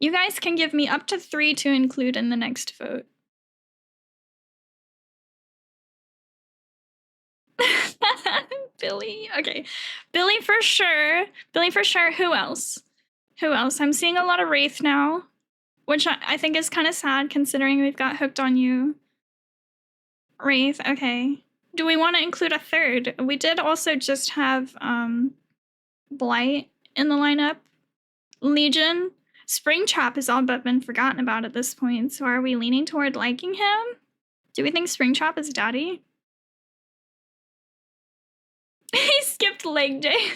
You guys can give me up to 3 to include in the next vote. Billy, okay. Billy for sure. Billy for sure. Who else? Who else? I'm seeing a lot of Wraith now, which I think is kind of sad considering we've got Hooked on You. Wraith, okay. Do we want to include a third? We did also just have Blight in the lineup. Legion. Springtrap has all but been forgotten about at this point, so are we leaning toward liking him? Do we think Springtrap is daddy? He skipped leg day.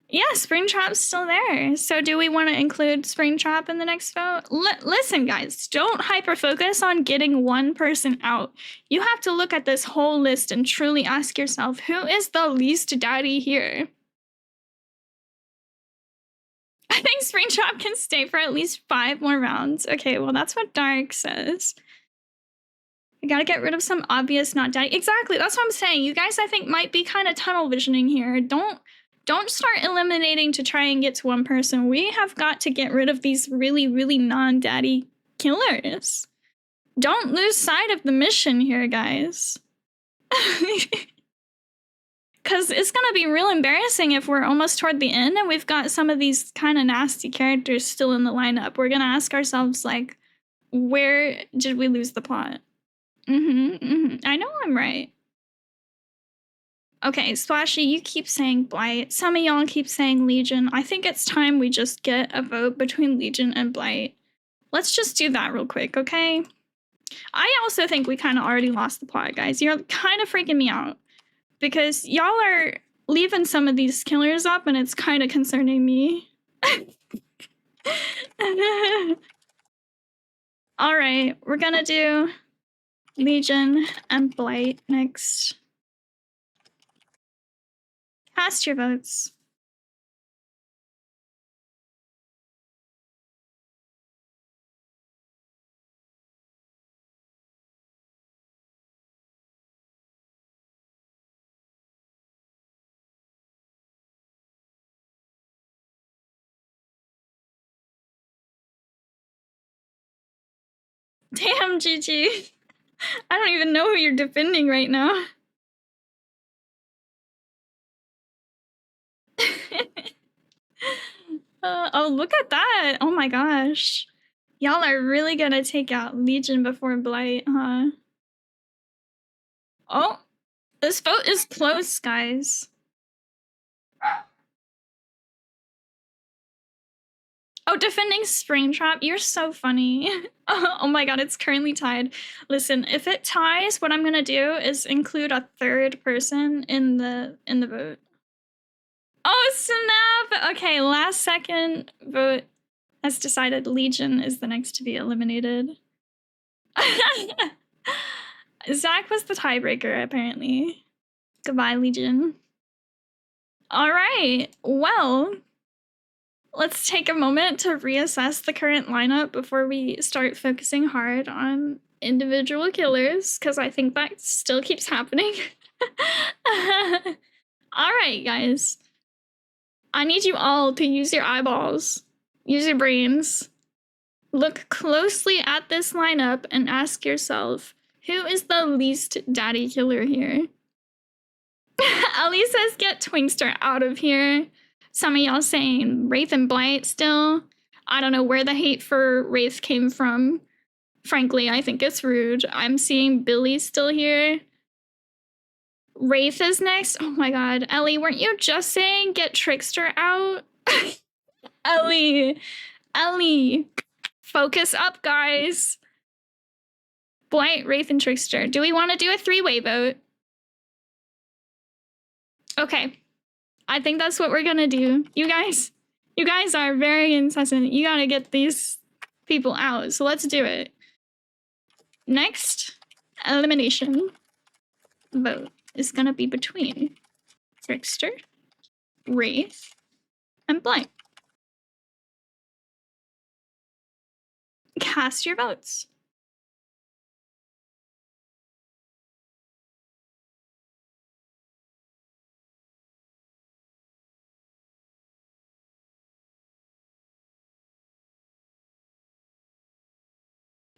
Yeah, Springtrap's still there. So do we want to include Springtrap in the next vote? Listen, guys, don't hyper-focus on getting one person out. You have to look at this whole list and truly ask yourself, who is the least daddy here? I think Springtrap can stay for at least 5 more rounds. Okay, well, that's what Dark says. We gotta get rid of some obvious not daddy. Exactly, that's what I'm saying. You guys, I think, might be kind of tunnel visioning here. Don't start eliminating to try and get to one person. We have got to get rid of these really, really non-daddy killers. Don't lose sight of the mission here, guys. Because it's going to be real embarrassing if we're almost toward the end and we've got some of these kind of nasty characters still in the lineup. We're going to ask ourselves, like, where did we lose the plot? I know I'm right. Okay, Splashy, you keep saying Blight. Some of y'all keep saying Legion. I think it's time we just get a vote between Legion and Blight. Let's just do that real quick, okay? I also think we kind of already lost the plot, guys. You're kind of freaking me out. Because y'all are leaving some of these killers up and it's kind of concerning me. Alright, we're gonna do Legion and Blight next. Cast your votes. Damn, GG. I don't even know who you're defending right now. Oh, look at that. Oh my gosh. Y'all are really gonna take out Legion before Blight, huh? Oh, this vote is close, guys. Oh, defending Springtrap, you're so funny. Oh my god, it's currently tied. Listen, if it ties, what I'm gonna do is include a third person in the vote. Oh, snap! Okay, last second vote has decided Legion is the next to be eliminated. Zach was the tiebreaker, apparently. Goodbye, Legion. All right, well, let's take a moment to reassess the current lineup before we start focusing hard on individual killers, because I think that still keeps happening. All right, guys. I need you all to use your eyeballs, use your brains. Look closely at this lineup and ask yourself, who is the least daddy killer here? Ellie says get Twinkster out of here. Some of y'all saying Wraith and Blight still. I don't know where the hate for Wraith came from. Frankly, I think it's rude. I'm seeing Billy still here. Wraith is next. Oh my god. Ellie, weren't you just saying get Trickster out? Ellie. Focus up, guys. Blight, Wraith, and Trickster. Do we want to do a 3-way vote? Okay. I think that's what we're gonna do. You guys are very incessant. You gotta get these people out. So let's do it. Next elimination vote is gonna be between Trickster, Wraith, and Blight. Cast your votes.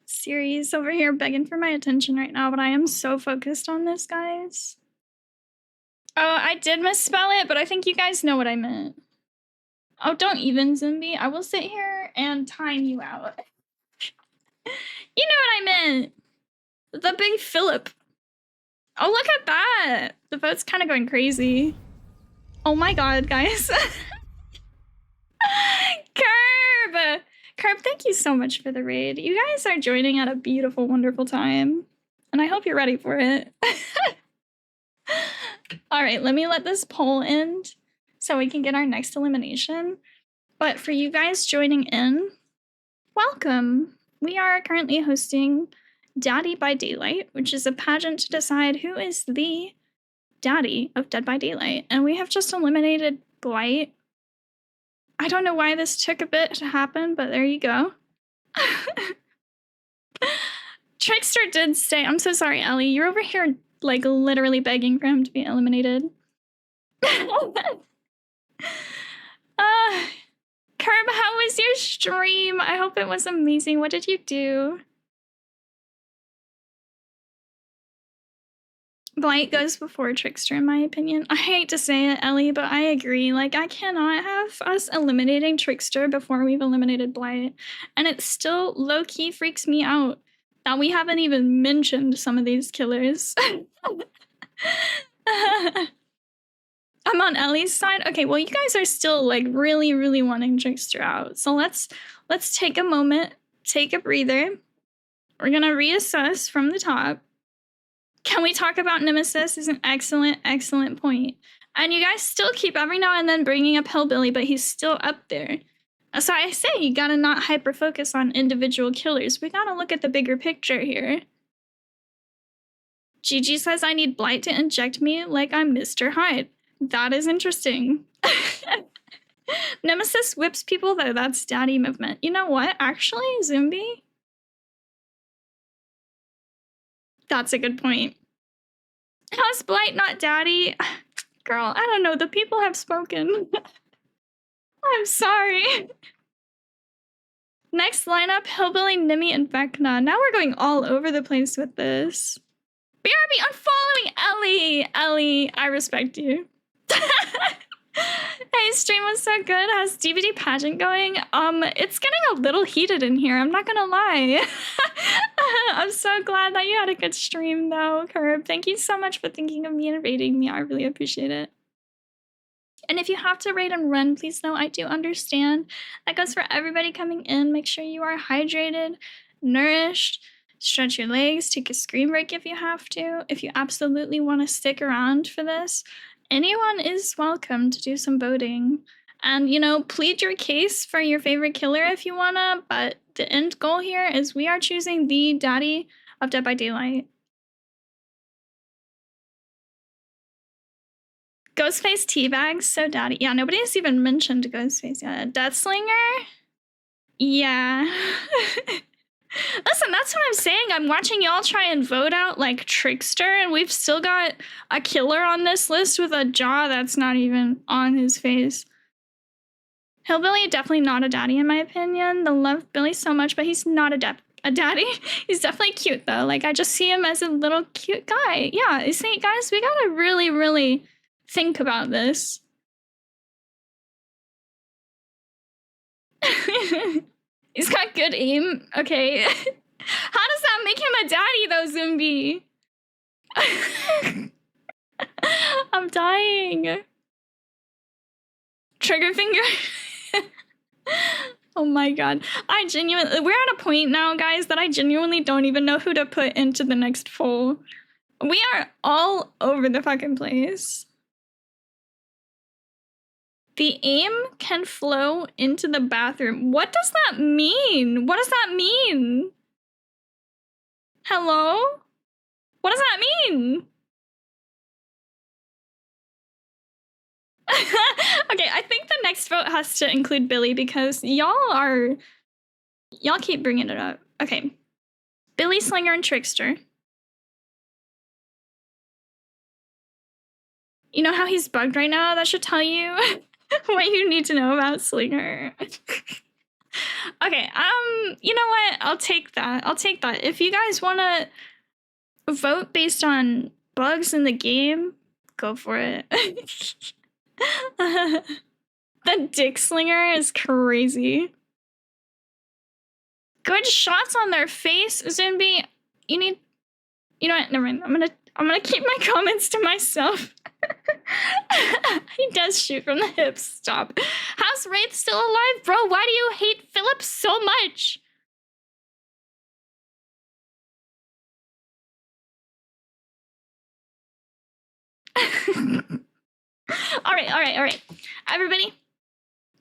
Siri's over here begging for my attention right now, but I am so focused on this, guys. Oh, I did misspell it, but I think you guys know what I meant. Oh, don't even, Zimby. I will sit here and time you out. You know what I meant. The big Philip. Oh, look at that. The vote's kind of going crazy. Oh my god, guys. Curb, thank you so much for the raid. You guys are joining at a beautiful, wonderful time. And I hope you're ready for it. All right, let me let this poll end so we can get our next elimination. But for you guys joining in, welcome. We are currently hosting Daddy by Daylight, which is a pageant to decide who is the daddy of Dead by Daylight. And we have just eliminated Blight. I don't know why this took a bit to happen, but there you go. Trickster did stay. I'm so sorry, Ellie. You're over here, like, literally begging for him to be eliminated. Curb, how was your stream? I hope it was amazing. What did you do? Blight goes before Trickster, in my opinion. I hate to say it, Ellie, but I agree. Like, I cannot have us eliminating Trickster before we've eliminated Blight. And it still low-key freaks me out that we haven't even mentioned some of these killers. I'm on Ellie's side. Okay, well, you guys are still, like, really, really wanting Trickster out. So let's take a moment, take a breather. We're gonna reassess from the top. Can we talk about Nemesis? Is an excellent, excellent point. And you guys still keep every now and then bringing up Hillbilly, but he's still up there. So I say you gotta not hyper-focus on individual killers. We gotta look at the bigger picture here. Gigi says I need Blight to inject me like I'm Mr. Hyde. That is interesting. Nemesis whips people, though. That's daddy movement. You know what? Actually, Zumbi? That's a good point. How's Blight not daddy? Girl, I don't know. The people have spoken. I'm sorry. Next lineup, Hillbilly, Nimmy, and Vecna. Now we're going all over the place with this. BRB unfollowing Ellie. Ellie, I respect you. Hey, stream was so good. How's DVD pageant going? It's getting a little heated in here. I'm not gonna lie. I'm so glad that you had a good stream, though, Curb. Thank you so much for thinking of me and rating me. I really appreciate it. And if you have to raid and run, please know I do understand. That goes for everybody coming in. Make sure you are hydrated, nourished, stretch your legs, take a screen break if you have to. If you absolutely want to stick around for this, anyone is welcome to do some voting. And, you know, plead your case for your favorite killer if you wanna, but the end goal here is we are choosing the daddy of Dead by Daylight. Ghostface teabags, so daddy. Yeah, nobody's even mentioned Ghostface yet. Deathslinger? Yeah. Listen, that's what I'm saying. I'm watching y'all try and vote out like Trickster, and we've still got a killer on this list with a jaw that's not even on his face. Hillbilly, definitely not a daddy in my opinion. I love Billy so much, but he's not a daddy. He's definitely cute though. Like I just see him as a little cute guy. Yeah, you see, guys, we gotta really, really think about this. He's got good aim. Okay. How does that make him a daddy though, Zumbi? I'm dying. Trigger finger. Oh my god. We're at a point now, guys, that I genuinely don't even know who to put into the next poll. We are all over the fucking place. The aim can flow into the bathroom. What does that mean? What does that mean? Hello? What does that mean? Okay, I think the next vote has to include Billy because y'all keep bringing it up. Okay. Billy, Slinger, and Trickster. You know how he's bugged right now? That should tell you what you need to know about Slinger. Okay, you know what? I'll take that. If you guys want to vote based on bugs in the game, go for it. The dick slinger is crazy. Good shots on their face, Zumbi. You know what? Never mind. I'm gonna keep my comments to myself. He does shoot from the hips. Stop. How's Wraith still alive, bro? Why do you hate Philip so much? All right. Everybody,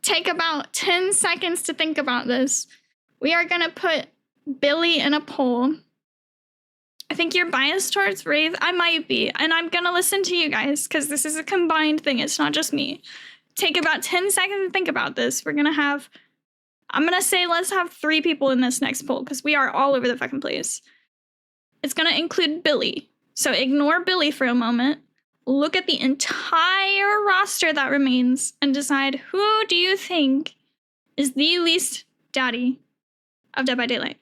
take about 10 seconds to think about this. We are gonna put Billy in a poll. I think you're biased towards Wraith. I might be, and I'm gonna listen to you guys because this is a combined thing. It's not just me. Take about 10 seconds to think about this. I'm gonna say let's have 3 people in this next poll because we are all over the fucking place. It's gonna include Billy. So ignore Billy for a moment. Look at the entire roster that remains and decide who do you think is the least daddy of Dead by Daylight.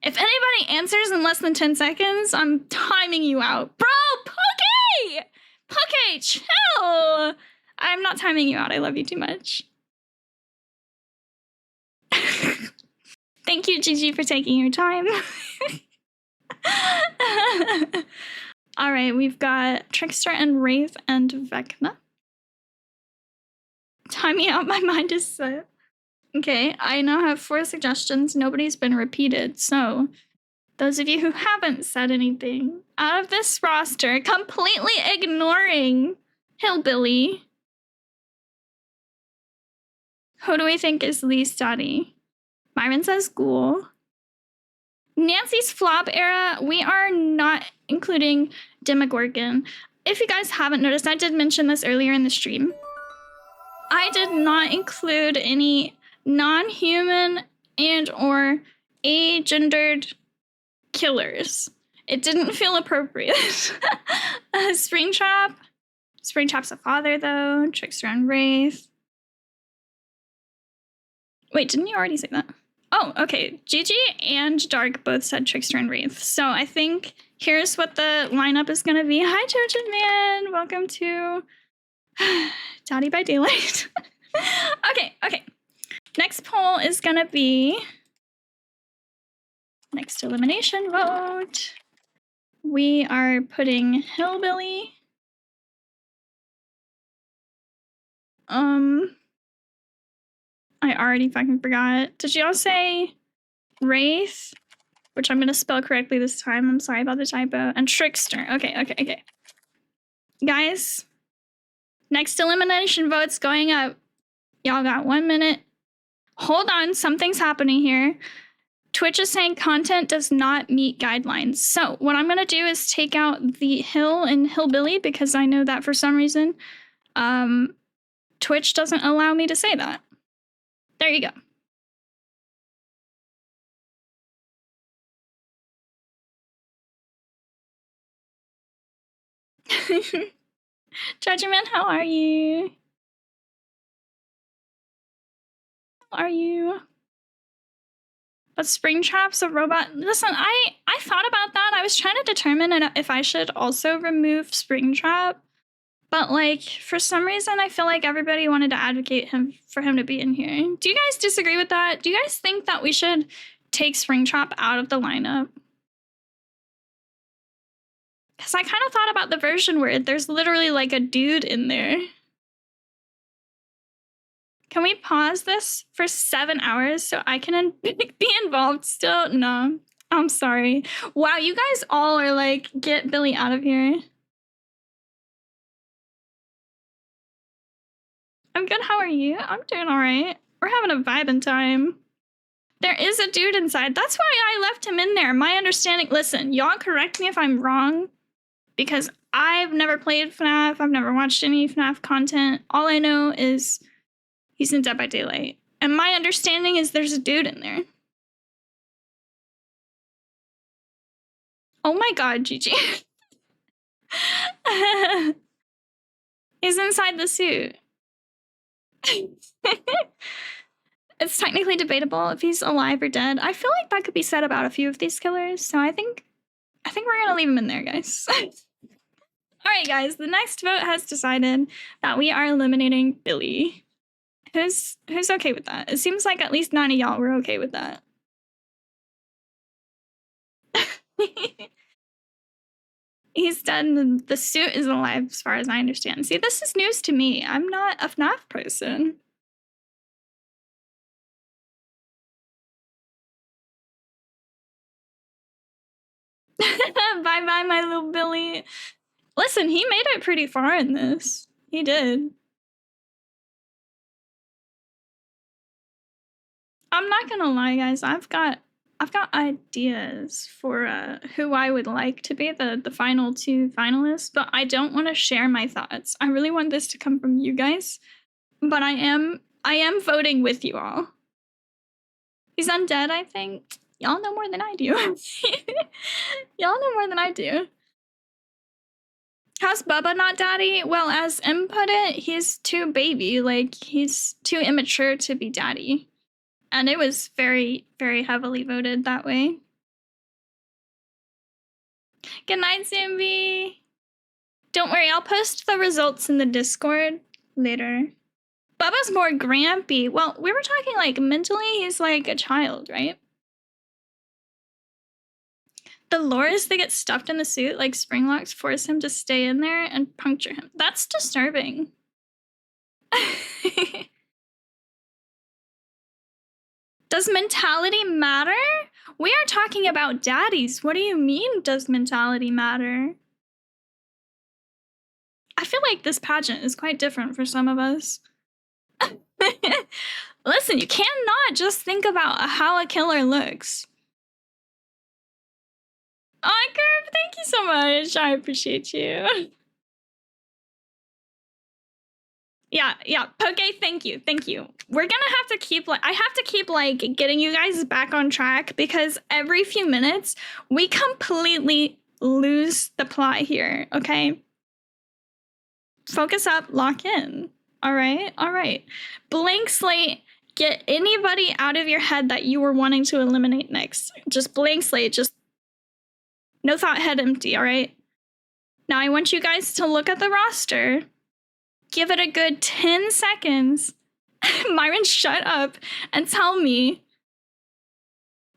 If anybody answers in less than 10 seconds, I'm timing you out. Bro, Pookie! Pookie, chill! I'm not timing you out. I love you too much. Thank you, Gigi, for taking your time. All right, we've got Trickster and Wraith and Vecna. Timing out, my mind is set. Okay, I now have 4 suggestions. Nobody's been repeated, so those of you who haven't said anything, out of this roster, completely ignoring Hillbilly, who do we think is least daddy? Myron says Ghoul. Nancy's flop era, we are not including Demogorgon. If you guys haven't noticed, I did mention this earlier in the stream. I did not include any non-human and or agendered killers. It didn't feel appropriate. Springtrap's a father though. Trickster and Wraith. Wait, didn't you already say that? Oh, okay. Gigi and Dark both said Trickster and Wraith. So I think here's what the lineup is gonna be. Hi, Trojan Man. Welcome to Daddy by Daylight. Okay. Next poll is gonna be next elimination vote. We are putting Hillbilly. I already fucking forgot. Did y'all say Wraith which I'm gonna spell correctly this time. I'm sorry about the typo. And Trickster. Okay. Guys, next elimination vote's going up. Y'all got 1 minute. Hold on, something's happening here. Twitch is saying content does not meet guidelines. So what I'm gonna do is take out the hill and hillbilly because I know that for some reason, Twitch doesn't allow me to say that. There you go. Judgment, how are you? How are you? But Springtrap's a robot. Listen, I thought about that. I was trying to determine if I should also remove Springtrap. But like, for some reason, I feel like everybody wanted to advocate for him to be in here. Do you guys disagree with that? Do you guys think that we should take Springtrap out of the lineup? Because I kind of thought about the version where there's literally like a dude in there. Can we pause this for 7 hours so I can be involved still? No, I'm sorry. Wow, you guys all are like, get Billy out of here. I'm good, how are you? I'm doing all right. We're having a vibing time. There is a dude inside. That's why I left him in there. My understanding, listen, y'all correct me if I'm wrong, because I've never played FNAF. I've never watched any FNAF content. All I know is he's in Dead by Daylight. And my understanding is there's a dude in there. Oh my god, Gigi. He's inside the suit. It's technically debatable if he's alive or dead. I feel like that could be said about a few of these killers, so I think we're gonna leave him in there, guys. Alright guys, the next vote has decided that we are eliminating Billy. Who's okay with that? It seems like at least 9 of y'all were okay with that. He's dead and the suit is alive as far as I understand. See, this is news to me. I'm not a FNAF person. Bye-bye, my little Billy. Listen, he made it pretty far in this. He did. I'm not gonna lie, guys. I've got ideas for who I would like to be the final 2 finalists, but I don't want to share my thoughts. I really want this to come from you guys, but I am voting with you all. He's undead, I think. Y'all know more than I do. Y'all know more than I do. How's Bubba not daddy? Well, as M put it, he's too baby. Like, he's too immature to be daddy. And it was very, very heavily voted that way. Good night, Zambi. Don't worry, I'll post the results in the Discord later. Bubba's more grampy. Well, we were talking like mentally, he's like a child, right? The lore is they get stuffed in the suit, like Springlocks force him to stay in there and puncture him. That's disturbing. Does mentality matter? We are talking about daddies. What do you mean, does mentality matter? I feel like this pageant is quite different for some of us. Listen, you cannot just think about how a killer looks. Oh, Curve, thank you so much. I appreciate you. Yeah, Poke, thank you. We're gonna have to keep, like, I have to keep, like, getting you guys back on track because every few minutes, we completely lose the plot here, okay? Focus up, lock in. All right. Blank slate, get anybody out of your head that you were wanting to eliminate next. Just blank slate, just no thought, head empty, all right? Now I want you guys to look at the roster. Give it a good 10 seconds. Myron, shut up and tell me,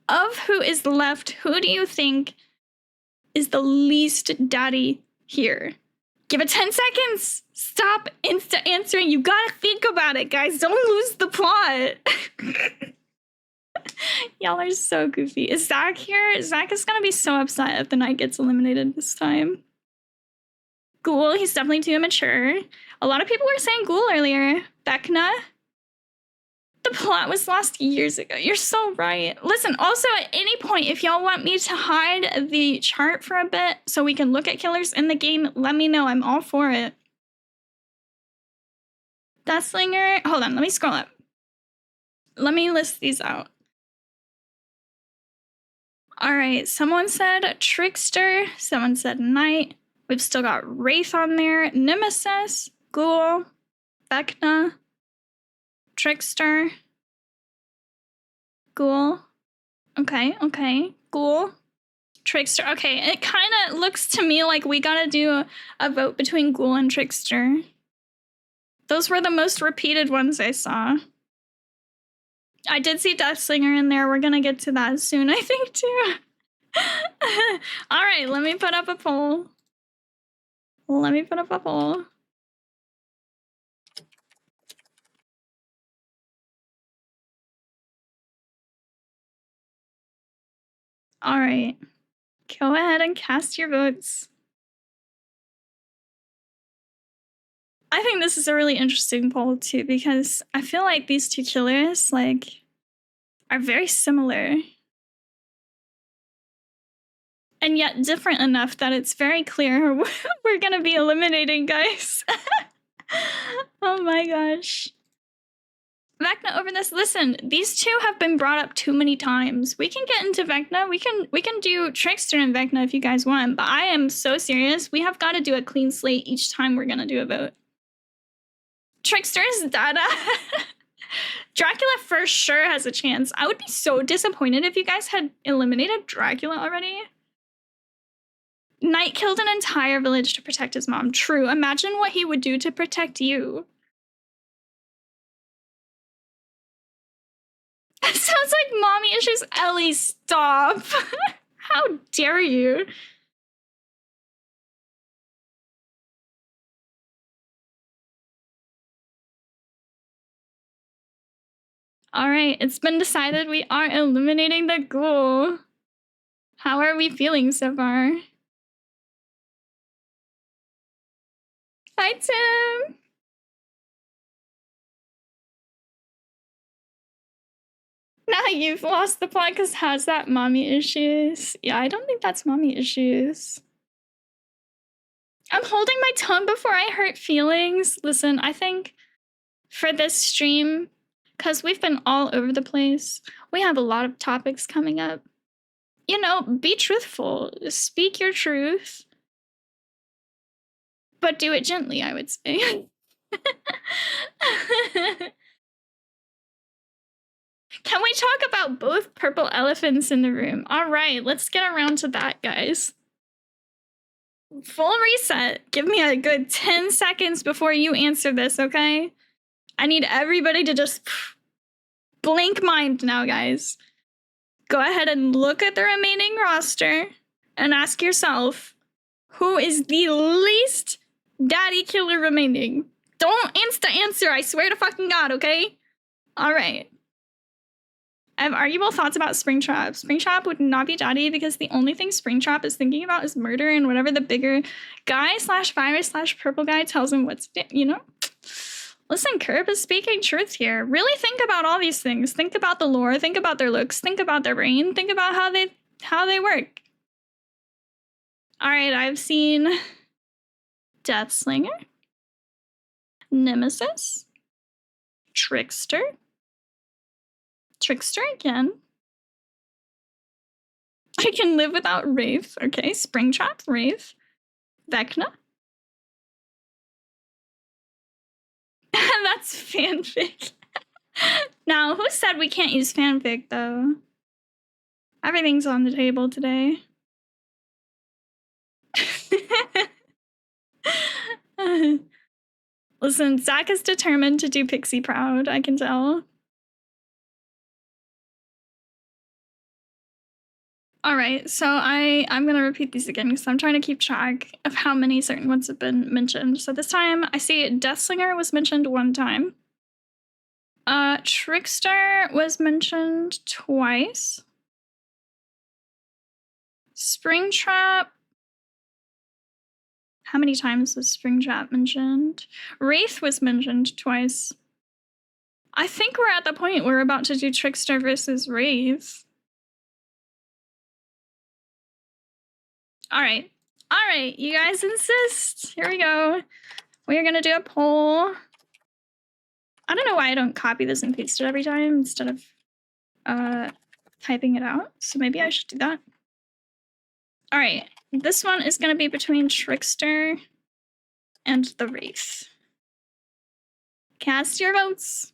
of who is left, who do you think is the least daddy here? Give it 10 seconds. Stop insta answering. You gotta think about it, guys. Don't lose the plot. Y'all are so goofy. Is Zach here? Zach is gonna be so upset if the knight gets eliminated this time. Ghoul, he's definitely too immature. A lot of people were saying Ghoul earlier. Vecna. The plot was lost years ago. You're so right. Listen, also at any point, if y'all want me to hide the chart for a bit so we can look at killers in the game, let me know. I'm all for it. Deathslinger. Hold on, let me scroll up. Let me list these out. All right, someone said Trickster. Someone said Knight. We've still got Wraith on there. Nemesis, Ghoul, Vecna, Trickster, Ghoul. Okay. Ghoul, Trickster. Okay, it kind of looks to me like we gotta do a vote between Ghoul and Trickster. Those were the most repeated ones I saw. I did see Deathslinger in there. We're gonna get to that soon, I think, too. All right, let me put up a poll. All right. Go ahead and cast your votes. I think this is a really interesting poll, too, because I feel like these two killers, like, are very similar. And yet different enough that it's very clear we're gonna be eliminating, guys. Oh my gosh. Vecna over this. Listen, these two have been brought up too many times. We can get into Vecna. We can do Trickster and Vecna if you guys want, but I am so serious. We have got to do a clean slate each time we're gonna do a vote. Trickster's data. Dracula for sure has a chance. I would be so disappointed if you guys had eliminated Dracula already. Knight killed an entire village to protect his mom. True. Imagine what he would do to protect you. Sounds like mommy issues. Ellie, stop. How dare you? All right, it's been decided we are eliminating the ghoul. How are we feeling so far? Hi, Tim. Now you've lost the plot because has that mommy issues? Yeah, I don't think that's mommy issues. I'm holding my tongue before I hurt feelings. Listen, I think for this stream, because we've been all over the place, we have a lot of topics coming up. You know, be truthful. Speak your truth. But do it gently, I would say. Can we talk about both purple elephants in the room? All right, let's get around to that, guys. Full reset. Give me a good 10 seconds before you answer this, okay? I need everybody to just blank mind now, guys. Go ahead and look at the remaining roster and ask yourself, who is the least daddy killer remaining? Don't insta answer, I swear to fucking God, okay? All right. I have arguable thoughts about Springtrap. Springtrap would not be daddy because the only thing Springtrap is thinking about is murder and whatever the bigger guy / virus / purple guy tells him what's, you know? Listen, Curb is speaking truth here. Really think about all these things. Think about the lore. Think about their looks. Think about their brain. Think about how they work. All right, I've seen Deathslinger, Nemesis, Trickster again. I can live without Wraith. Okay, Springtrap, Wraith, Vecna. That's fanfic. Now, who said we can't use fanfic, though? Everything's on the table today. Listen, Zach is determined to do Pixie proud, I can tell. All right, so I'm going to repeat these again because I'm trying to keep track of how many certain ones have been mentioned. So this time, I see Deathslinger was mentioned 1 time. Trickster was mentioned twice. Springtrap. How many times was Springtrap mentioned? Wraith was mentioned twice. I think we're at the point where we're about to do Trickster versus Wraith. All right, you guys insist. Here we go. We are gonna do a poll. I don't know why I don't copy this and paste it every time instead of typing it out. So maybe I should do that. All right, this one is gonna be between Trickster and the Wraith. Cast your votes.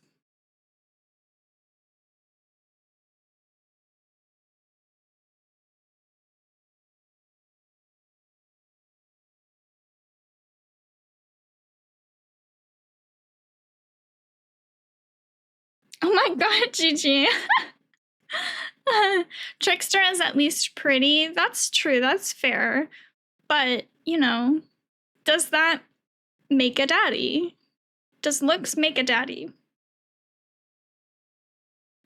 Oh my god, GG. Trickster is at least pretty. That's true, that's fair. But, you know, does that make a daddy? Does looks make a daddy?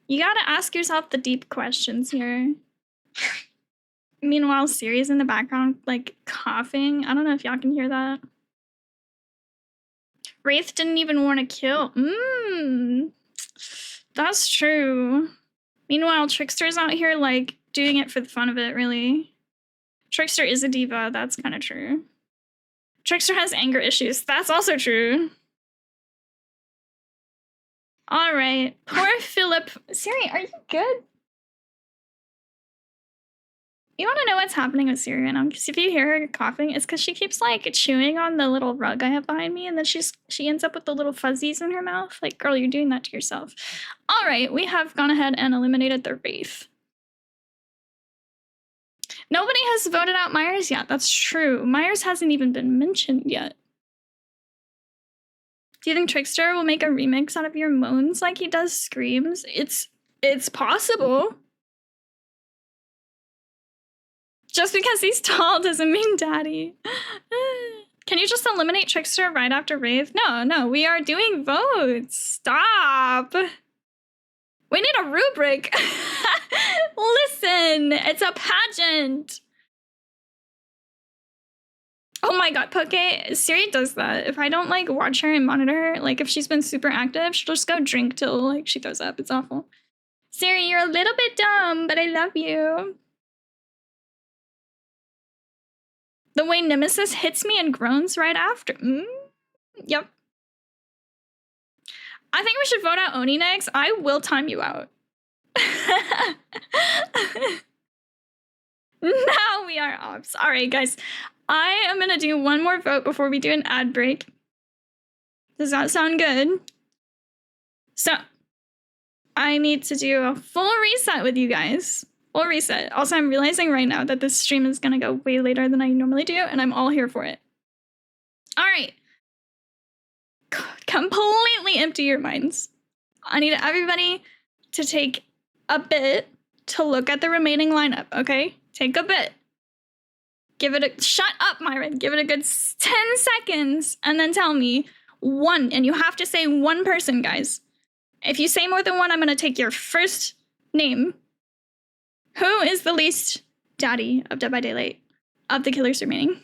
You gotta ask yourself the deep questions here. Meanwhile, Siri's in the background, like, coughing. I don't know if y'all can hear that. Wraith didn't even want to kill. That's true. Meanwhile, Trickster's out here, like, doing it for the fun of it, really. Trickster is a diva. That's kind of true. Trickster has anger issues. That's also true. All right. Poor Philip. Siri, are you good? You want to know what's happening with Siri right now? Because if you hear her coughing, it's because she keeps, like, chewing on the little rug I have behind me, and then she ends up with the little fuzzies in her mouth. Like, girl, you're doing that to yourself. All right, we have gone ahead and eliminated the Wraith. Nobody has voted out Myers yet. That's true. Myers hasn't even been mentioned yet. Do you think Trickster will make a remix out of your moans like he does screams? It's possible. Just because he's tall doesn't mean daddy. Can you just eliminate Trickster right after Wraith? No, we are doing votes. Stop. We need a rubric. Listen, it's a pageant. Oh my god, Poke, Siri does that. If I don't, like, watch her and monitor her, like, if she's been super active, she'll just go drink till, like, she throws up. It's awful. Siri, you're a little bit dumb, but I love you. The way Nemesis hits me and groans right after. Yep. I think we should vote out Oni next. I will time you out. Now we are ops. All right, guys. I am going to do one more vote before we do an ad break. Does that sound good? So, I need to do a full reset with you guys. Full reset. Also, I'm realizing right now that this stream is going to go way later than I normally do, and I'm all here for it. All right. Completely empty your minds. I need everybody to take a bit to look at the remaining lineup, okay? Take a bit. Give it a... Shut up, Myron. Give it a good 10 seconds, and then tell me one, and you have to say one person, guys. If you say more than one, I'm going to take your first name. Who is the least daddy of Dead by Daylight of the killers remaining?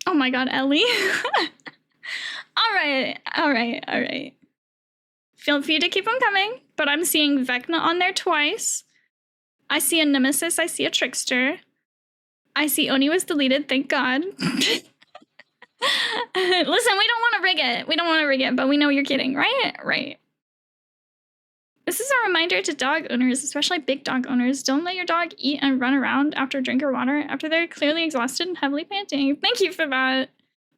Oh my god, Ellie. All right. Feel free to keep them coming, but I'm seeing Vecna on there twice. I see a Nemesis, I see a Trickster. I see Oni was deleted, thank god. Listen, we don't want to rig it. We don't want to rig it, but we know you're kidding, right? Right. This is a reminder to dog owners, especially big dog owners. Don't let your dog eat and run around after drink or water after they're clearly exhausted and heavily panting. Thank you for that.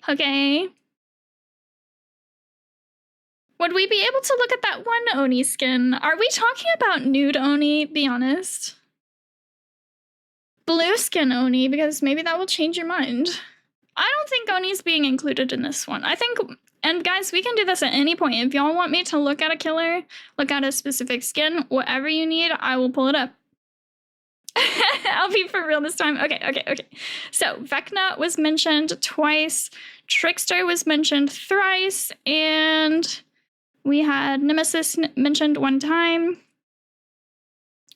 Okay. Would we be able to look at that one Oni skin? Are we talking about nude Oni? Be honest. Blue skin Oni, because maybe that will change your mind. I don't think Oni's being included in this one. I think, and guys, we can do this at any point. If y'all want me to look at a killer, look at a specific skin, whatever you need, I will pull it up. I'll be for real this time. Okay. So Vecna was mentioned twice. Trickster was mentioned thrice. And we had Nemesis mentioned one time.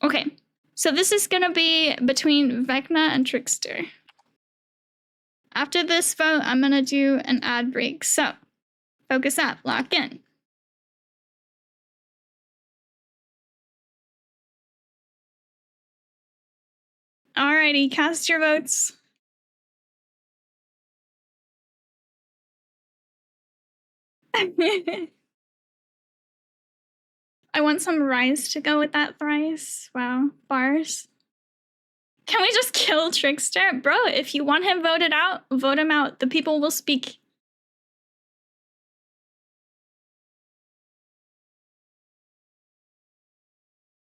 Okay. So this is going to be between Vecna and Trickster. After this vote, I'm going to do an ad break. So focus up, lock in. Alrighty, cast your votes. I want some rice to go with that thrice. Wow, bars. Can we just kill Trickster? Bro, if you want him voted out, vote him out. The people will speak.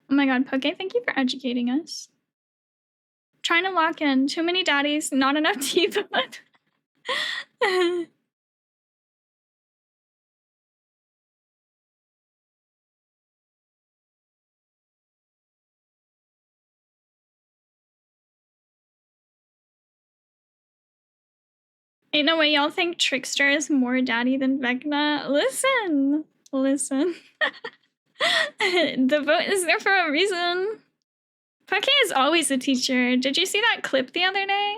Oh my god, Poke, thank you for educating us. Trying to lock in. Too many daddies, not enough T-Bud. Ain't no way y'all think Trickster is more daddy than Vecna. Listen. The vote is there for a reason. Poke is always a teacher. Did you see that clip the other day?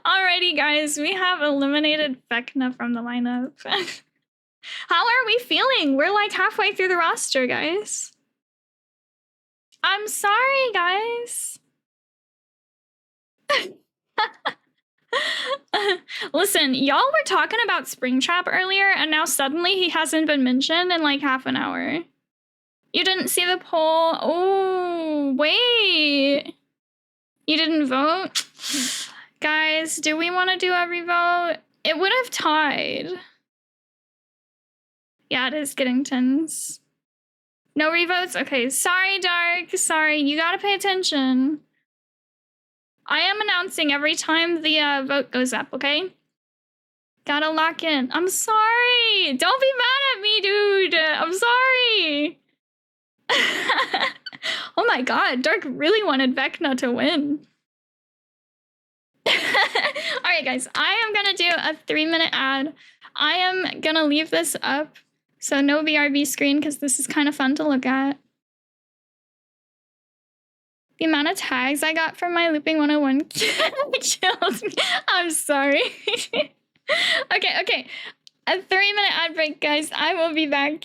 Alrighty, guys, we have eliminated Vecna from the lineup. How are we feeling? We're like halfway through the roster, guys. I'm sorry, guys. Listen, y'all were talking about Springtrap earlier, and now suddenly he hasn't been mentioned in like half an hour. You didn't see the poll? Oh, wait. You didn't vote? Guys, do we want to do every vote? It would have tied. Yeah, it is getting tense. No revotes? Okay, sorry, Dark. Sorry, you gotta pay attention. I am announcing every time the vote goes up, okay? Gotta lock in. I'm sorry. Don't be mad at me, dude. I'm sorry. Oh my god, Dark really wanted Vecna to win. Alright, guys, I am gonna do a 3-minute ad. I am gonna leave this up, so no BRB screen, because this is kind of fun to look at. The amount of tags I got from my Looping 101 killed me. I'm sorry. Okay. A 3-minute ad break, guys. I will be back.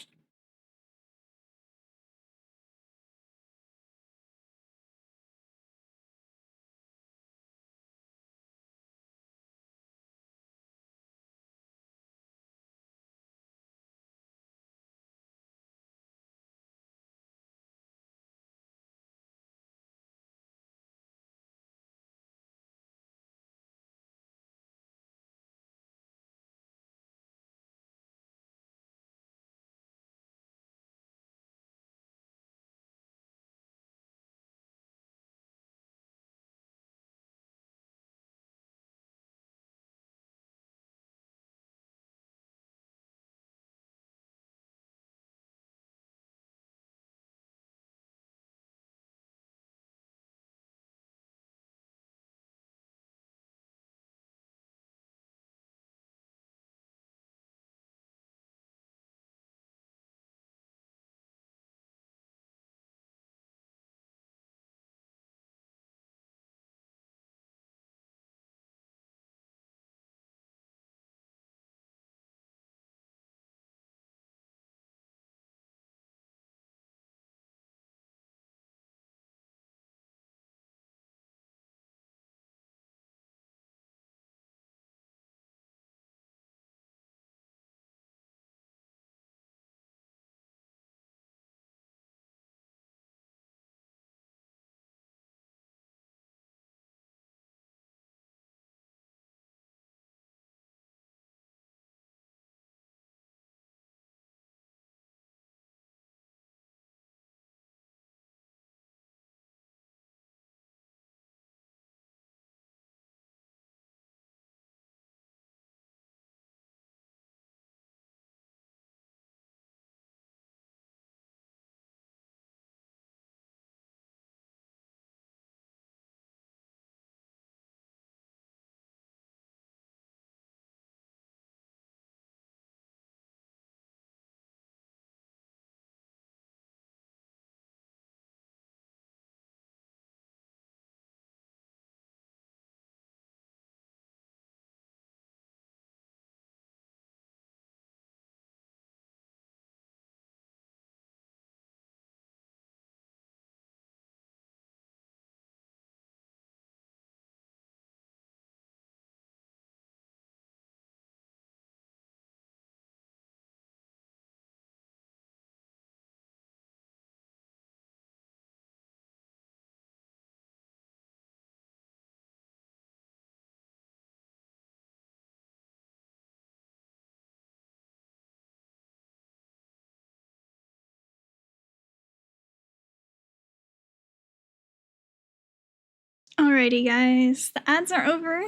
Alrighty, guys. The ads are over.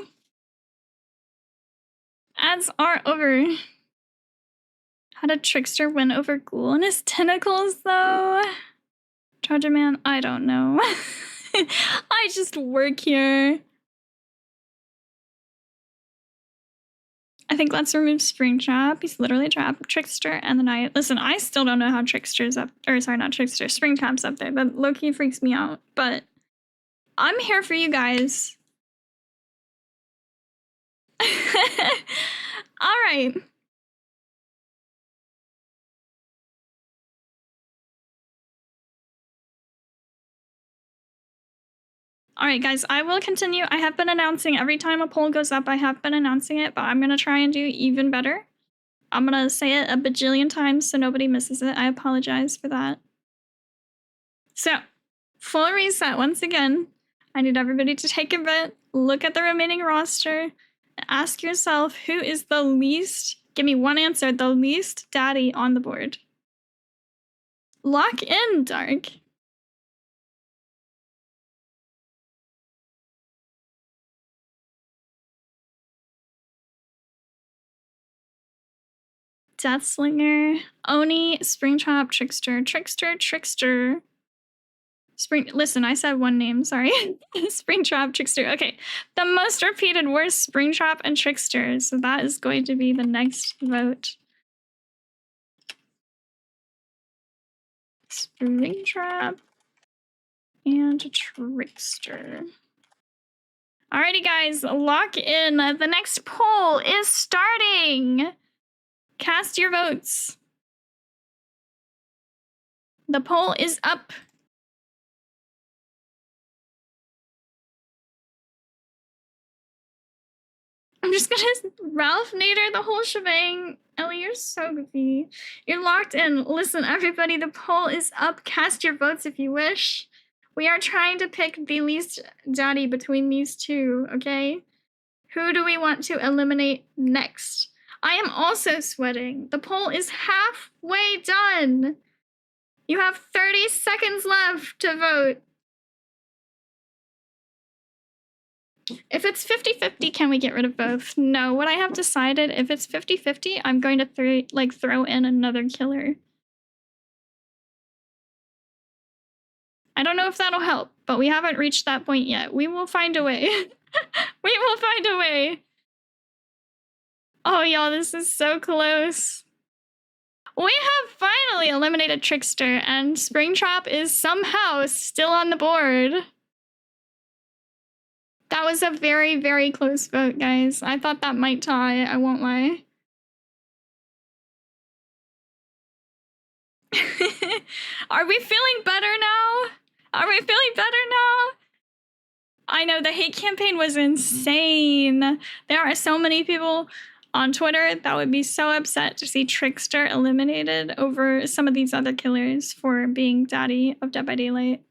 Ads are over. How did Trickster win over Ghoul and his tentacles, though? Charger Man, I don't know. I just work here. I think let's remove Springtrap. He's literally a trap. Trickster and the Knight. Listen, I still don't know how Trickster's up. Or sorry, not Trickster. Springtrap's up there. That low-key freaks me out. But I'm here for you guys. All right. All right, guys, I will continue. I have been announcing every time a poll goes up, I have been announcing it, but I'm going to try and do even better. I'm going to say it a bajillion times so nobody misses it. I apologize for that. So, full reset once again. I need everybody to take a bit, look at the remaining roster, and ask yourself who is the least, give me one answer, the least daddy on the board. Lock in, Dark. Deathslinger, Oni, Springtrap, Trickster, Trickster. Listen, I said one name, sorry. Springtrap, Trickster. Okay, the most repeated were Springtrap and Trickster, so that is going to be the next vote. Springtrap and Trickster. Alrighty, guys, lock in. The next poll is starting. Cast your votes. The poll is up. I'm just gonna Ralph Nader the whole shebang. Ellie, you're so goofy. You're locked in. Listen, everybody, the poll is up. Cast your votes if you wish. We are trying to pick the least daddy between these two, okay? Who do we want to eliminate next? I am also sweating. The poll is halfway done. You have 30 seconds left to vote. If it's 50-50, can we get rid of both? No, what I have decided, if it's 50-50, I'm going to throw in another killer. I don't know if that'll help, but we haven't reached that point yet. We will find a way. We will find a way. Oh, y'all, this is so close. We have finally eliminated Trickster, and Springtrap is somehow still on the board. That was a very, very close vote, guys. I thought that might tie, I won't lie. Are we feeling better now? Are we feeling better now? I know, the hate campaign was insane. There are so many people on Twitter that would be so upset to see Trickster eliminated over some of these other killers for being daddy of Dead by Daylight.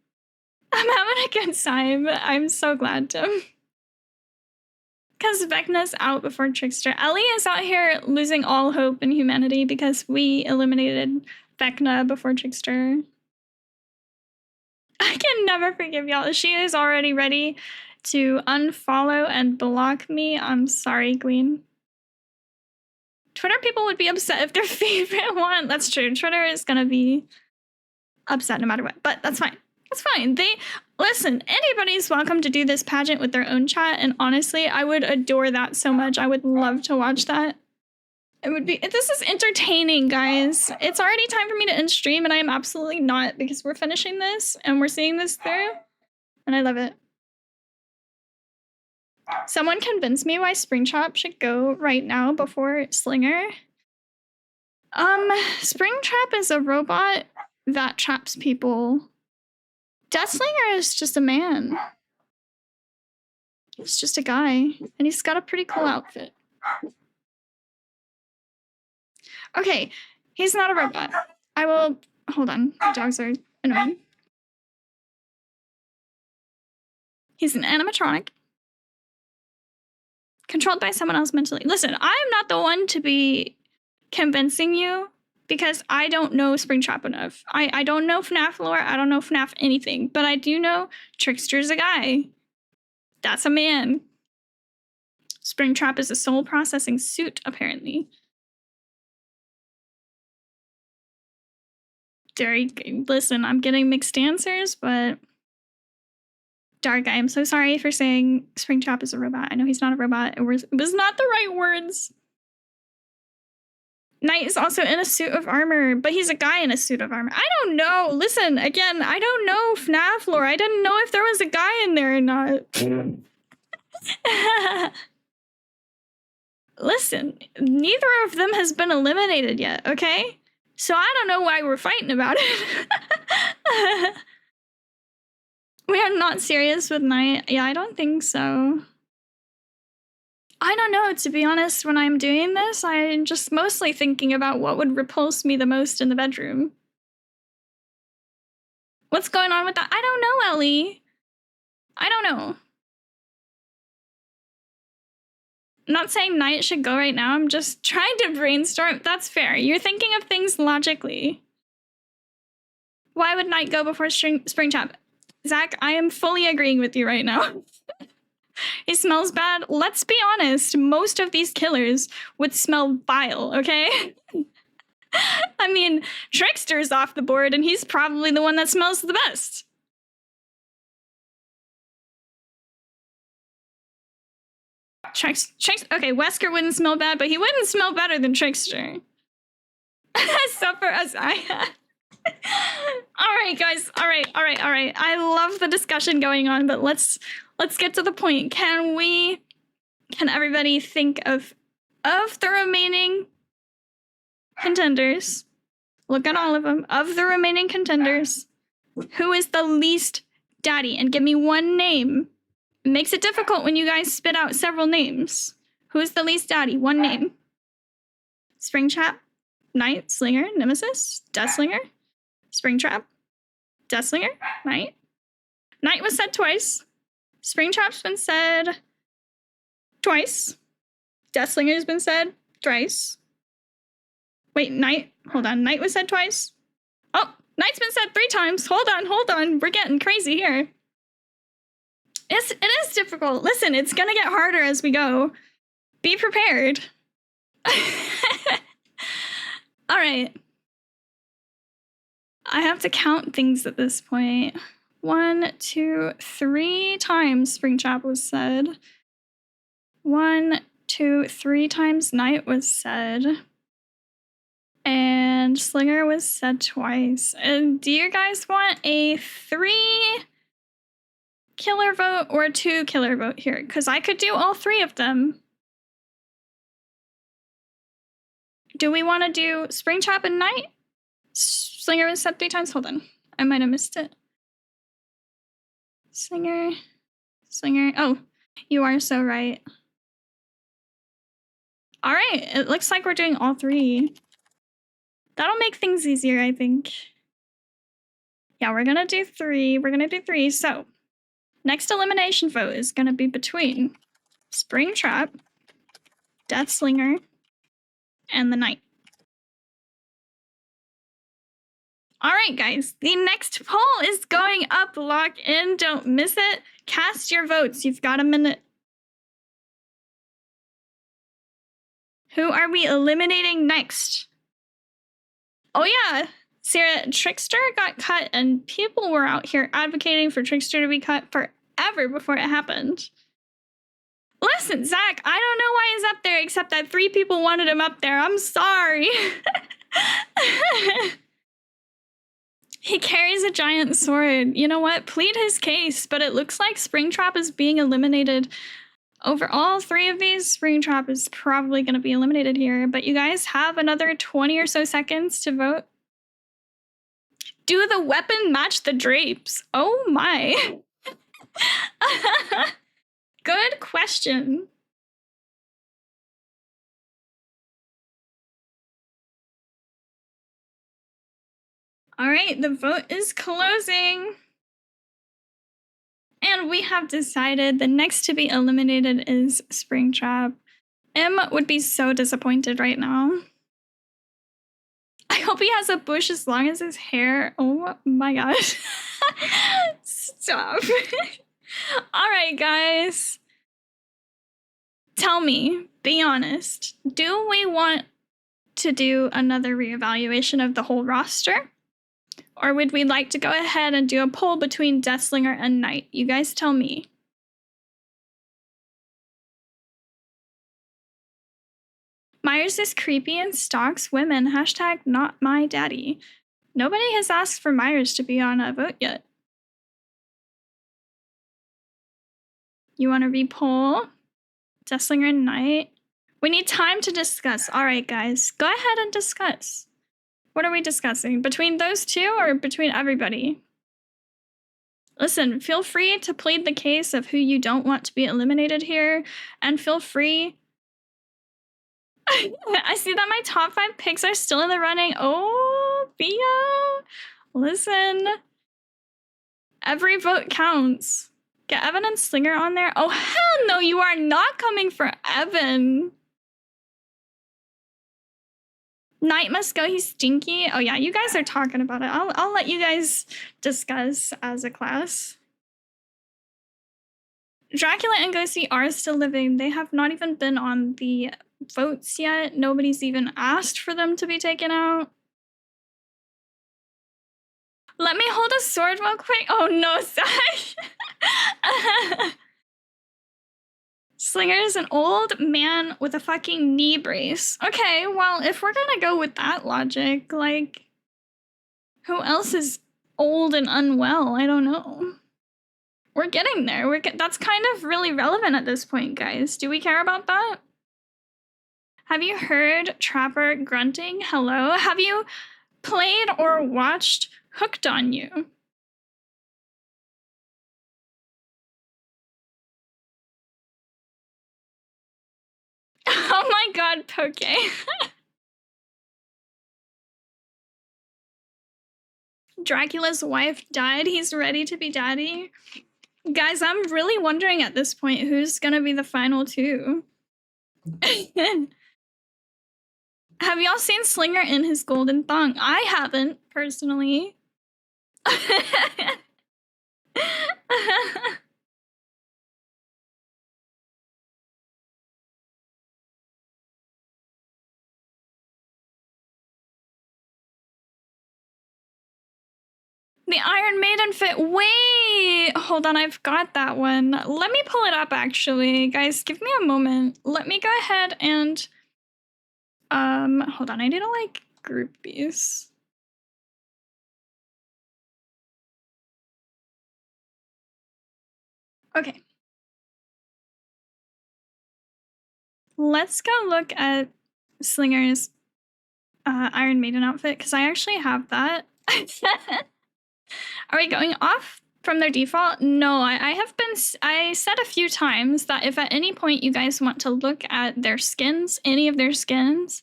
I'm having a good time. I'm so glad to. Because Vecna's out before Trickster. Ellie is out here losing all hope in humanity because we eliminated Vecna before Trickster. I can never forgive y'all. She is already ready to unfollow and block me. I'm sorry, Queen. Twitter people would be upset if their favorite one. That's true. Twitter is going to be upset no matter what. But that's fine. That's fine. Listen, anybody's welcome to do this pageant with their own chat. And honestly, I would adore that so much. I would love to watch that. This is entertaining, guys. It's already time for me to end stream, and I am absolutely not, because we're finishing this and we're seeing this through, and I love it. Someone convince me why Springtrap should go right now before Slinger. Springtrap is a robot that traps people. Deathslinger is just a man. He's just a guy, and he's got a pretty cool outfit. Okay, he's not a robot. Hold on, the dogs are annoying. He's an animatronic. Controlled by someone else mentally. Listen, I'm not the one to be convincing you because I don't know Springtrap enough. I don't know FNAF lore, I don't know FNAF anything, but I do know Trickster's a guy. That's a man. Springtrap is a soul processing suit, apparently. Listen, I'm getting mixed answers, but Dark, I am so sorry for saying Springtrap is a robot. I know he's not a robot. It was not the right words. Knight is also in a suit of armor, but he's a guy in a suit of armor. I don't know. Listen, again, I don't know FNAF lore. I didn't know if there was a guy in there or not. Listen, neither of them has been eliminated yet, okay? So I don't know why we're fighting about it. We are not serious with Knight. Yeah, I don't think so. I don't know, to be honest, when I'm doing this, I'm just mostly thinking about what would repulse me the most in the bedroom. What's going on with that? I don't know, Ellie. I don't know. I'm not saying Knight should go right now. I'm just trying to brainstorm. That's fair. You're thinking of things logically. Why would Knight go before Springtrap? Zach, I am fully agreeing with you right now. He smells bad. Let's be honest. Most of these killers would smell vile, okay? I mean, Trickster's off the board, and he's probably the one that smells the best. Okay, Wesker wouldn't smell bad, but he wouldn't smell better than Trickster. Suffer as I had. All right, guys. All right. I love the discussion going on, but let's get to the point. Can everybody think of the remaining contenders? Look at all of them. Of the remaining contenders, who is the least daddy? And give me one name. It makes it difficult when you guys spit out several names. Who's the least daddy? One name. Springtrap, Knight, Slinger, Nemesis, Deathslinger, Springtrap, Deathslinger, Knight. Knight was said twice. Springtrap's been said twice. Deathslinger's been said thrice. Wait, Knight. Hold on. Knight was said twice. Oh, Knight's been said 3 times. Hold on. We're getting crazy here. It is difficult. Listen, it's gonna get harder as we go. Be prepared. All right. I have to count things at this point. 1, 2, 3 times Springtrap was said. 1, 2, 3 times Knight was said. And Slinger was said twice. And do you guys want a 3 killer vote or a 2 killer vote here? Because I could do all 3 of them. Do we want to do Springtrap and Knight? Slinger was said 3 times. Hold on. I might have missed it. Slinger. Oh, you are so right. All right. It looks like we're doing all 3. That'll make things easier, I think. Yeah, we're going to do 3. So, next elimination vote is going to be between Springtrap, Deathslinger, and the Knight. All right, guys. The next poll is going up. Lock in. Don't miss it. Cast your votes. You've got a minute. Who are we eliminating next? Oh, yeah. Sarah, Trickster got cut, and people were out here advocating for Trickster to be cut forever before it happened. Listen, Zach, I don't know why he's up there, except that 3 people wanted him up there. I'm sorry. He carries a giant sword. You know what? Plead his case, but it looks like Springtrap is being eliminated. Over all 3 of these, Springtrap is probably going to be eliminated here, but you guys have another 20 or so seconds to vote. Do the weapon match the drapes? Oh my. Good question. All right, the vote is closing. And we have decided the next to be eliminated is Springtrap. M would be so disappointed right now. I hope he has a bush as long as his hair. Oh my gosh. Stop. All right, guys. Tell me, be honest. Do we want to do another reevaluation of the whole roster? Or would we like to go ahead and do a poll between Deathslinger and Knight? You guys tell me. Myers is creepy and stalks women. Hashtag not my daddy. Nobody has asked for Myers to be on a vote yet. You want to re-poll? Deathslinger and Knight? We need time to discuss. All right, guys. Go ahead and discuss. What are we discussing? Between those two or between everybody? Listen, feel free to plead the case of who you don't want to be eliminated here. And feel free... I see that my top 5 picks are still in the running. Oh, Theo. Listen. Every vote counts. Get Evan and Slinger on there. Oh, hell no, you are not coming for Evan. Knight must go, he's stinky. Oh yeah, you guys are talking about it. I'll let you guys discuss as a class. Dracula and Ghosty are still living. They have not even been on the votes yet. Nobody's even asked for them to be taken out. Let me hold a sword real quick. Oh no, Sash. Slinger is an old man with a fucking knee brace. Okay, well, if we're gonna go with that logic, like, who else is old and unwell? I don't know. We're getting there. That's kind of really relevant at this point, guys. Do we care about that? Have you heard Trapper grunting? Hello? Have you played or watched Hooked on You? Oh my god, Poke. Dracula's wife died. He's ready to be daddy. Guys, I'm really wondering at this point who's gonna be the final two. Have y'all seen Slinger in his golden thong? I haven't, personally. The Iron Maiden fit. Wait, hold on, I've got that one. Let me pull it up, actually. Guys, give me a moment. Let me go ahead and... hold on, I need to, like, group these. Okay. Let's go look at Slinger's Iron Maiden outfit, because I actually have that. Are we going off from their default? No, I said a few times that if at any point you guys want to look at their skins, any of their skins,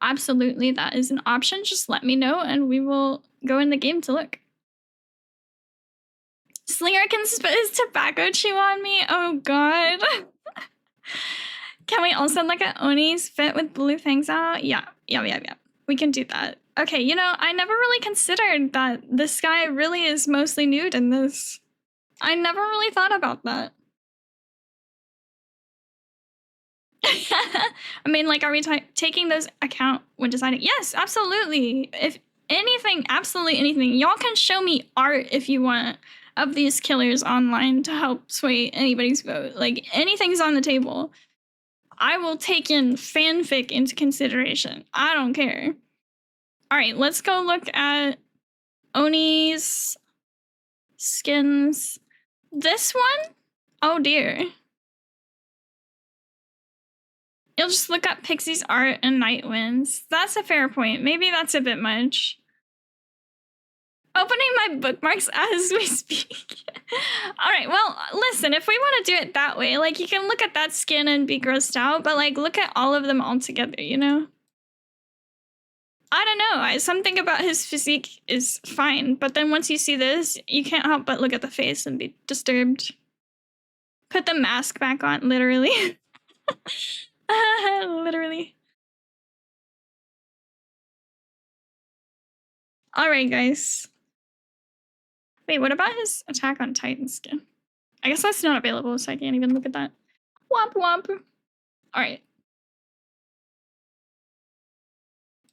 absolutely that is an option. Just let me know and we will go in the game to look. Slinger can spit his tobacco chew on me. Oh god. Can we also look at Oni's fit with blue fangs out? Yeah. We can do that. Okay, you know, I never really considered that this guy really is mostly nude in this. I never really thought about that. I mean, like, are we taking those account when deciding? Yes, absolutely. If anything, absolutely anything. Y'all can show me art if you want of these killers online to help sway anybody's vote. Like, anything's on the table. I will take in fanfic into consideration. I don't care. All right, let's go look at Oni's skins. This one? Oh dear. You'll just look up Pixie's art and Night wins. That's a fair point. Maybe that's a bit much. Opening my bookmarks as we speak. All right, well, listen, if we want to do it that way, like, you can look at that skin and be grossed out, but, like, look at all of them all together, you know? I don't know. Something about his physique is fine, but then once you see this, you can't help but look at the face and be disturbed. Put the mask back on, literally. Literally. All right, guys. Wait, what about his Attack on Titan skin? I guess that's not available, so I can't even look at that. Womp womp. All right.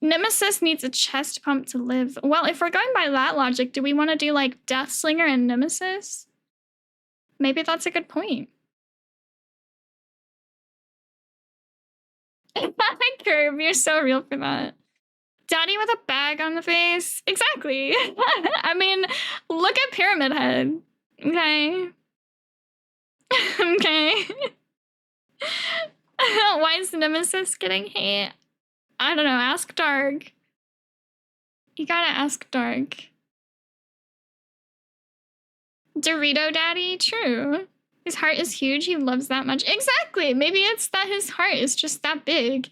Nemesis needs a chest pump to live. Well, if we're going by that logic, do we want to do like Deathslinger and Nemesis? Maybe that's a good point. Curb, you're so real for that. Daddy with a bag on the face. Exactly. I mean, look at Pyramid Head. Okay. Okay. Why is Nemesis getting hate? I don't know. Ask Dark. You gotta ask Dark. Dorito Daddy? True. His heart is huge. He loves that much. Exactly. Maybe it's that his heart is just that big.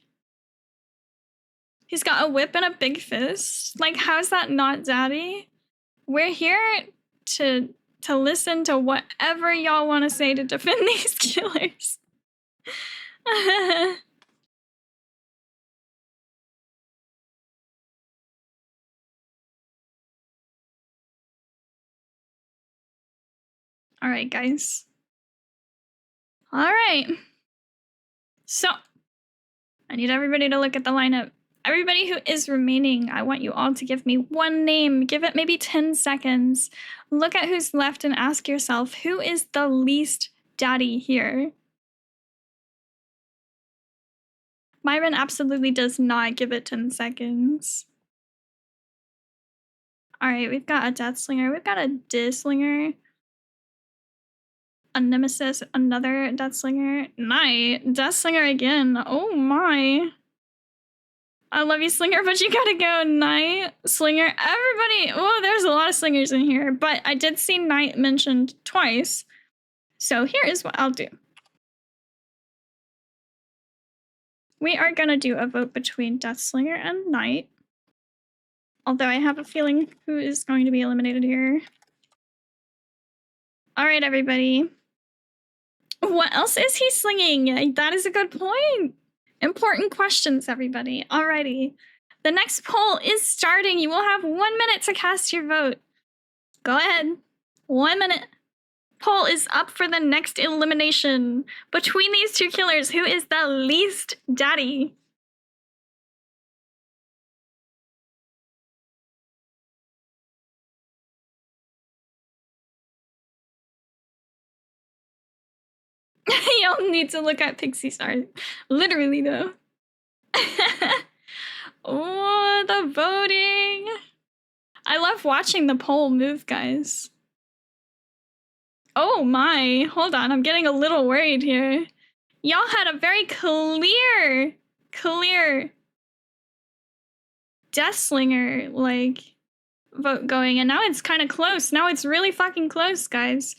He's got a whip and a big fist. Like, how's that not Daddy? We're here to listen to whatever y'all want to say to defend these killers. All right, guys. All right. So, I need everybody to look at the lineup. Everybody who is remaining, I want you all to give me one name. Give it maybe 10 seconds. Look at who's left and ask yourself, who is the least Daddy here? Myron absolutely does not give it 10 seconds. All right, we've got a Deathslinger. We've got a Deathslinger. A Nemesis, another Deathslinger. Knight. Deathslinger again. Oh my. I love you, Slinger, but you gotta go, Knight. Slinger. Everybody. Oh, there's a lot of Slingers in here, but I did see Knight mentioned twice. So here is what I'll do. We are gonna do a vote between Deathslinger and Knight. Although I have a feeling who is going to be eliminated here. All right, everybody. What else is he slinging? That is a good point. Important questions, everybody. Alrighty. The next poll is starting. You will have 1 minute to cast your vote. Go ahead. 1 minute. Poll is up for the next elimination. Between these two killers, who is the least Daddy? Y'all need to look at Pixie Stars. Literally, though. Oh, the voting. I love watching the poll move, guys. Oh my. Hold on. I'm getting a little worried here. Y'all had a very clear Deathslinger, like, vote going, and now it's kind of close. Now it's really fucking close, guys.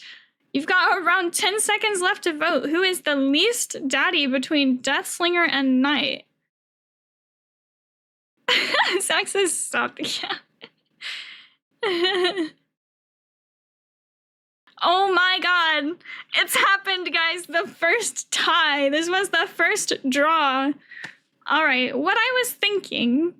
You've got around 10 seconds left to vote. Who is the least Daddy between Deathslinger and Knight? Sax has stopped. Yeah. Oh my god. It's happened, guys. The first tie. This was the first draw. All right. What I was thinking.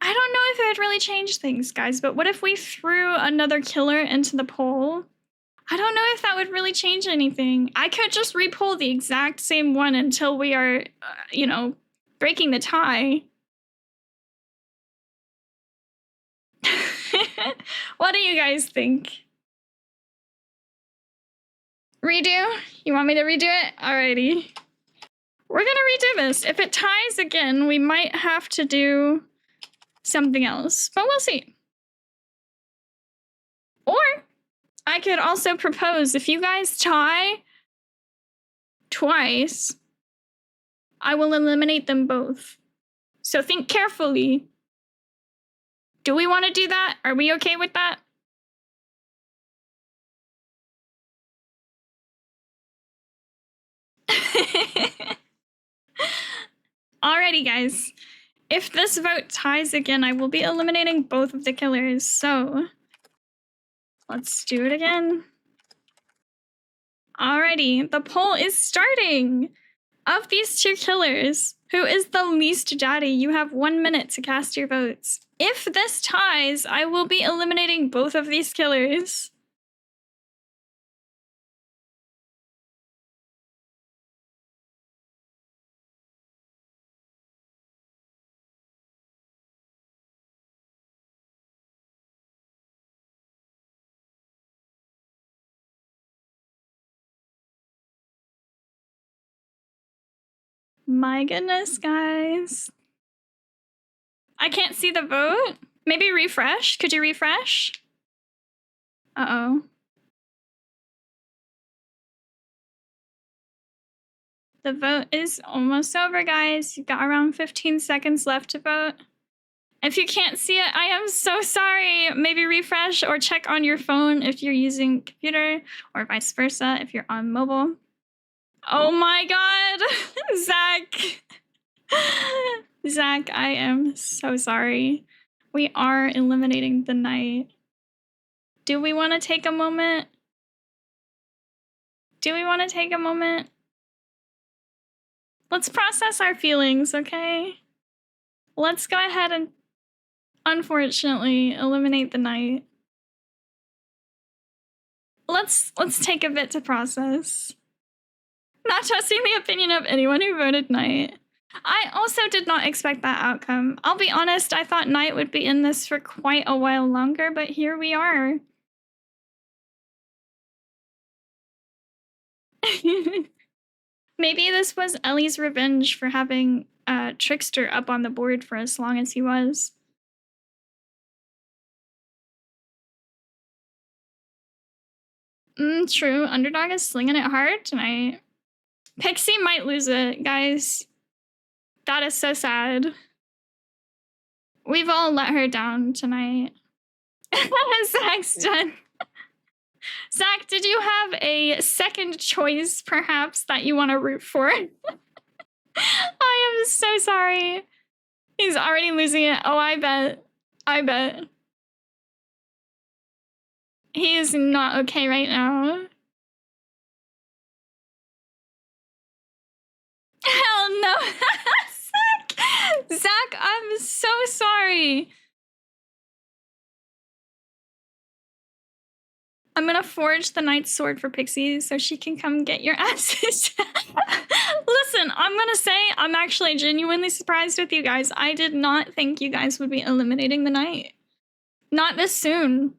I don't know if it would really change things, guys, but what if we threw another killer into the poll? I don't know if that would really change anything. I could just re-poll the exact same one until we are, breaking the tie. What do you guys think? Redo? You want me to redo it? Alrighty. We're gonna redo this. If it ties again, we might have to do something else, but we'll see. Or I could also propose, if you guys tie twice, I will eliminate them both. So think carefully. Do we want to do that? Are we okay with that? Alrighty, guys. If this vote ties again, I will be eliminating both of the killers. So let's do it again. Alrighty, the poll is starting. Of these two killers, who is the least daddy? You have 1 minute to cast your votes. If this ties, I will be eliminating both of these killers. My goodness, guys. I can't see the vote. Maybe refresh. Could you refresh? Uh-oh. The vote is almost over, guys. You've got around 15 seconds left to vote. If you can't see it, I am so sorry. Maybe refresh or check on your phone if you're using computer, or vice versa if you're on mobile. Oh my god, Zach. Zach, I am so sorry. We are eliminating the night. Do we want to take a moment? Do we want to take a moment? Let's process our feelings, okay? Let's go ahead and unfortunately eliminate the night. Let's take a bit to process. Not trusting the opinion of anyone who voted night. I also did not expect that outcome. I'll be honest, I thought night would be in this for quite a while longer, but here we are. Maybe this was Ellie's revenge for having Trickster up on the board for as long as he was. True. Underdog is slinging it hard tonight. Pixie might lose it, guys. That is so sad. We've all let her down tonight. Zach's done. Zach, did you have a second choice, perhaps, that you want to root for? I am so sorry. He's already losing it. Oh, I bet. I bet. He is not okay right now. Hell no. Zach, I'm so sorry. I'm gonna forge the knight's sword for Pixie so she can come get your asses. Listen, I'm gonna say I'm actually genuinely surprised with you guys. I did not think you guys would be eliminating the knight. Not this soon.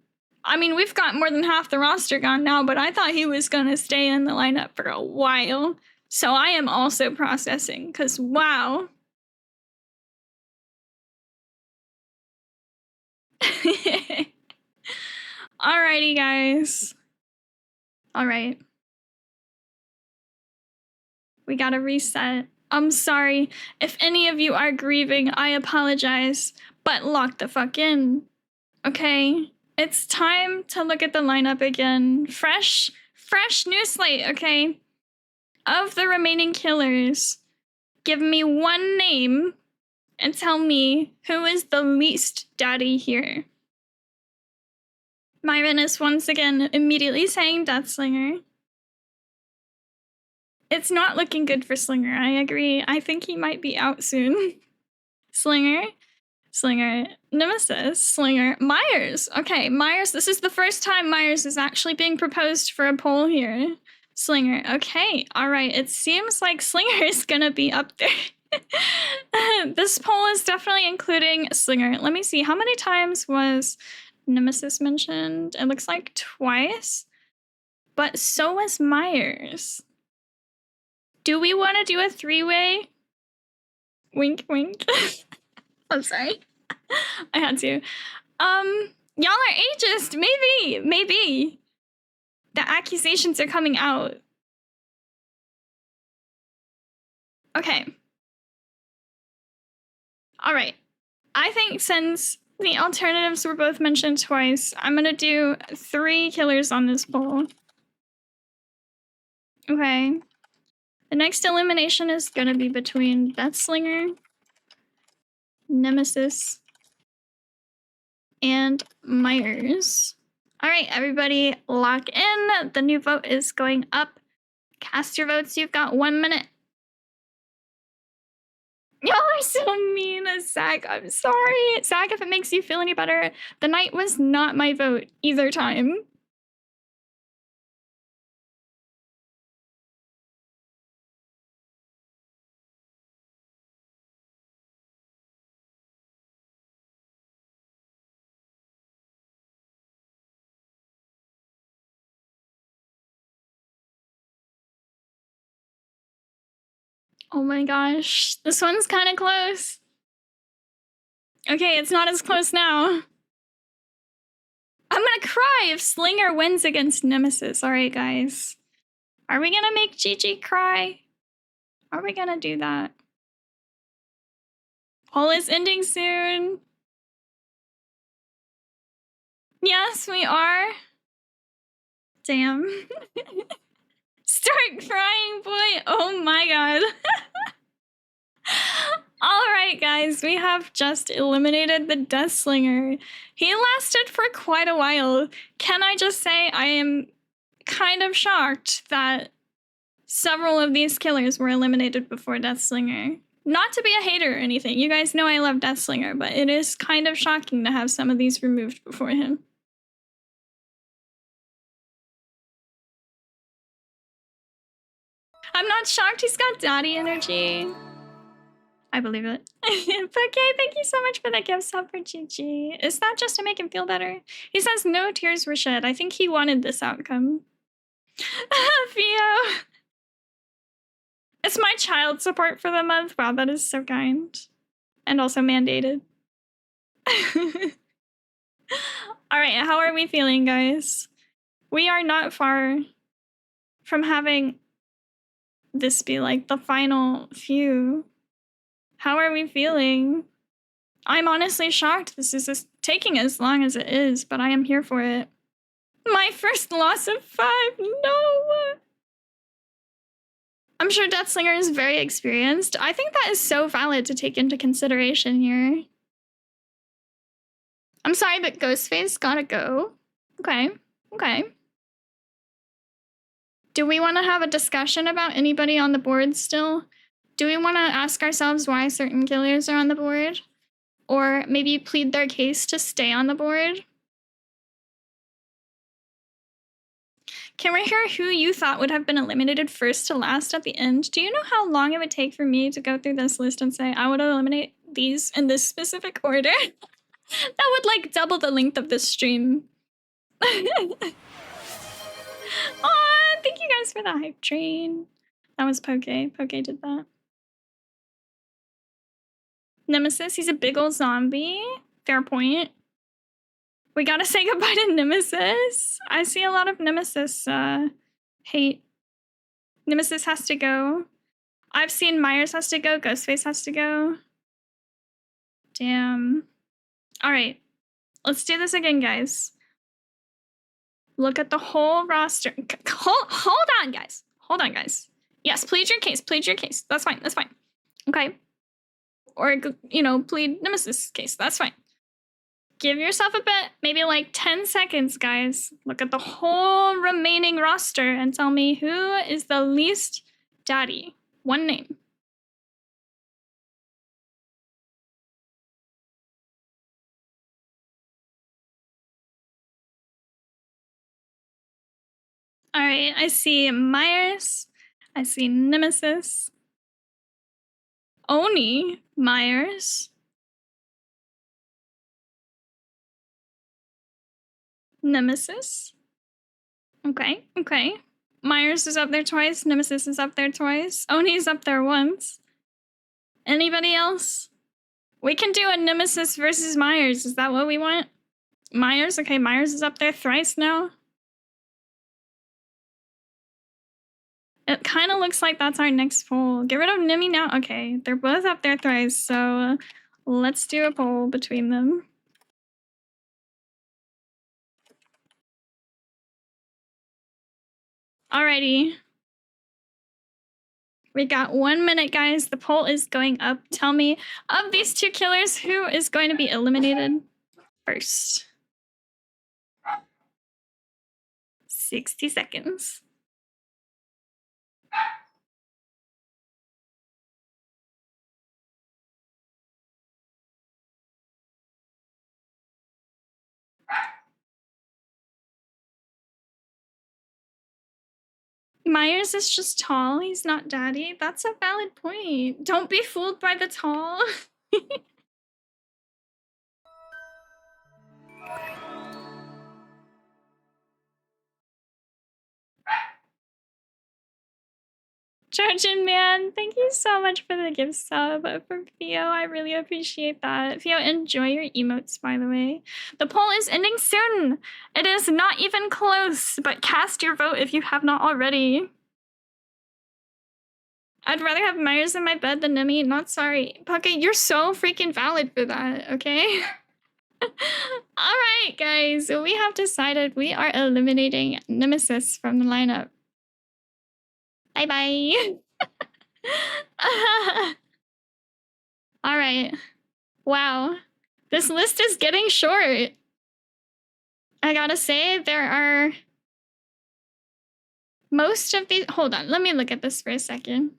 I mean, we've got more than half the roster gone now, but I thought he was gonna stay in the lineup for a while. So I am also processing, because wow. Alrighty, guys. Alright. We gotta reset. I'm sorry. If any of you are grieving, I apologize. But lock the fuck in. Okay? It's time to look at the lineup again. Fresh new slate, okay? Of the remaining killers, give me one name and tell me who is the least daddy here. Myron is once again immediately saying Deathslinger. It's not looking good for Slinger, I agree. I think he might be out soon. Slinger, Nemesis, Slinger, Myers. Okay, Myers, this is the first time Myers is actually being proposed for a poll here. Slinger, okay, all right. It seems like Slinger is gonna be up there. This poll is definitely including Slinger. Let me see, how many times was Nemesis mentioned? It looks like twice, but so was Myers. Do we want to do a three-way? Wink, wink. I'm sorry. I had to. Y'all are ageist. Maybe. The accusations are coming out. Okay. All right. I think since the alternatives were both mentioned twice, I'm gonna do 3 killers on this poll. Okay. The next elimination is gonna be between Deathslinger, Nemesis, and Myers. All right, everybody, lock in. The new vote is going up. Cast your votes. You've got 1 minute. Y'all are so mean, Zach. I'm sorry. Zach, if it makes you feel any better, the knight was not my vote either time. Oh my gosh. This one's kind of close. Okay, it's not as close now. I'm gonna cry if Slinger wins against Nemesis. All right, guys. Are we gonna make Gigi cry? Are we gonna do that? Poll is ending soon. Yes, we are. Damn. Start crying, boy. Oh my god. All right, guys, we have just eliminated the Death Slinger. He lasted for quite a while. Can I just say I am kind of shocked that several of these killers were eliminated before Death Slinger. Not to be a hater or anything. You guys know I love Death Slinger, but it is kind of shocking to have some of these removed before him. I'm not shocked he's got daddy energy. I believe it. Okay, thank you so much for the gift sub for Gigi. Is that just to make him feel better? He says no tears were shed. I think he wanted this outcome. Theo. It's my child support for the month. Wow, that is so kind. And also mandated. All right, how are we feeling, guys? We are not far from having this be like the final few. How are we feeling? I'm honestly shocked this is just taking as long as it is, but I am here for it. My first loss of 5, no! I'm sure Deathslinger is very experienced. I think that is so valid to take into consideration here. I'm sorry, but Ghostface gotta go. Okay, okay. Do we want to have a discussion about anybody on the board still? Do we want to ask ourselves why certain killers are on the board? Or maybe plead their case to stay on the board? Can we hear who you thought would have been eliminated first to last at the end? Do you know how long it would take for me to go through this list and say, I would eliminate these in this specific order? That would like double the length of this stream. Aw, thank you guys for the hype train. That was Poke. Poke did that. Nemesis, he's a big old zombie. Fair point. We gotta say goodbye to Nemesis. I see a lot of Nemesis hate. Nemesis has to go. I've seen Myers has to go. Ghostface has to go. Damn. All right. Let's do this again, guys. Look at the whole roster. Hold on, guys. Hold on, guys. Yes, plead your case. Plead your case. That's fine. That's fine. Okay. Or, you know, plead Nemesis case. That's fine. Give yourself a bit, maybe like 10 seconds, guys. Look at the whole remaining roster and tell me who is the least daddy. One name. All right, I see Myers. I see Nemesis. Oni, Myers. Nemesis. Okay, okay. Myers is up there twice. Nemesis is up there twice. Oni's up there once. Anybody else? We can do a Nemesis versus Myers. Is that what we want? Myers? Okay, Myers is up there thrice now. It kind of looks like that's our next poll. Get rid of Nimi now. Okay, they're both up there thrice, so let's do a poll between them. Alrighty. We got 1 minute, guys. The poll is going up. Tell me, of these two killers, who is going to be eliminated first? 60 seconds. Myers is just tall. He's not daddy. That's a valid point. Don't be fooled by the tall. Trojan Man, thank you so much for the gift sub from Theo. I really appreciate that. Theo, enjoy your emotes, by the way. The poll is ending soon. It is not even close, but cast your vote if you have not already. I'd rather have Myers in my bed than Nemi. Not sorry. Pucky, you're so freaking valid for that, okay? Alright, guys. So we have decided we are eliminating Nemesis from the lineup. Bye-bye. Alright. Wow. This list is getting short. I gotta say, there are... most of these... Hold on, let me look at this for a second.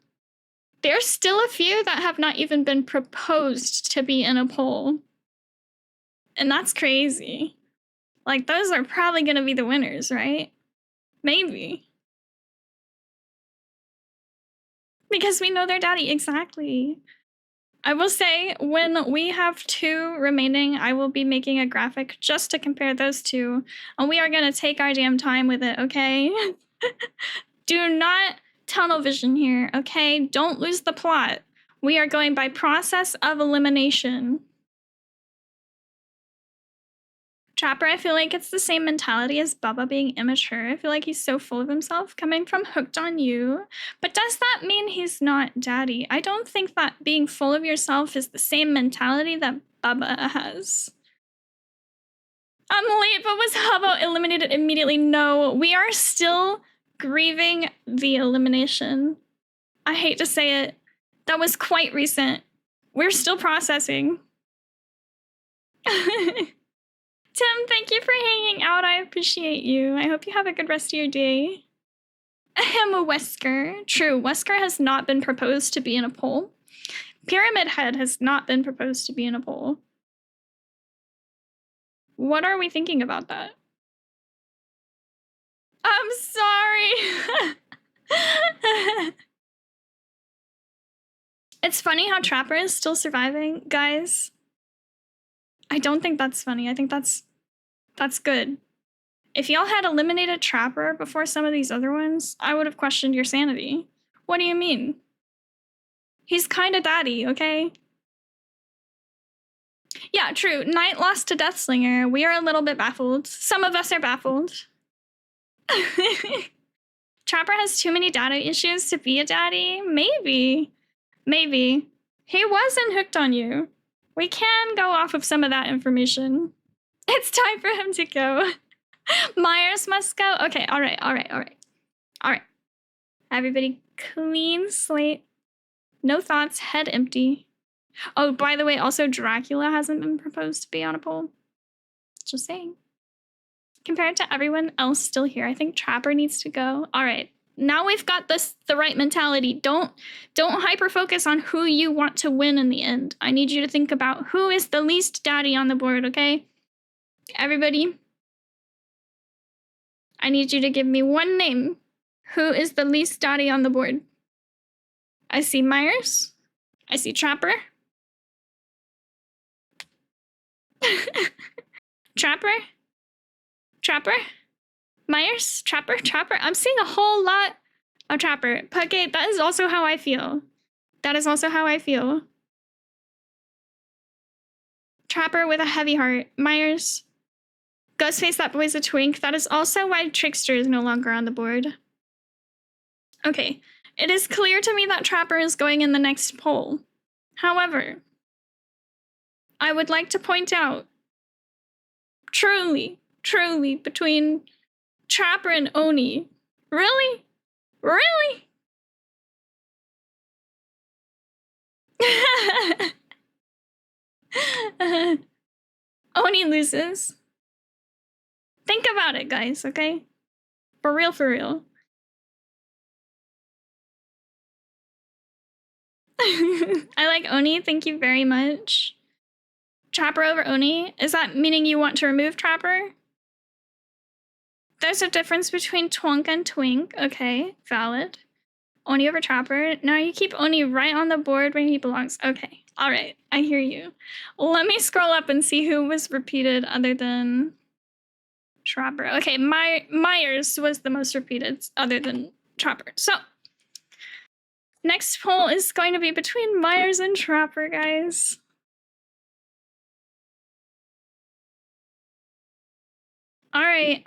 There's still a few that have not even been proposed to be in a poll. And that's crazy. Like, those are probably gonna be the winners, right? Maybe. Because we know their daddy, exactly. I will say, when we have 2 remaining, I will be making a graphic just to compare those 2. And we are gonna take our damn time with it, okay? Do not tunnel vision here, okay? Don't lose the plot. We are going by process of elimination. Trapper, I feel like it's the same mentality as Bubba being immature. I feel like he's so full of himself coming from Hooked on You. But does that mean he's not daddy? I don't think that being full of yourself is the same mentality that Bubba has. I'm late, but was Hubbo eliminated immediately? No, we are still grieving the elimination. I hate to say it. That was quite recent. We're still processing. Tim, thank you for hanging out. I appreciate you. I hope you have a good rest of your day. Ahem, Wesker. True, Wesker has not been proposed to be in a poll. Pyramid Head has not been proposed to be in a poll. What are we thinking about that? I'm sorry. It's funny how Trapper is still surviving, guys. I don't think that's funny. I think that's good. If y'all had eliminated Trapper before some of these other ones, I would have questioned your sanity. What do you mean? He's kinda daddy, okay? Yeah, true. Knight lost to Deathslinger. We are a little bit baffled. Some of us are baffled. Trapper has too many data issues to be a daddy? Maybe. Maybe. He wasn't hooked on you. We can go off of some of that information. It's time for him to go. Myers must go. Okay, all right. Everybody clean slate. No thoughts, head empty. Oh, by the way, also Dracula hasn't been proposed to be on a poll. Just saying. Compared to everyone else still here, I think Trapper needs to go. All right. Now we've got the right mentality. Don't hyper focus on who you want to win in the end. I need you to think about who is the least daddy on the board, okay? Everybody, I need you to give me one name. Who is the least daddy on the board? I see Myers. I see Trapper. Trapper. Myers, Trapper. I'm seeing a whole lot of Trapper. Okay, that is also how I feel. Trapper with a heavy heart. Myers. Ghostface, that boy's a twink. That is also why Trickster is no longer on the board. Okay, it is clear to me that Trapper is going in the next poll. However, I would like to point out, truly, between Trapper and Oni. Really? Oni loses. Think about it, guys, okay? For real. I like Oni, thank you very much. Trapper over Oni? Is that meaning you want to remove Trapper? There's a difference between twunk and twink. Okay, valid. Oni over Trapper. No, you keep Oni right on the board where he belongs. Okay, all right, I hear you. Let me scroll up and see who was repeated other than Trapper. Okay, Myers was the most repeated other than Trapper. So next poll is going to be between Myers and Trapper, guys. All right.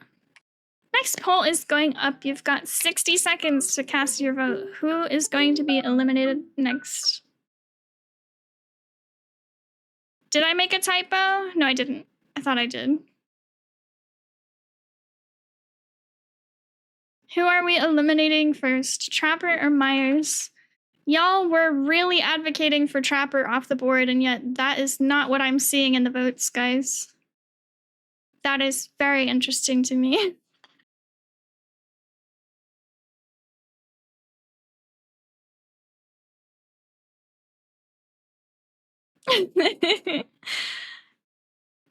Next poll is going up. You've got 60 seconds to cast your vote. Who is going to be eliminated next? Did I make a typo? No, I didn't. I thought I did. Who are we eliminating first, Trapper or Myers? Y'all were really advocating for Trapper off the board, and yet that is not what I'm seeing in the votes, guys. That is very interesting to me.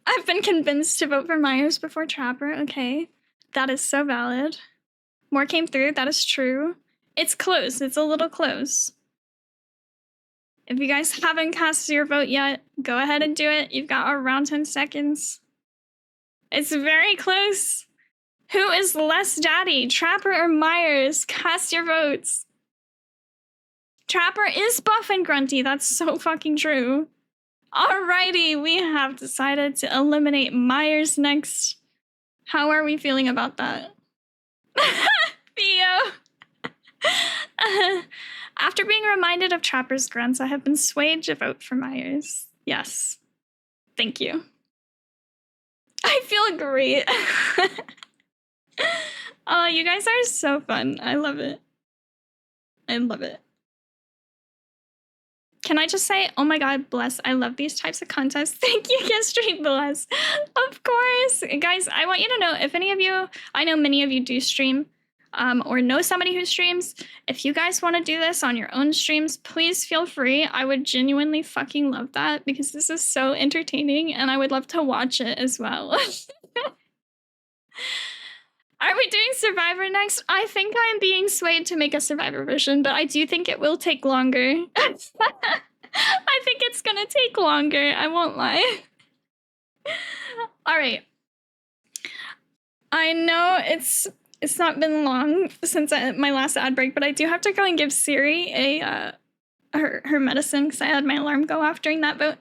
I've been convinced to vote for Myers before Trapper. Okay, that is so valid. More came through. That is true. It's close. It's a little close. If you guys haven't cast your vote yet, go ahead and do it. You've got around 10 seconds. It's very close. Who is less daddy, Trapper or Myers? Cast your votes. Trapper is buff and grunty. That's so fucking true. Alrighty, we have decided to eliminate Myers next. How are we feeling about that? Theo. After being reminded of Trapper's grunts, I have been swayed to vote for Myers. Yes. Thank you. I feel great. Oh, you guys are so fun. I love it. I love it. Can I just say, oh my god, bless. I love these types of contests. Thank you, Get Street Bless. Of course. Guys, I want you to know, if any of you, I know many of you do stream, or know somebody who streams. If you guys want to do this on your own streams, please feel free. I would genuinely fucking love that because this is so entertaining and I would love to watch it as well. Are we doing Survivor next? I think I'm being swayed to make a Survivor version, but I do think it will take longer. I think it's gonna take longer. I won't lie. All right. I know it's not been long since my last ad break, but I do have to go and give Siri a her medicine because I had my alarm go off during that vote.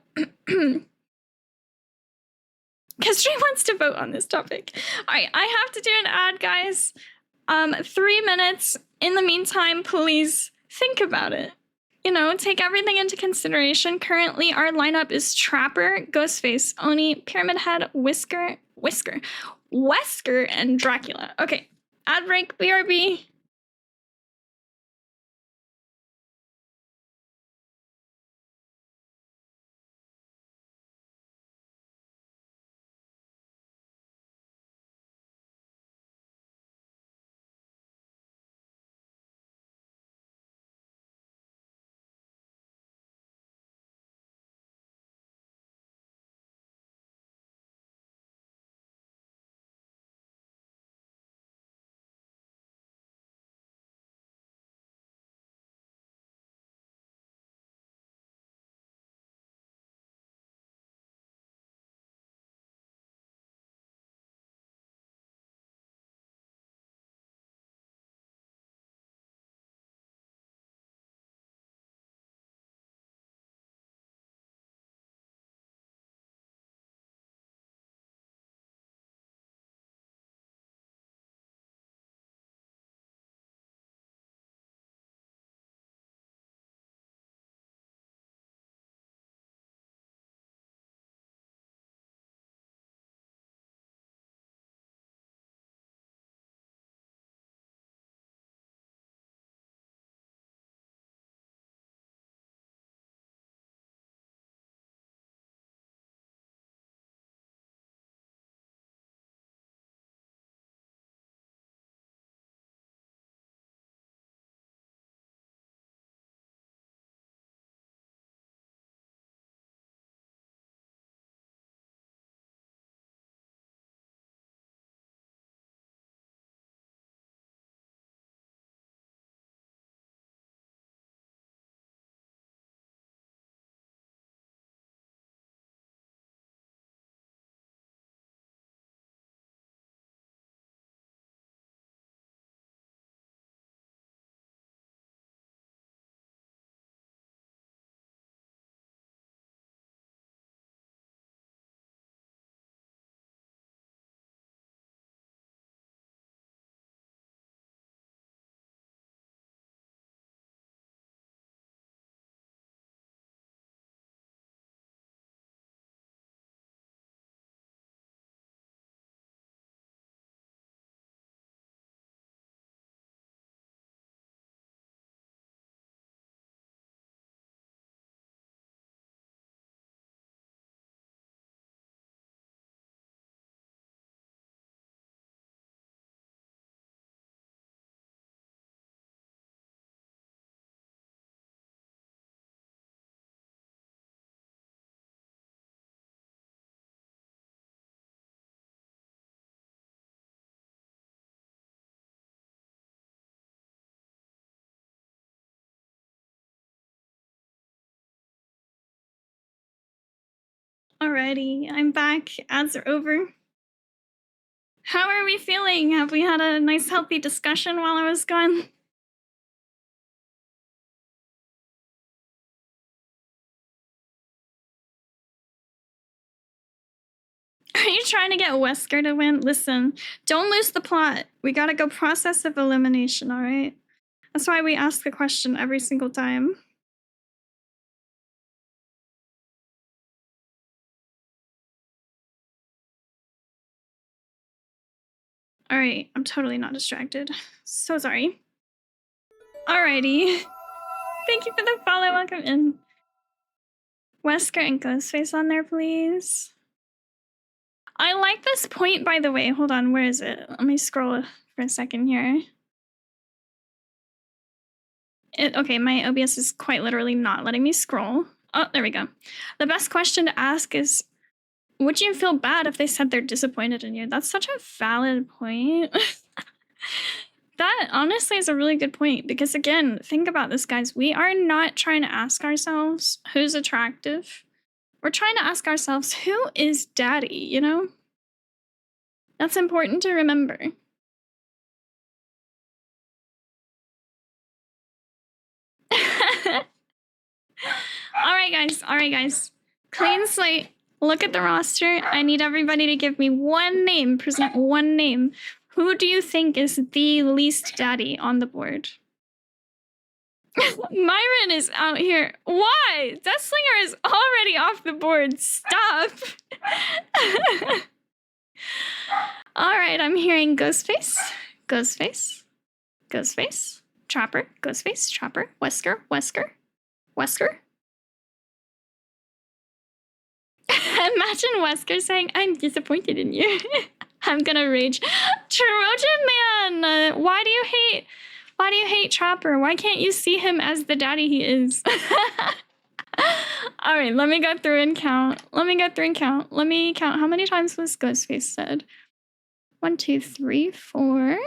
Kestri wants to vote on this topic. All right, I have to do an ad, guys. 3 minutes. In the meantime, please think about it. You know, take everything into consideration. Currently, our lineup is Trapper, Ghostface, Oni, Pyramid Head, Wesker, and Dracula. Okay, ad break, BRB. Alrighty, I'm back. Ads are over. How are we feeling? Have we had a nice healthy discussion while I was gone? Are you trying to get Wesker to win? Listen, don't lose the plot. We gotta go process of elimination, alright? That's why we ask the question every single time. Alright, I'm totally not distracted. So sorry. Alrighty. Thank you for the follow. Welcome in. Wesker and Ghostface on there, please. I like this point, by the way. Hold on, where is it? Let me scroll for a second here. Okay, my OBS is quite literally not letting me scroll. Oh, there we go. The best question to ask is, would you feel bad if they said they're disappointed in you? That's such a valid point. That honestly is a really good point because, again, think about this, guys. We are not trying to ask ourselves who's attractive. We're trying to ask ourselves, who is daddy, you know? That's important to remember. All right, guys. Clean slate. Look at the roster. I need everybody to give me one name, present one name. Who do you think is the least daddy on the board? Myron is out here. Why? Deathslinger is already off the board. Stop. All right, I'm hearing Ghostface, Ghostface, Ghostface, Trapper, Ghostface, Trapper, Wesker, Wesker, Wesker. Imagine Wesker saying, "I'm disappointed in you." I'm gonna rage. Trojan Man, why do you hate Trapper? Why can't you see him as the daddy he is? All right, let me go through and count. Let me count. How many times was Ghostface said? 1, 2, 3, 4.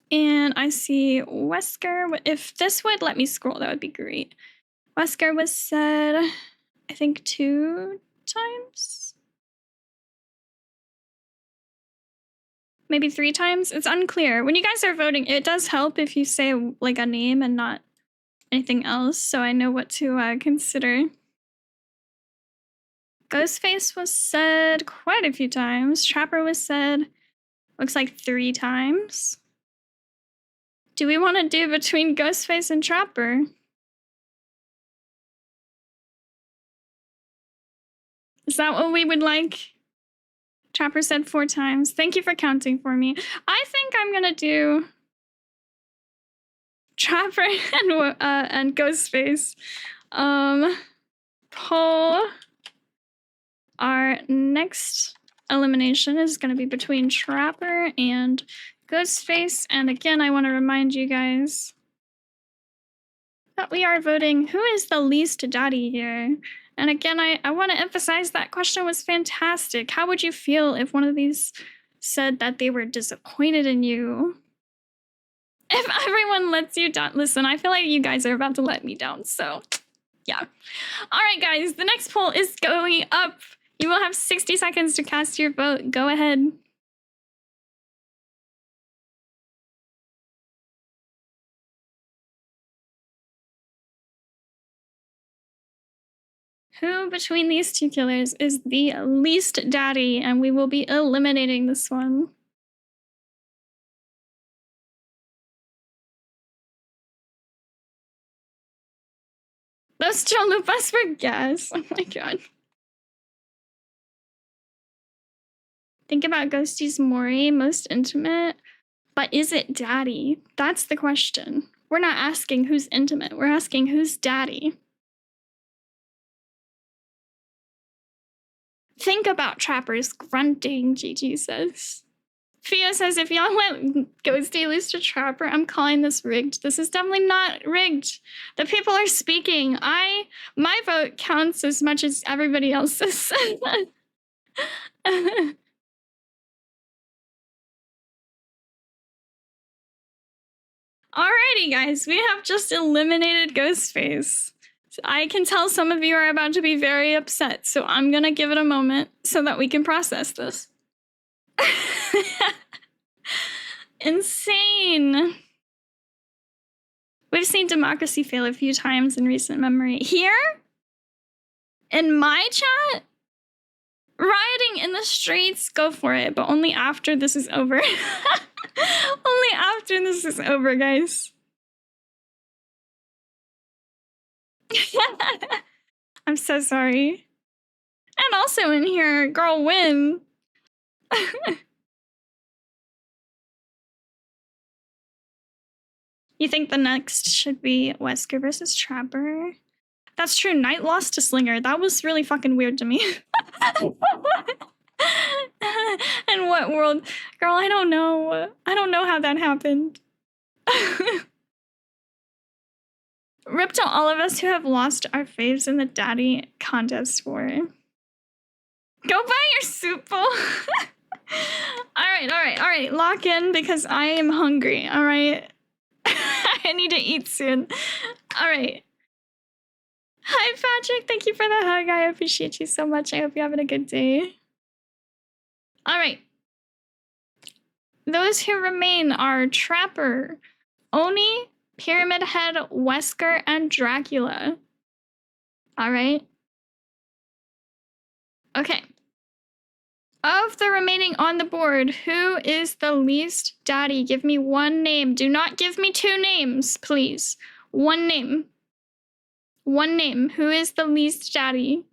And I see Wesker. If this would let me scroll, that would be great. Wesker was said, I think 2 times? Maybe 3 times? It's unclear. When you guys are voting, it does help if you say like a name and not anything else, so I know what to consider. Ghostface was said quite a few times. Trapper was said, looks like 3 times. Do we want to do between Ghostface and Trapper? Is that what we would like? Trapper said 4 times. Thank you for counting for me. I think I'm gonna do Trapper and Ghostface. Poll. Our next elimination is gonna be between Trapper and Ghostface. And again, I want to remind you guys that we are voting who is the least daddy here. And again, I want to emphasize that question was fantastic. How would you feel if one of these said that they were disappointed in you? If everyone lets you down, listen, I feel like you guys are about to let me down, so yeah. All right, guys, the next poll is going up. You will have 60 seconds to cast your vote. Go ahead. Who between these 2 killers is the least daddy? And we will be eliminating this one. Those chalupas for gas. Oh my god. Think about Ghosty's Mori, most intimate. But is it daddy? That's the question. We're not asking who's intimate. We're asking who's daddy. Think about Trapper's grunting, GG says. Fia says, if y'all let Ghosty loose to Trapper, I'm calling this rigged. This is definitely not rigged. The people are speaking. My vote counts as much as everybody else's. Alrighty, guys, we have just eliminated Ghostface. I can tell some of you are about to be very upset, so I'm gonna give it a moment so that we can process this. Insane. We've seen democracy fail a few times in recent memory. Here? In my chat? Rioting in the streets, go for it, but only after this is over. Only after this is over, guys. I'm so sorry. And also in here, girl, win. You think the next should be Wesker versus Trapper? That's true. Knight lost to Slinger. That was really fucking weird to me. In what world? Girl, I don't know. I don't know how that happened. Rip to all of us who have lost our faves in the daddy contest war. Go buy your soup bowl. Alright. Lock in because I am hungry, alright? I need to eat soon. Alright. Hi, Patrick. Thank you for the hug. I appreciate you so much. I hope you're having a good day. Alright. Those who remain are Trapper, Oni, Pyramid Head, Wesker, and Dracula. Alright. Okay. Of the remaining on the board, who is the least daddy? Give me one name. Do not give me two names, please. One name. One name. Who is the least daddy?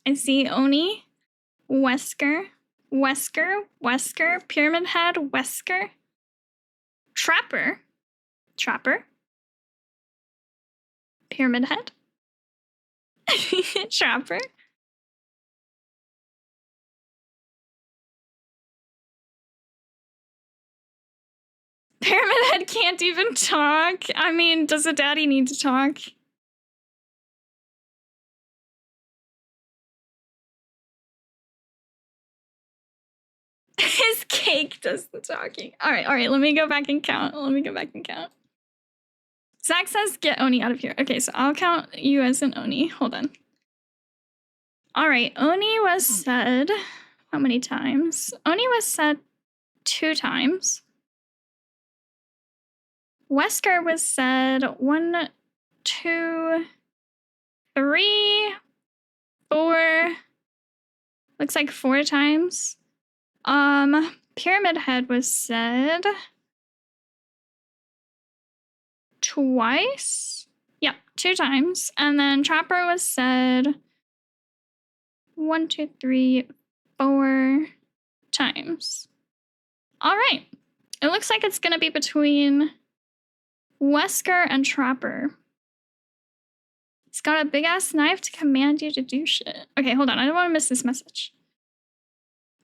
I see Oni, Wesker, Pyramid Head, Wesker, Trapper, Pyramid Head, Trapper. Pyramid Head can't even talk. I mean, does a daddy need to talk? His cake does the talking. All right. Let me go back and count. Zach says get Oni out of here. Okay, so I'll count you as an Oni. Hold on. All right, Oni was said how many times? Oni was said 2 times. Wesker was said 1, 2, 3, 4. Looks like 4 times. Pyramid Head was said twice. Yep, 2 times. And then Trapper was said 1, 2, 3, 4 times. All right. It looks like it's gonna be between Wesker and Trapper. He's got a big ass knife to command you to do shit. Okay, hold on. I don't want to miss this message.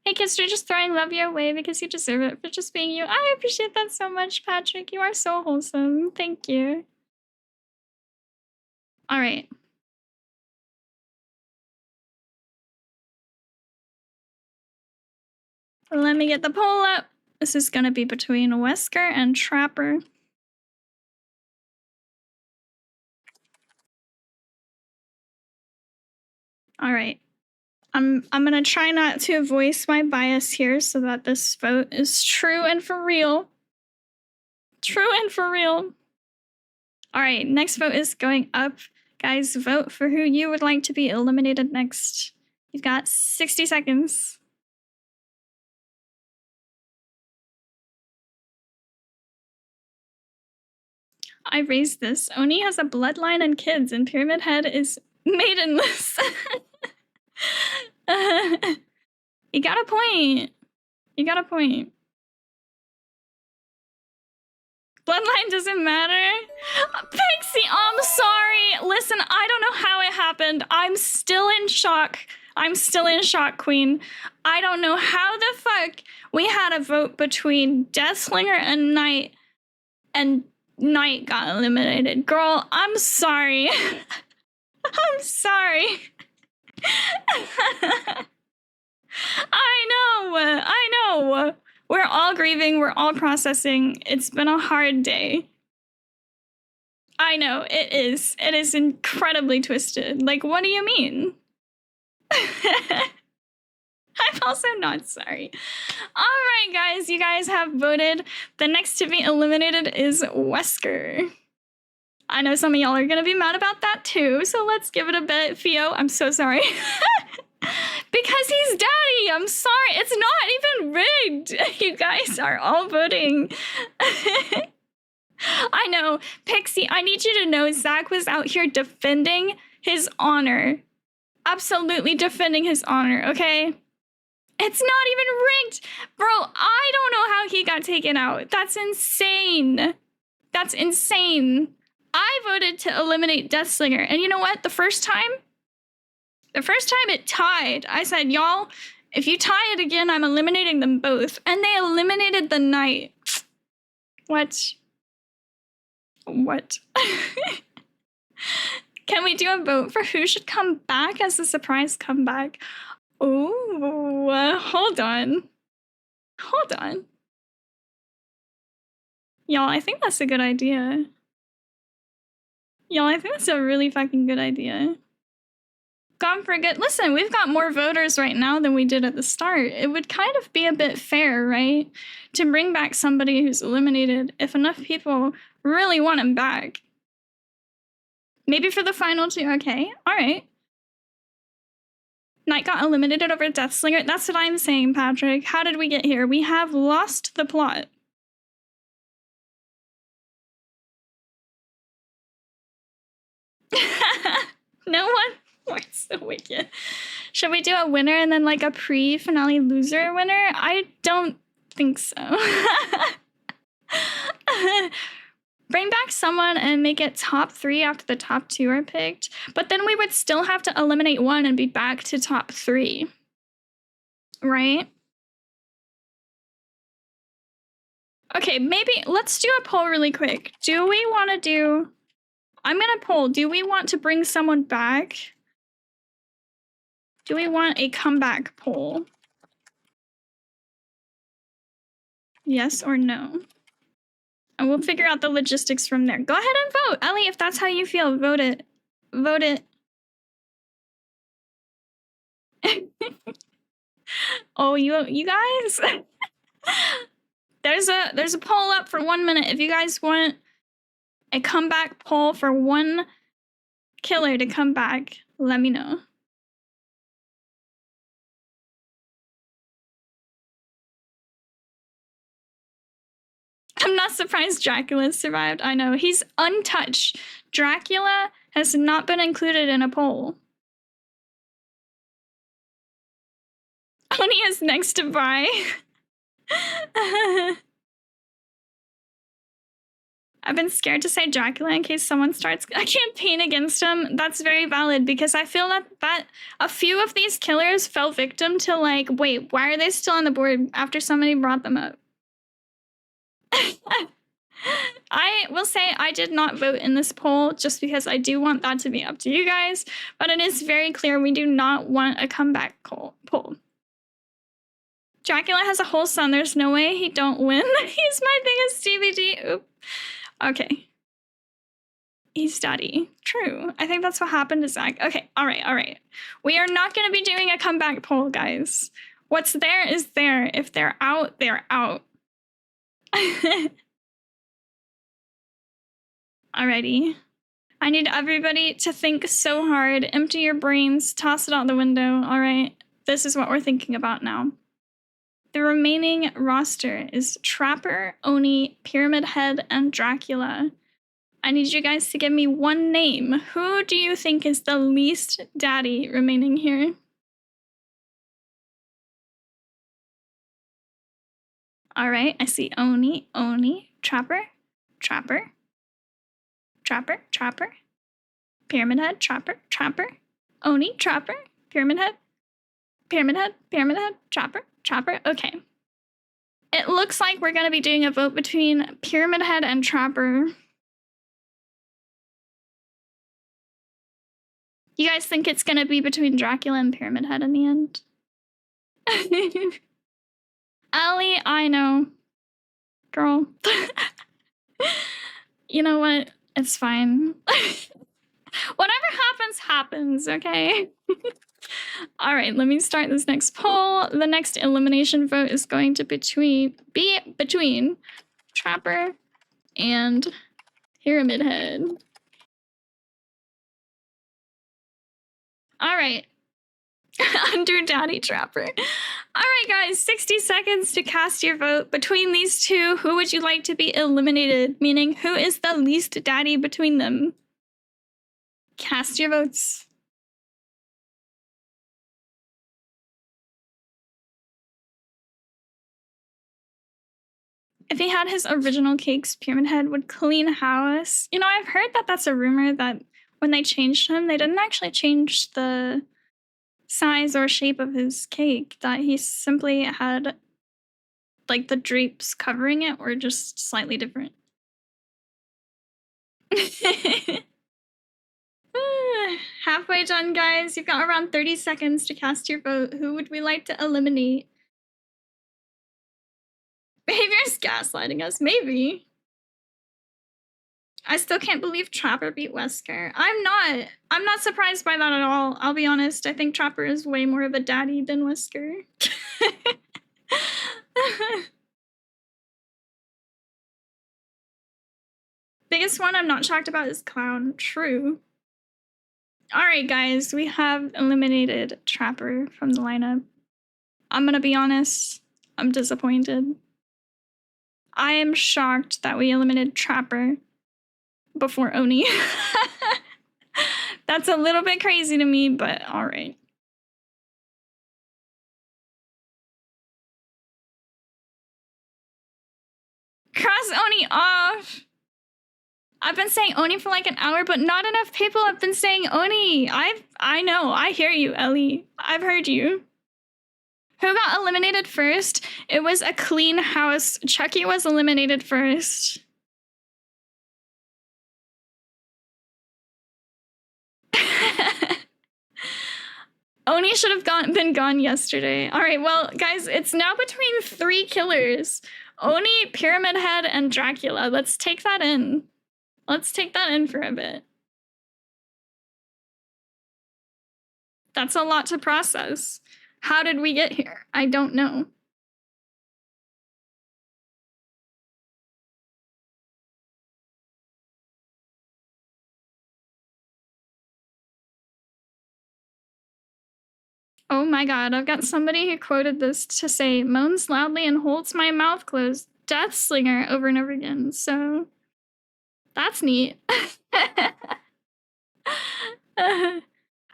Hey kids, we're just throwing love your way because you deserve it for just being you. I appreciate that so much, Patrick. You are so wholesome. Thank you. All right. Let me get the poll up. This is gonna be between Wesker and Trapper. All right. I'm gonna try not to voice my bias here so that this vote is true and for real. All right, next vote is going up. Guys, vote for who you would like to be eliminated next. You've got 60 seconds. I raised this. Oni has a bloodline and kids, and Pyramid Head is maidenless. You got a point. Bloodline doesn't matter. Pixie, I'm sorry. Listen, I don't know how it happened. I'm still in shock, Queen. I don't know how the fuck we had a vote between Deathslinger and Knight got eliminated. Girl, I'm sorry. I'm sorry. I know. We're all grieving. We're all processing. It's been a hard day. I know, it is. It is incredibly twisted. Like, what do you mean? I'm also not sorry. All right, guys, you guys have voted. The next to be eliminated is Wesker. I know some of y'all are gonna be mad about that too, so let's give it a bit. Theo, I'm so sorry. Because he's daddy, I'm sorry. It's not even rigged. You guys are all voting. I know, Pixie, I need you to know Zach was out here defending his honor. Absolutely defending his honor, okay? It's not even rigged. Bro, I don't know how he got taken out. That's insane. That's insane. I voted to eliminate Deathslinger. And you know what? The first time it tied. I said, y'all, if you tie it again, I'm eliminating them both. And they eliminated the knight. What? What? Can we do a vote for who should come back as a surprise comeback? Oh, hold on. Hold on. Y'all, I think that's a good idea. Y'all, I think that's a really fucking good idea. Gone for good. Listen, we've got more voters right now than we did at the start. It would kind of be a bit fair, right? To bring back somebody who's eliminated if enough people really want him back. Maybe for the final two. Okay, all right. Knight got eliminated over Deathslinger. That's what I'm saying, Patrick. How did we get here? We have lost the plot. No one wants the wicked. Should we do a winner and then like a pre-finale loser winner? I don't think so. Bring back someone and make it top 3 after the top 2 are picked, but then we would still have to eliminate one and be back to top 3. Right? Okay, maybe let's do a poll really quick. Do we want to do... I'm going to poll. Do we want to bring someone back? Do we want a comeback poll? Yes or no? And we'll figure out the logistics from there. Go ahead and vote. Ellie, if that's how you feel, vote it. Vote it. Oh, you guys? There's a poll up for 1 minute. If you guys want a comeback poll for one killer to come back, let me know. I'm not surprised Dracula survived. I know, he's untouched. Dracula has not been included in a poll. Oni is next to buy. I've been scared to say Dracula in case someone starts a campaign against him. That's very valid because I feel that a few of these killers fell victim to like, wait, why are they still on the board after somebody brought them up? I will say I did not vote in this poll just because I do want that to be up to you guys, but it is very clear we do not want a comeback poll. Dracula has a whole son. There's no way he don't win. He's my biggest DVD. Oop. Okay. He's daddy. True. I think that's what happened to Zach. Okay. All right. We are not going to be doing a comeback poll, guys. What's there is there. If they're out, they're out. Alrighty. I need everybody to think so hard. Empty your brains. Toss it out the window. All right. This is what we're thinking about now. The remaining roster is Trapper, Oni, Pyramid Head, and Dracula. I need you guys to give me one name. Who do you think is the least daddy remaining here? All right, I see Oni, Trapper, Pyramid Head, Trapper, Oni, Trapper, Pyramid Head, Trapper. Okay. It looks like we're going to be doing a vote between Pyramid Head and Trapper. You guys think it's going to be between Dracula and Pyramid Head in the end? Ellie, I know. Girl. You know what? It's fine. Whatever happens, happens, okay? All right, let me start this next poll. The next elimination vote is going to be between Trapper and Pyramid Head. All right. Under Daddy Trapper. All right, guys, 60 seconds to cast your vote. Between these two, who would you like to be eliminated? Meaning, who is the least daddy between them? Cast your votes. If he had his original cakes, Pyramid Head would clean house. You know, I've heard that that's a rumor that when they changed him, they didn't actually change the size or shape of his cake, that he simply had like the drapes covering it were just slightly different. Halfway done, guys. You've got around 30 seconds to cast your vote. Who would we like to eliminate? Behavior's gaslighting us, maybe. I still can't believe Trapper beat Wesker. I'm not surprised by that at all. I'll be honest. I think Trapper is way more of a daddy than Wesker. Biggest one I'm not shocked about is Clown. True. All right, guys. We have eliminated Trapper from the lineup. I'm gonna be honest. I'm disappointed. I am shocked that we eliminated Trapper before Oni. That's a little bit crazy to me, but all right. Cross Oni off. I've been saying Oni for like an hour, but not enough people have been saying Oni. I know. I hear you, Ellie. I've heard you. Who got eliminated first? It was a clean house. Chucky was eliminated first. Oni should have been gone yesterday. All right, well, guys, it's now between 3 killers. Oni, Pyramid Head, and Dracula. Let's take that in. Let's take that in for a bit. That's a lot to process. How did we get here? I don't know. Oh my god, I've got somebody who quoted this to say, moans loudly and holds my mouth closed. Death Slinger over and over again. So that's neat.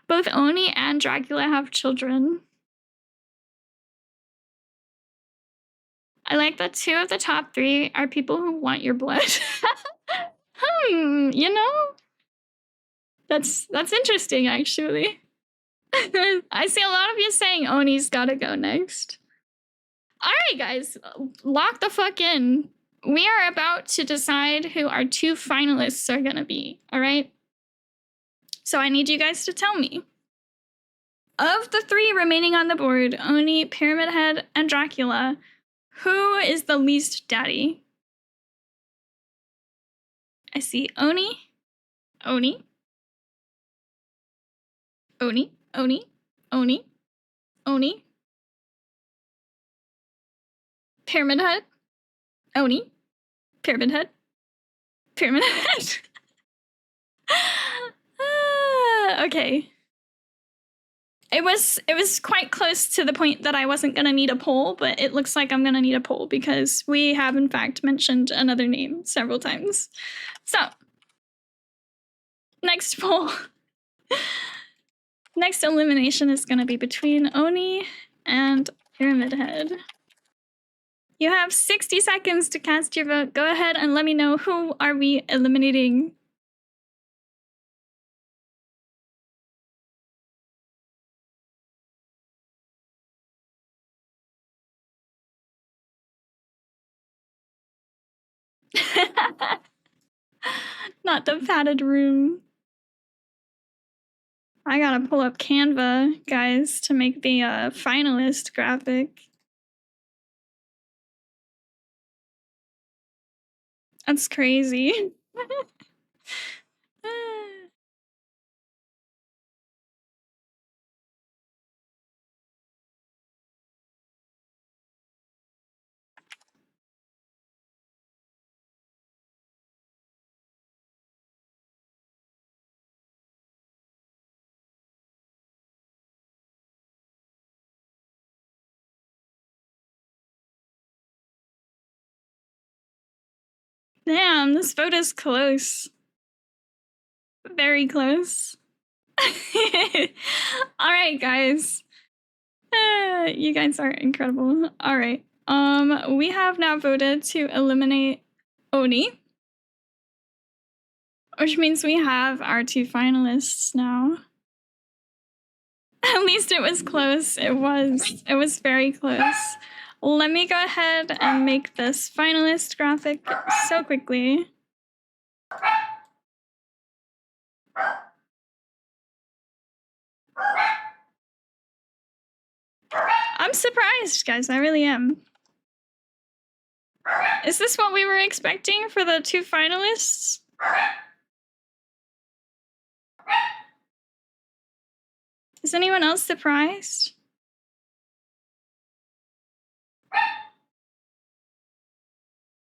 Both Oni and Dracula have children. I like that 2 of the top 3 are people who want your blood. You know? That's interesting, actually. I see a lot of you saying Oni's gotta go next. All right, guys, lock the fuck in. We are about to decide who our 2 finalists are gonna be, all right? So I need you guys to tell me. Of the 3 remaining on the board, Oni, Pyramid Head, and Dracula, who is the least daddy? I see Oni, Oni, Oni, Oni, Oni, Oni, Pyramid Head, Oni, Pyramid Head, Pyramid Head. Okay. It was quite close to the point that I wasn't gonna need a poll, but it looks like I'm gonna need a poll because we have in fact mentioned another name several times. So, next poll. Next elimination is gonna be between Oni and Pyramid Head. You have 60 seconds to cast your vote. Go ahead and let me know who are we eliminating. Not the padded room. I gotta pull up Canva, guys, to make the finalist graphic. That's crazy. Damn, this vote is close. Very close. All right, guys. You guys are incredible. All right. We have now voted to eliminate Oni, which means we have our 2 finalists now. At least it was close. It was very close. Let me go ahead and make this finalist graphic so quickly. I'm surprised, guys. I really am. Is this what we were expecting for the 2 finalists? Is anyone else surprised?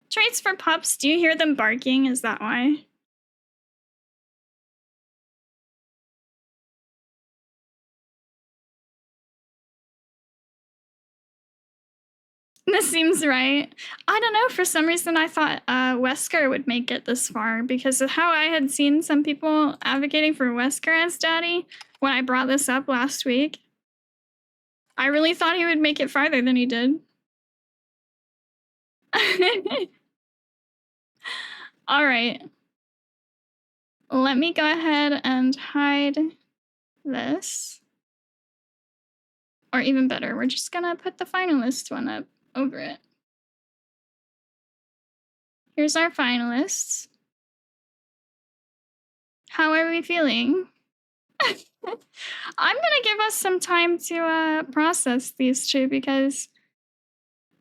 Traits for pups. Do you hear them barking? Is that why? This seems right. I don't know. For some reason, I thought Wesker would make it this far because of how I had seen some people advocating for Wesker as daddy when I brought this up last week. I really thought he would make it farther than he did. All right. Let me go ahead and hide this. Or even better, we're just gonna put the finalist one up over it. Here's our finalists. How are we feeling? I'm gonna give us some time to process these 2 because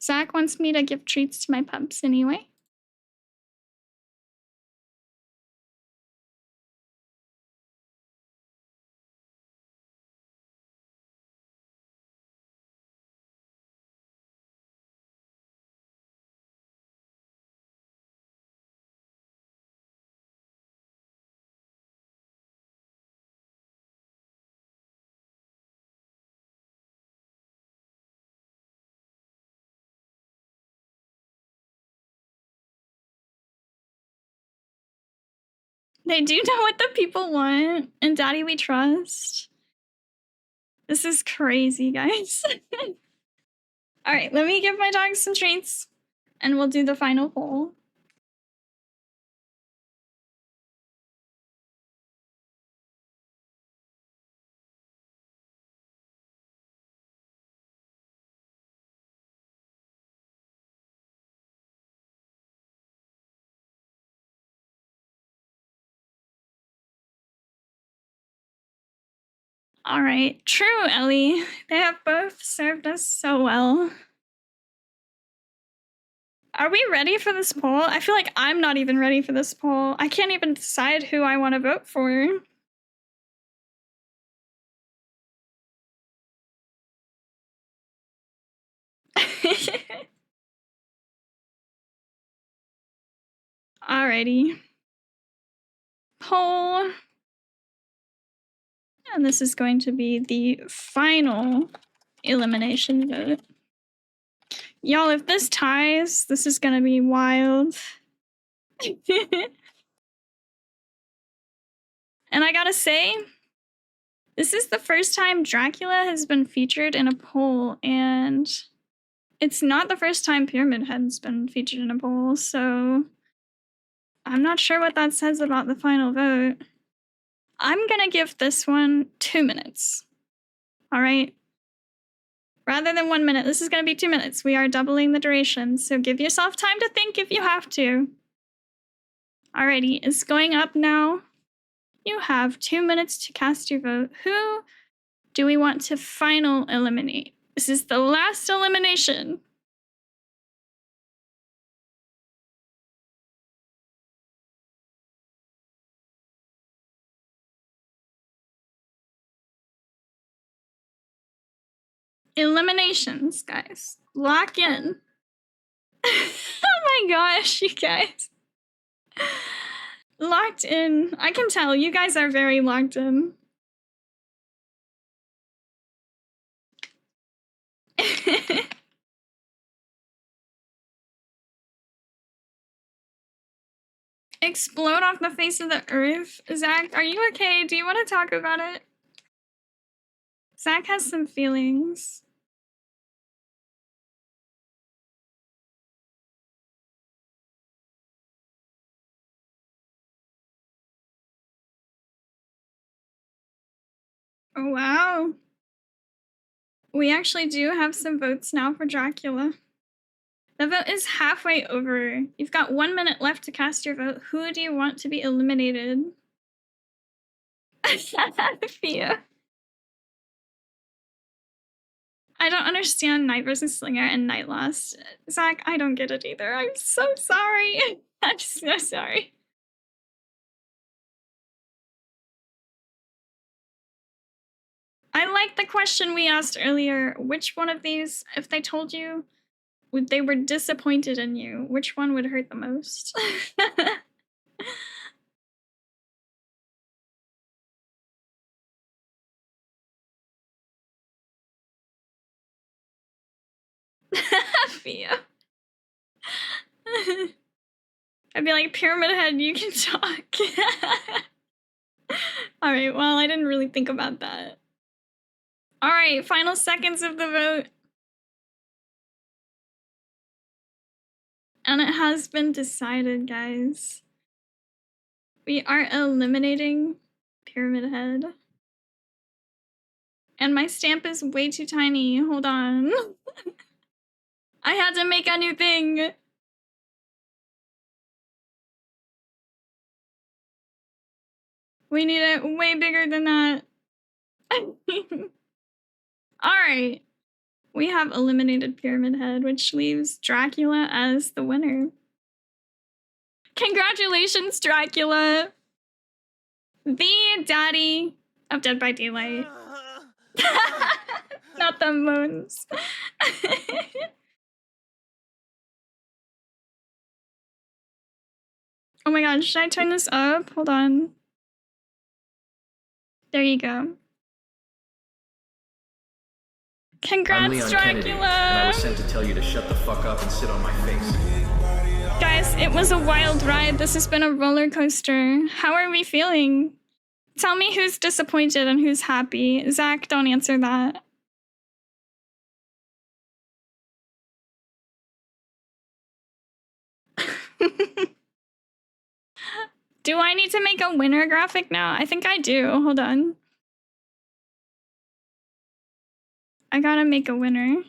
Zach wants me to give treats to my pups anyway. They do know what the people want, and Daddy we trust. This is crazy, guys. All right, let me give my dogs some treats, and we'll do the final poll. All right, true, Ellie. They have both served us so well. Are we ready for this poll? I feel like I'm not even ready for this poll. I can't even decide who I want to vote for. Alrighty. Poll. And this is going to be the final elimination vote. Y'all, if this ties, this is gonna be wild. And I gotta say, this is the first time Dracula has been featured in a poll, and it's not the first time Pyramid Head's been featured in a poll, so I'm not sure what that says about the final vote. I'm gonna give this one 2 minutes. All right? Rather than 1 minute, this is gonna be 2 minutes. We are doubling the duration, so give yourself time to think if you have to. Alrighty, it's going up now. You have 2 minutes to cast your vote. Who do we want to final eliminate? This is the last elimination. Eliminations, guys. Lock in. Oh my gosh, you guys. Locked in. I can tell you guys are very locked in. Explode off the face of the earth? Zach, are you okay? Do you want to talk about it? Zach has some feelings. Oh, wow. We actually do have some votes now for Dracula. The vote is halfway over. You've got 1 minute left to cast your vote. Who do you want to be eliminated? Fia. I don't understand Knight versus Slinger and Knight Lost. Zach, I don't get it either. I'm so sorry. I'm so sorry. I like the question we asked earlier. Which one of these, if they told you they were disappointed in you, which one would hurt the most? Fia. I'd be like, Pyramid Head, you can talk. All right, well, I didn't really think about that. All right, final seconds of the vote. And it has been decided, guys. We are eliminating Pyramid Head. And my stamp is way too tiny. Hold on. I had to make a new thing. We need it way bigger than that. Alright. We have eliminated Pyramid Head, which leaves Dracula as the winner. Congratulations, Dracula! The daddy of Dead by Daylight. Not the moons. Oh my god, should I turn this up? Hold on. There you go. Congrats, I'm Leon Dracula! Kennedy, and I was sent to tell you to shut the fuck up and sit on my face. Guys, it was a wild ride. This has been a roller coaster. How are we feeling? Tell me who's disappointed and who's happy. Zach, don't answer that. Do I need to make a winner graphic now? I think I do. Hold on. I gotta make a winner.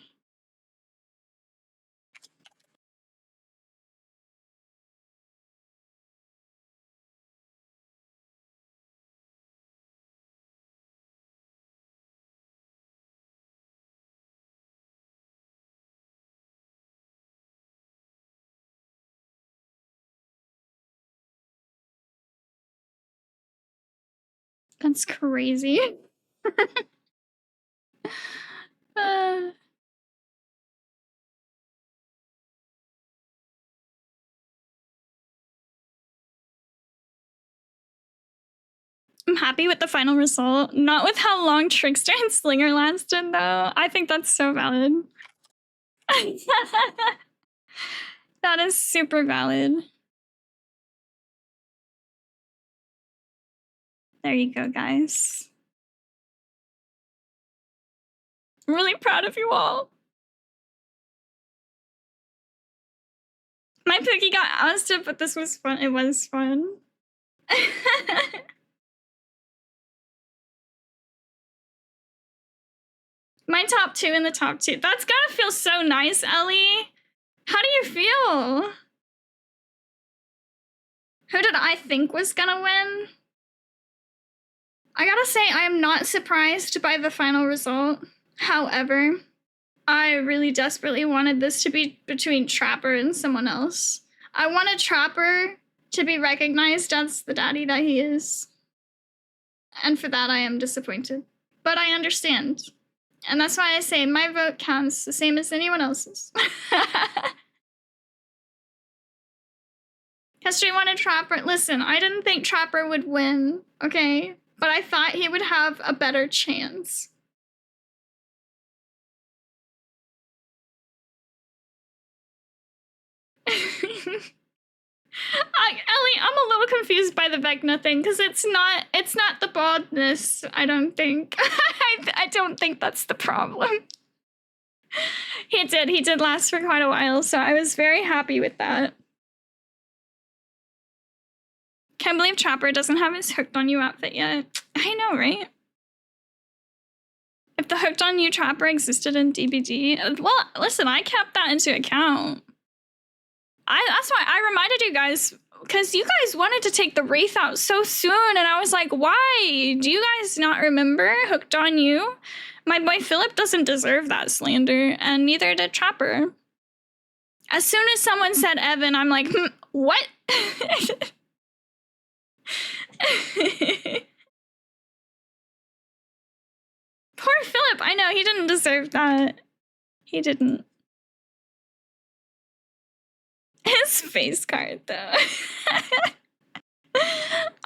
That's crazy. I'm happy with the final result. Not with how long Trickster and Slinger lasted, though. I think that's so valid. That is super valid. There you go, guys. I'm really proud of you all. My Pookie got ousted, but this was fun. It was fun. My top 2 in the top 2. That's gotta feel so nice, Ellie. How do you feel? Who did I think was gonna win? I gotta say, I am not surprised by the final result. However, I really desperately wanted this to be between Trapper and someone else. I wanted Trapper to be recognized as the daddy that he is. And for that, I am disappointed. But I understand. And that's why I say my vote counts the same as anyone else's. History wanted Trapper. Listen, I didn't think Trapper would win, okay? But I thought he would have a better chance. Ellie, I'm a little confused by the Vecna thing because it's not the baldness. I don't think. I don't think that's the problem. He did last for quite a while, so I was very happy with that. Can't believe Trapper doesn't have his Hooked on You outfit yet. I know, right? If the Hooked on You Trapper existed in DBD, well, listen, I kept that into account. That's why I reminded you guys, because you guys wanted to take the Wraith out so soon, and I was like, why? Do you guys not remember Hooked on You? My boy Philip doesn't deserve that slander, and neither did Trapper. As soon as someone said Evan, I'm like, what? Poor Philip, I know, he didn't deserve that. He didn't. His face card, though.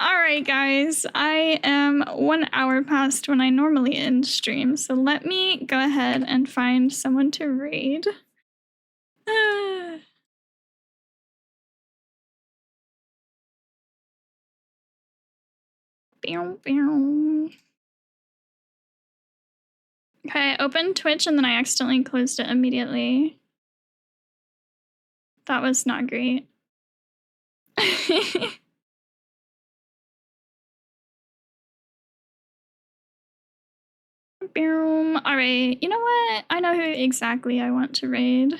Alright, guys, I am 1 hour past when I normally end stream, so let me go ahead and find someone to raid. Okay, I opened Twitch and then I accidentally closed it immediately. That was not great. Alright, you know what? I know who exactly I want to raid.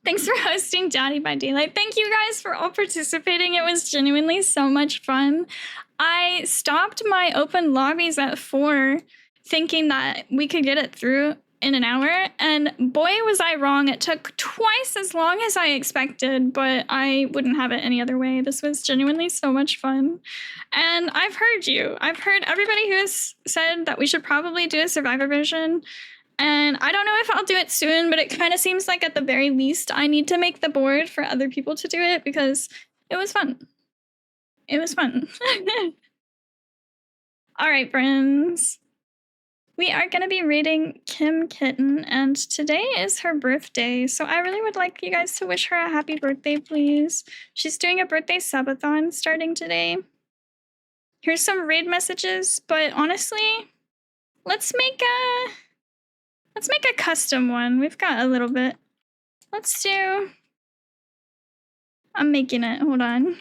Thanks for hosting Daddy by Daylight. Thank you guys for all participating. It was genuinely so much fun. I stopped my open lobbies at 4, thinking that we could get it through in an hour, and boy was I wrong. It took twice as long as I expected, but I wouldn't have it any other way. This was genuinely so much fun. And I've heard you. I've heard everybody who's said that we should probably do a Survivor version. And I don't know if I'll do it soon, but it kind of seems like at the very least I need to make the board for other people to do it because it was fun. It was fun. All right, friends. We are going to be raiding Kim Kitten, and today is her birthday, so I really would like you guys to wish her a happy birthday, please. She's doing a birthday subathon starting today. Here's some raid messages, but honestly, let's make a custom one. We've got a little bit. Let's do... I'm making it. Hold on.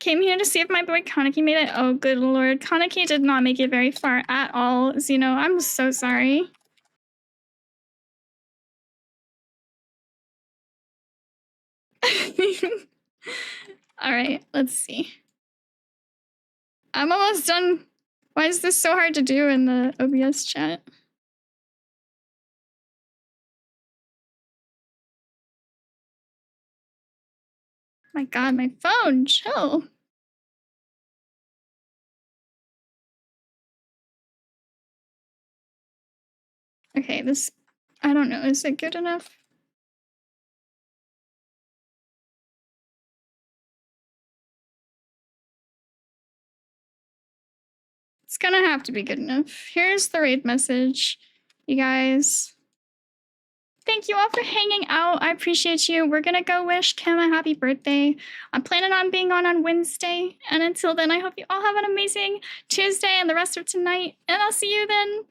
Came here to see if my boy Kaneki made it. Oh, good lord. Kaneki did not make it very far at all. Zeno, I'm so sorry. Alright, let's see. I'm almost done. Why is this so hard to do in the OBS chat? My god, my phone, chill. Okay, this, I don't know, is it good enough? It's gonna have to be good enough. Here's the raid message, you guys. Thank you all for hanging out. I appreciate you. We're gonna go wish Kim a happy birthday. I'm planning on being on Wednesday. And until then, I hope you all have an amazing Tuesday and the rest of tonight. And I'll see you then.